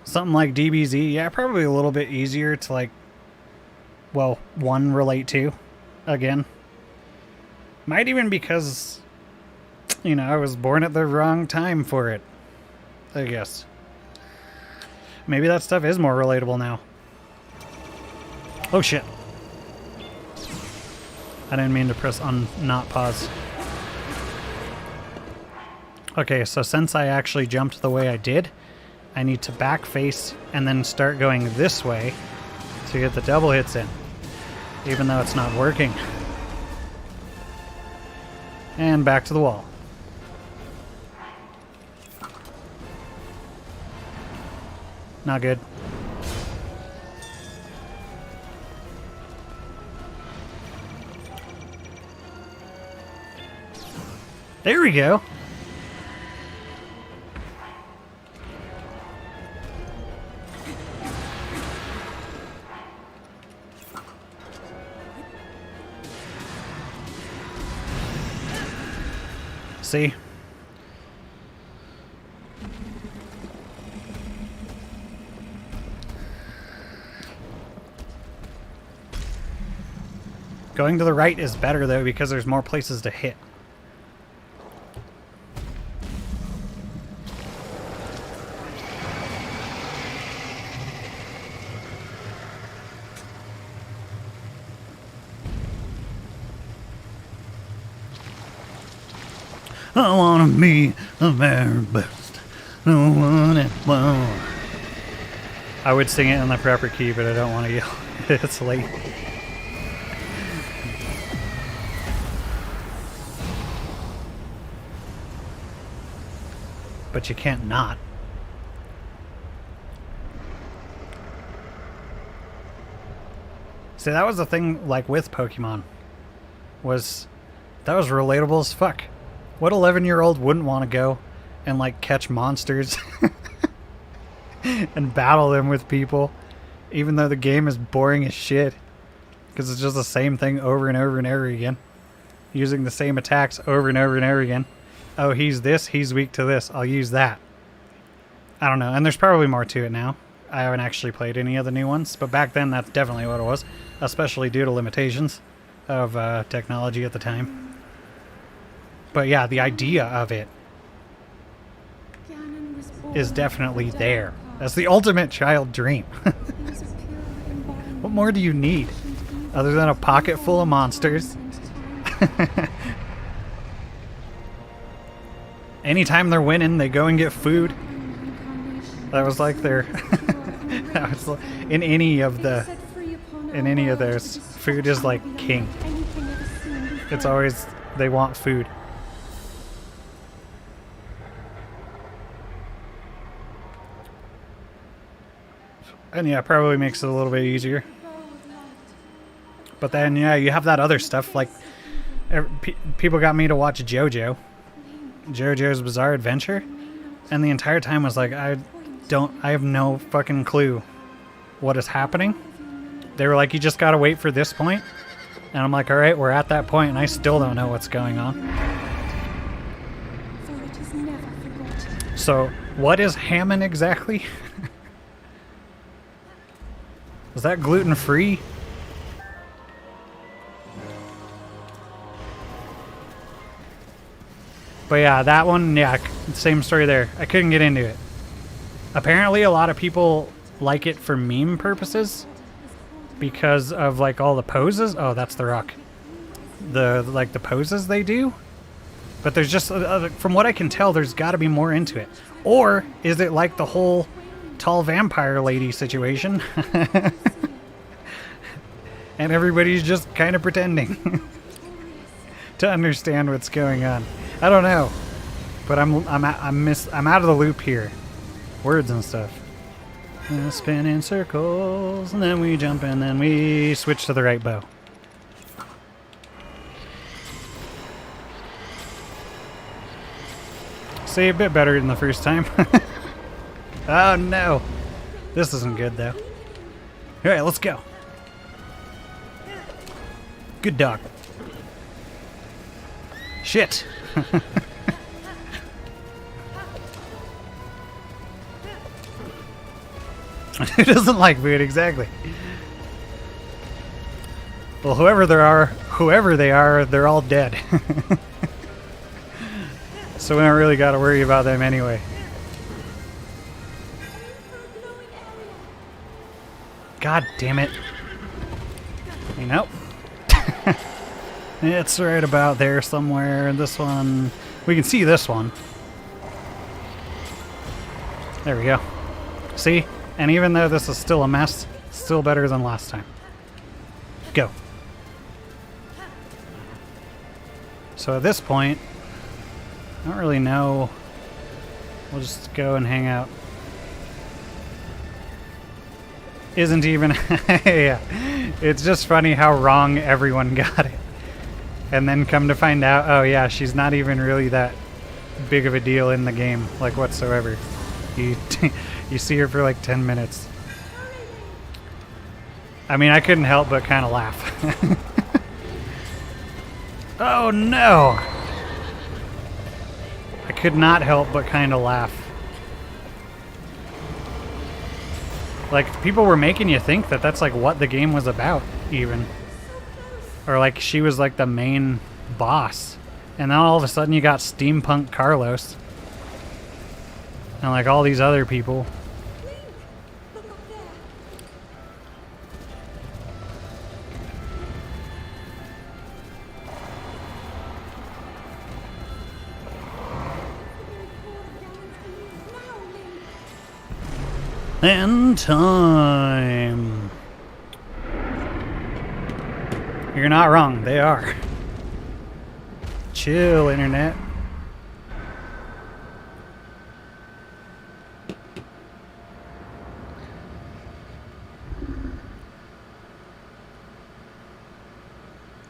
Something like DBZ. Yeah, probably a little bit easier to like, well, one, relate to. Again. Might even because, you know, I was born at the wrong time for it. I guess. Maybe that stuff is more relatable now. Oh shit. I didn't mean to press not pause. Okay, so since I actually jumped the way I did, I need to back face and then start going this way to get the double hits in. Even though it's not working. And back to the wall. Not good. There we go. See? Going to the right is better though because there's more places to hit. I wanna be the very best. No one at more. I would sing it in the proper key, but I don't want to yell. It's late. But you can't not. See, that was the thing, like, with Pokemon. That was relatable as fuck. What 11-year-old wouldn't want to go and, like, catch monsters and battle them with people, even though the game is boring as shit? Because it's just the same thing over and over and over again. Using the same attacks over and over and over again. Oh, he's this, he's weak to this. I'll use that. I don't know. And there's probably more to it now. I haven't actually played any of the new ones, but back then that's definitely what it was. especially due to limitations of technology at the time. But yeah, the idea of it Ganon was born is definitely with a there. dark past. That's the ultimate child dream. He was a pure embodiment What more do you need of evil, other than a pocket full of monsters? and time. Anytime they're winning, they go and get food. Incarnation That was like their that was like, in any of the set free upon in our any of world theirs, to be food is like beyond king. anything ever seen before. It's always they want food. And yeah, it probably makes it a little bit easier. But then yeah, you have that other stuff like people got me to watch JoJo's Bizarre Adventure, and the entire time was like I have no fucking clue what is happening. They were like, you just gotta wait for this point, and I'm like, all right, we're at that point, and I still don't know what's going on. For it is never forgotten. So what is Hammond exactly? Is that gluten free? But yeah, that one, yeah, same story there. I couldn't get into it. Apparently a lot of people like it for meme purposes because of like all the poses. Oh, that's the rock. The poses they do. But there's just from what I can tell, there's got to be more into it. Or is it like the whole tall vampire lady situation? And everybody's just kind of pretending to understand what's going on. I don't know, but I'm out of the loop here. Words and stuff. Spin in circles, and then we jump, and then we switch to the right bow. See, a bit better than the first time. Oh no, this isn't good though. All right, let's go. Good dog. Shit. Who doesn't like food, exactly? Well, whoever they are, they're all dead. So we don't really got to worry about them anyway. God damn it. You know. It's right about there somewhere. This one, we can see this one. There we go. See? And even though this is still a mess, still better than last time. Go. So at this point, I don't really know. We'll just go and hang out. Isn't even... Yeah. It's just funny how wrong everyone got it. And then come to find out, oh yeah, she's not even really that big of a deal in the game, like whatsoever. You you see her for like 10 minutes. I mean, I couldn't help but kind of laugh. Oh no! I could not help but kind of laugh. Like, people were making you think that that's like what the game was about, even. Or like she was like the main boss. And then all of a sudden you got Steampunk Carlos. And like all these other people. And time. You're not wrong, they are. Chill, internet.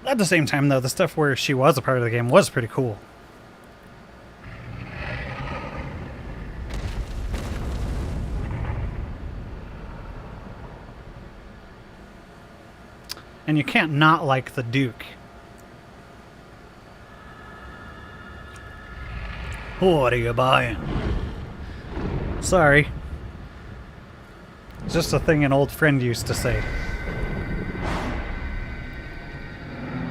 At the same time, though, the stuff where she was a part of the game was pretty cool. And you can't not like the Duke. What are you buying? Sorry. It's just a thing an old friend used to say.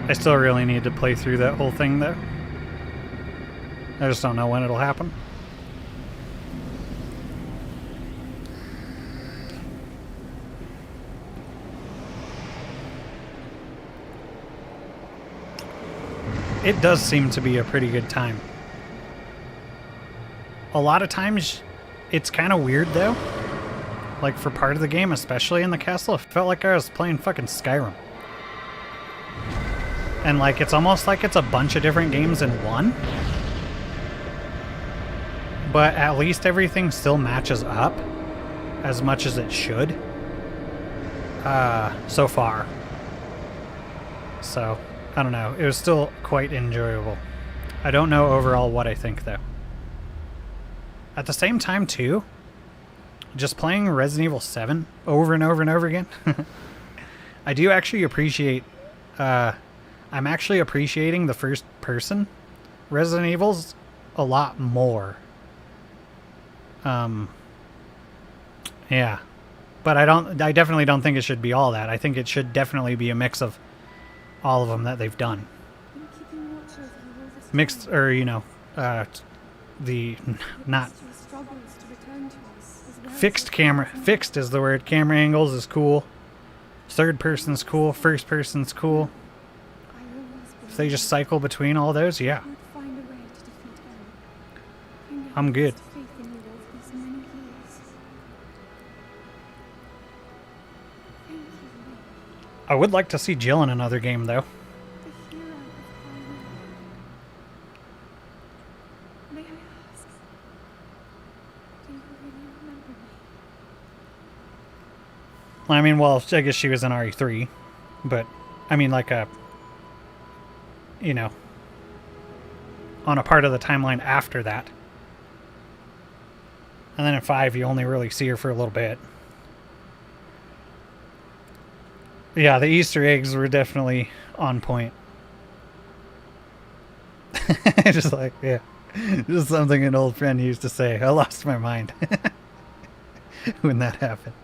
I still really need to play through that whole thing, though. I just don't know when it'll happen. It does seem to be a pretty good time. A lot of times, it's kind of weird, though. Like, for part of the game, especially in the castle, it felt like I was playing fucking Skyrim. And, like, it's almost like it's a bunch of different games in one. But at least everything still matches up as much as it should. So far. So, I don't know. It was still quite enjoyable. I don't know overall what I think, though. At the same time, too, just playing Resident Evil 7 over and over and over again, I do actually appreciate... I'm actually appreciating the first person Resident Evils a lot more. Yeah. But I definitely don't think it should be all that. I think it should definitely be a mix of all of them that they've done. I'm keeping watch over you all this Mixed, time. or, you know, the, not, Your struggles to return to us, as well as fixed your camera, commitment. fixed is the word. Camera angles is cool. Third person's cool. First person's cool. I always If they just cycle between all those, yeah. believed you'd find a way to defeat him. I never I'm good. lost faith in you all these many years. Thank you, Link, I would like to see Jill in another game, though. the hero of Hyrule. May I ask, do you really remember me? I mean, well, I guess she was in RE3, but, I mean, like a, you know, on a part of the timeline after that. And then in 5, you only really see her for a little bit. Yeah, the Easter eggs were definitely on point. Just like, yeah. Just something an old friend used to say. I lost my mind when that happened.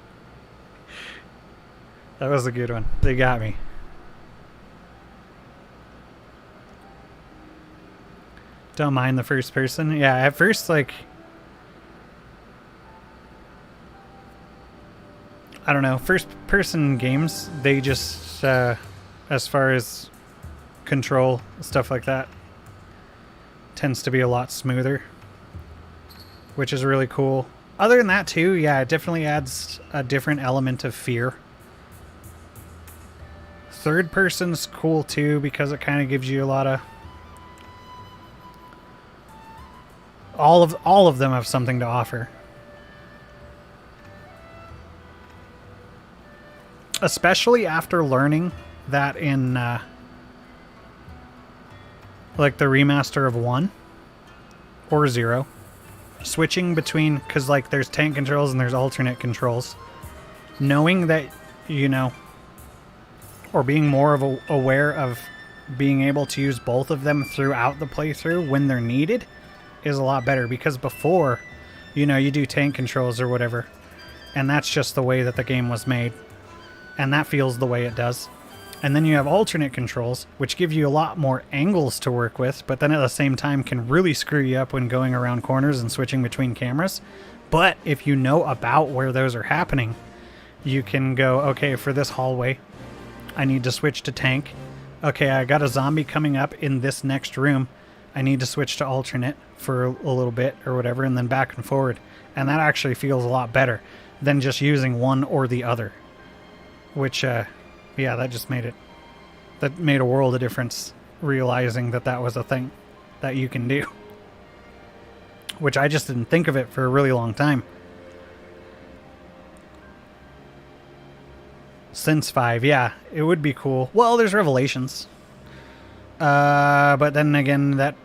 That was a good one. They got me. Don't mind the first person. Yeah, at first, like, I don't know. First person games, they just, as far as control, stuff like that, tends to be a lot smoother, which is really cool. Other than that, too, yeah, it definitely adds a different element of fear. Third person's cool, too, because it kind of gives you a lot of... All of them have something to offer. Especially after learning that in like the remaster of 1 or 0, switching between, because like there's tank controls and there's alternate controls, knowing that, you know, or being more of aware of being able to use both of them throughout the playthrough when they're needed is a lot better. Because before, you know, you do tank controls or whatever, and that's just the way that the game was made, and that feels the way it does. And then you have alternate controls, which give you a lot more angles to work with, but then at the same time can really screw you up when going around corners and switching between cameras. But if you know about where those are happening, you can go, okay, for this hallway, I need to switch to tank. Okay, I got a zombie coming up in this next room. I need to switch to alternate for a little bit or whatever, and then back and forward. And that actually feels a lot better than just using one or the other. Which, yeah, that just made a world of difference, realizing that that was a thing that you can do. Which I just didn't think of it for a really long time. Since 5, yeah, it would be cool. Well, there's Revelations. But then again, that,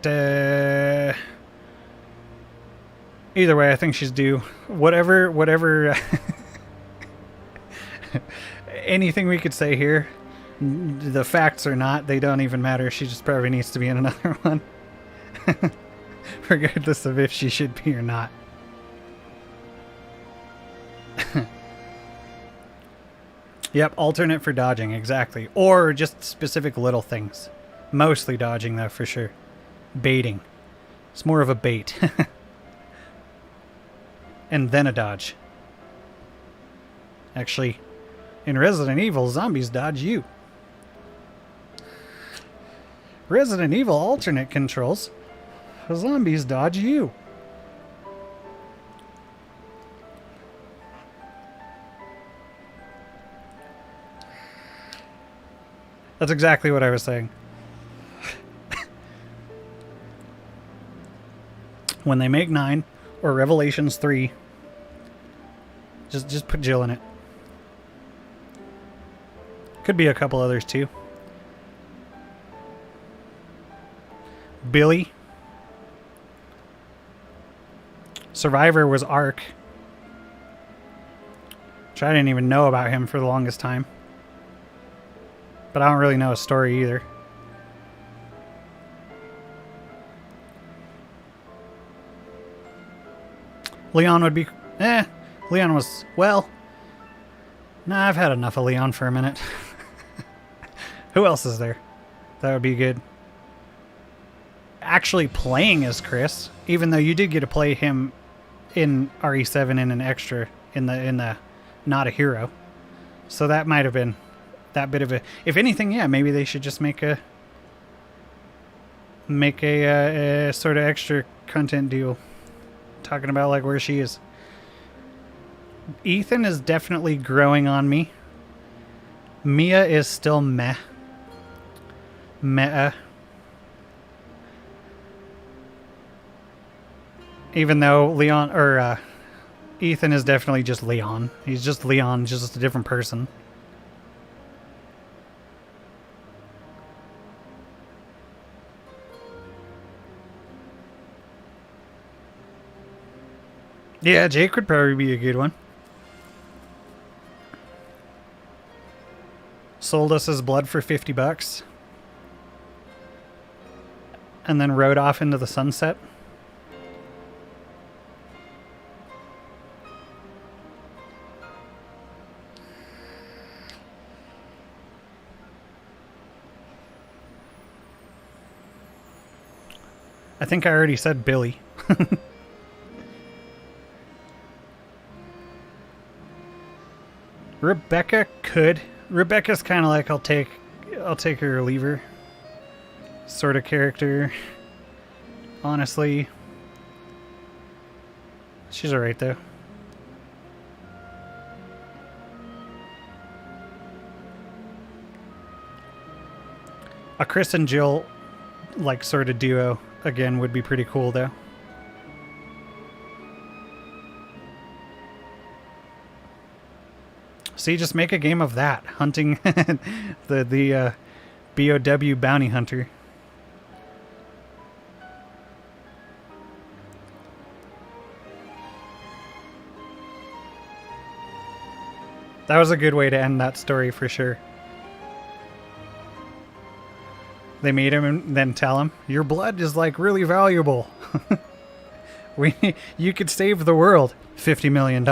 either way, I think she's due. Whatever, anything we could say here, the facts or not, they don't even matter. She just probably needs to be in another one. Regardless of if she should be or not. Yep, alternate for dodging, exactly. Or just specific little things. Mostly dodging, though, for sure. Baiting. It's more of a bait. And then a dodge. Actually, in Resident Evil, zombies dodge you. Resident Evil alternate controls. Zombies dodge you. That's exactly what I was saying. When they make 9 or Revelations 3, just put Jill in it. Could be a couple others too. Billy. Survivor was Ark. Which I didn't even know about him for the longest time. But I don't really know his story either. Leon would be... Leon was... Well... Nah, I've had enough of Leon for a minute. Who else is there? That would be good. Actually playing as Chris, even though you did get to play him in RE7 in an extra in the Not a Hero. So that might have been that bit of a... If anything, yeah, maybe they should just make a sort of extra content deal. Talking about like where she is. Ethan is definitely growing on me. Mia is still meh. Meh. Even though Leon or Ethan is definitely just Leon. He's just Leon, just a different person. Yeah, Jake would probably be a good one. Sold us his blood for $50. And then rode off into the sunset. I think I already said Billy. Rebecca could. Rebecca's kind of like I'll take her or leave her sort of character. Honestly, she's alright though. A Chris and Jill like sort of duo again would be pretty cool though. See, just make a game of that. Hunting the BOW bounty hunter. That was a good way to end that story for sure. They meet him and then tell him, your blood is like really valuable. You could save the world. $50 million.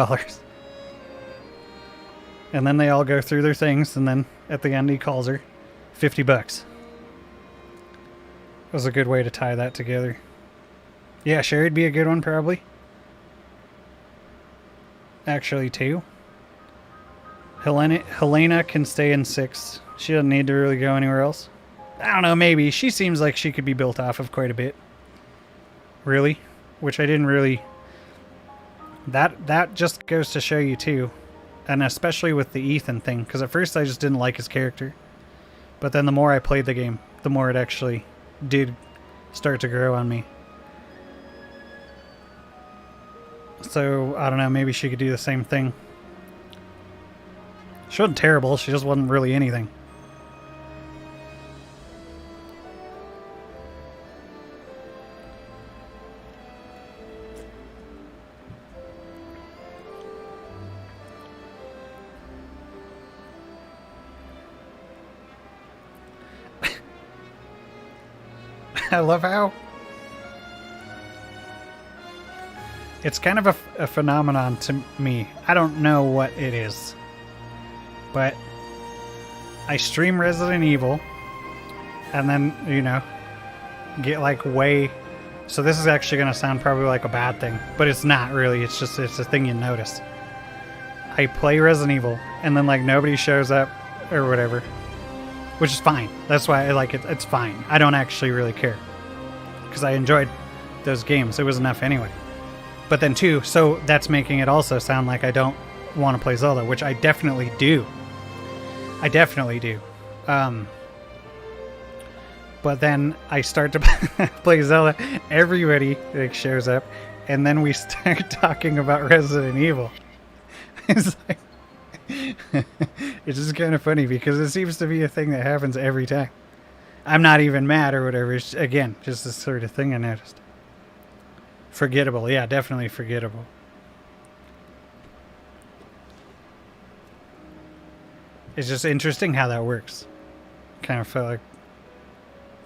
And then they all go through their things, and then at the end he calls her $50. That was a good way to tie that together. Yeah, Sherry'd be a good one, probably. Actually, two. Helena can stay in 6. She doesn't need to really go anywhere else. I don't know, maybe. She seems like she could be built off of quite a bit. Really? Which I didn't really... That just goes to show you, too. And especially with the Ethan thing, because at first I just didn't like his character. But then the more I played the game, the more it actually did start to grow on me. So, I don't know, maybe she could do the same thing. She wasn't terrible, she just wasn't really anything. I love how it's kind of a phenomenon to me. I don't know what it is, but I stream Resident Evil, and then, you know, get like way... So this is actually going to sound probably like a bad thing, but it's not really. It's just, it's a thing you notice. I play Resident Evil, and then like nobody shows up or whatever, which is fine. That's why I like it. It's fine. I don't actually really care, because I enjoyed those games. It was enough anyway. But then too, so that's making it also sound like I don't want to play Zelda, which I definitely do. I definitely do. But then I start to play Zelda, everybody like shows up, and then we start talking about Resident Evil. It's like, it's just kind of funny because it seems to be a thing that happens every time. I'm not even mad or whatever. It's, again, just this sort of thing I noticed. Forgettable. Yeah, definitely forgettable. It's just interesting how that works. Kind of felt like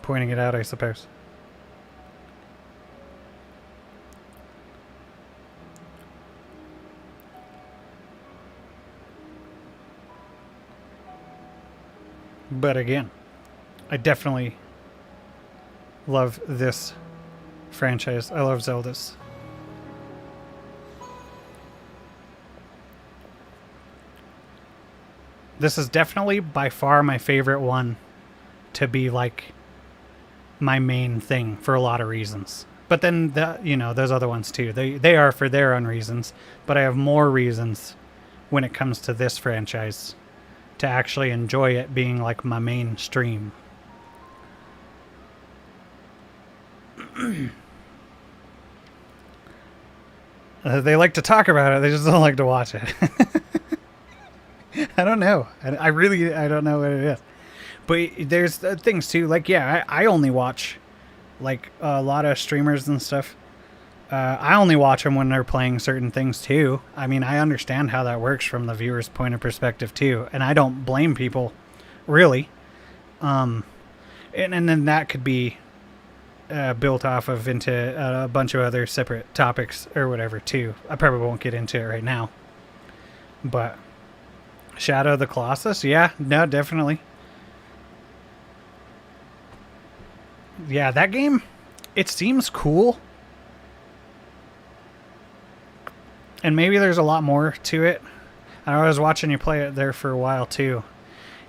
pointing it out, I suppose. But again, I definitely love this franchise. I love Zeldas. This is definitely by far my favorite one to be like my main thing for a lot of reasons. But then, you know, those other ones too. They are for their own reasons. But I have more reasons when it comes to this franchise to actually enjoy it being like my mainstream. They like to talk about it. They just don't like to watch it. I don't know. I don't know what it is. But there's things too. Like, yeah, I only watch like a lot of streamers and stuff. I only watch them when they're playing certain things too. I mean, I understand how that works from the viewer's point of perspective too. And I don't blame people, really. And then that could be built off of into a bunch of other separate topics or whatever too. I probably won't get into it right now. But Shadow of the Colossus? Yeah, no, definitely. Yeah, that game, it seems cool. And maybe there's a lot more to it. I was watching you play it there for a while too.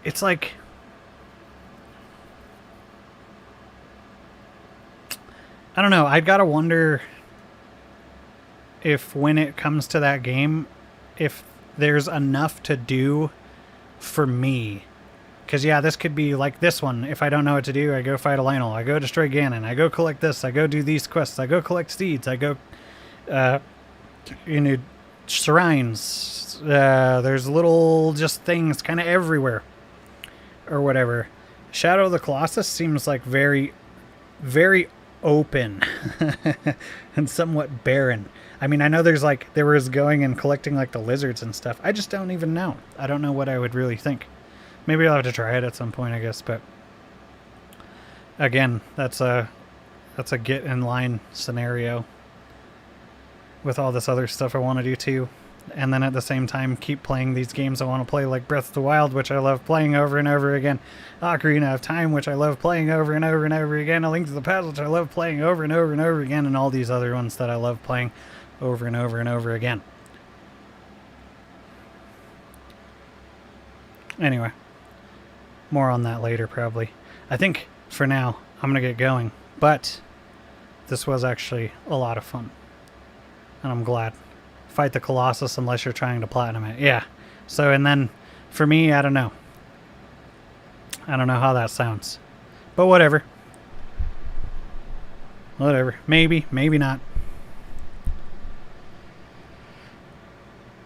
It's like, I don't know, I'd gotta wonder if when it comes to that game, if there's enough to do for me. Because yeah, this could be like this one. If I don't know what to do, I go fight a Lionel. I go destroy Ganon. I go collect this. I go do these quests. I go collect seeds. I go, you know, shrines. There's little just things kind of everywhere. Or whatever. Shadow of the Colossus seems like very, very open. And somewhat barren. I mean, I know there's like, there was going and collecting like the lizards and stuff. I just don't even know. I don't know what I would really think. Maybe I'll have to try it at some point, I guess, but again, that's a get in line scenario with all this other stuff I want to do too. And then at the same time, keep playing these games I want to play, like Breath of the Wild, which I love playing over and over again. Ocarina of Time, which I love playing over and over and over again. A Link to the Past, which I love playing over and over and over again. And all these other ones that I love playing over and over and over again. Anyway. More on that later, probably. I think, for now, I'm going to get going. But, this was actually a lot of fun. And I'm glad. Fight the Colossus unless you're trying to platinum it. Yeah. So, and then, for me, I don't know. I don't know how that sounds. But whatever. Whatever. Maybe, maybe not.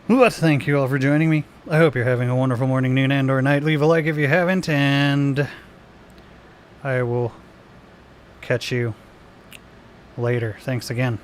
But thank you all for joining me. I hope you're having a wonderful morning, noon, and or night. Leave a like if you haven't, and I will catch you later. Thanks again.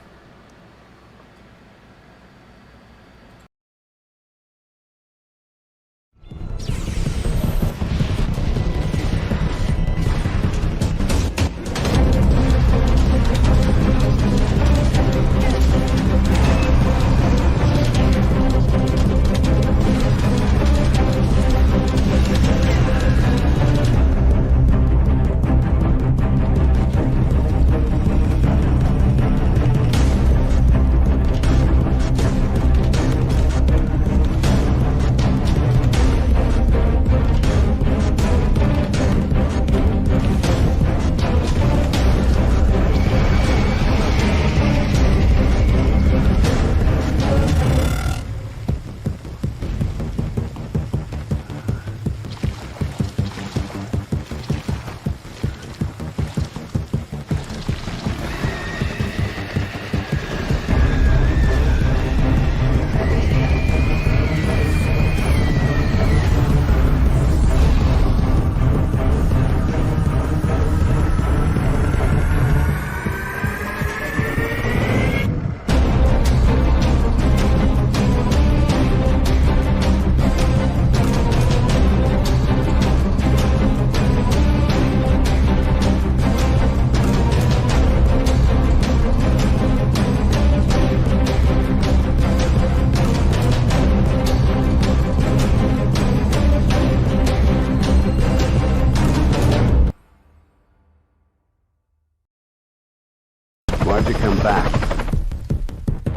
come back?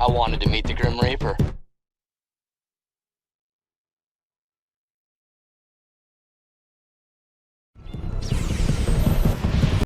I wanted to meet the Grim Reaper.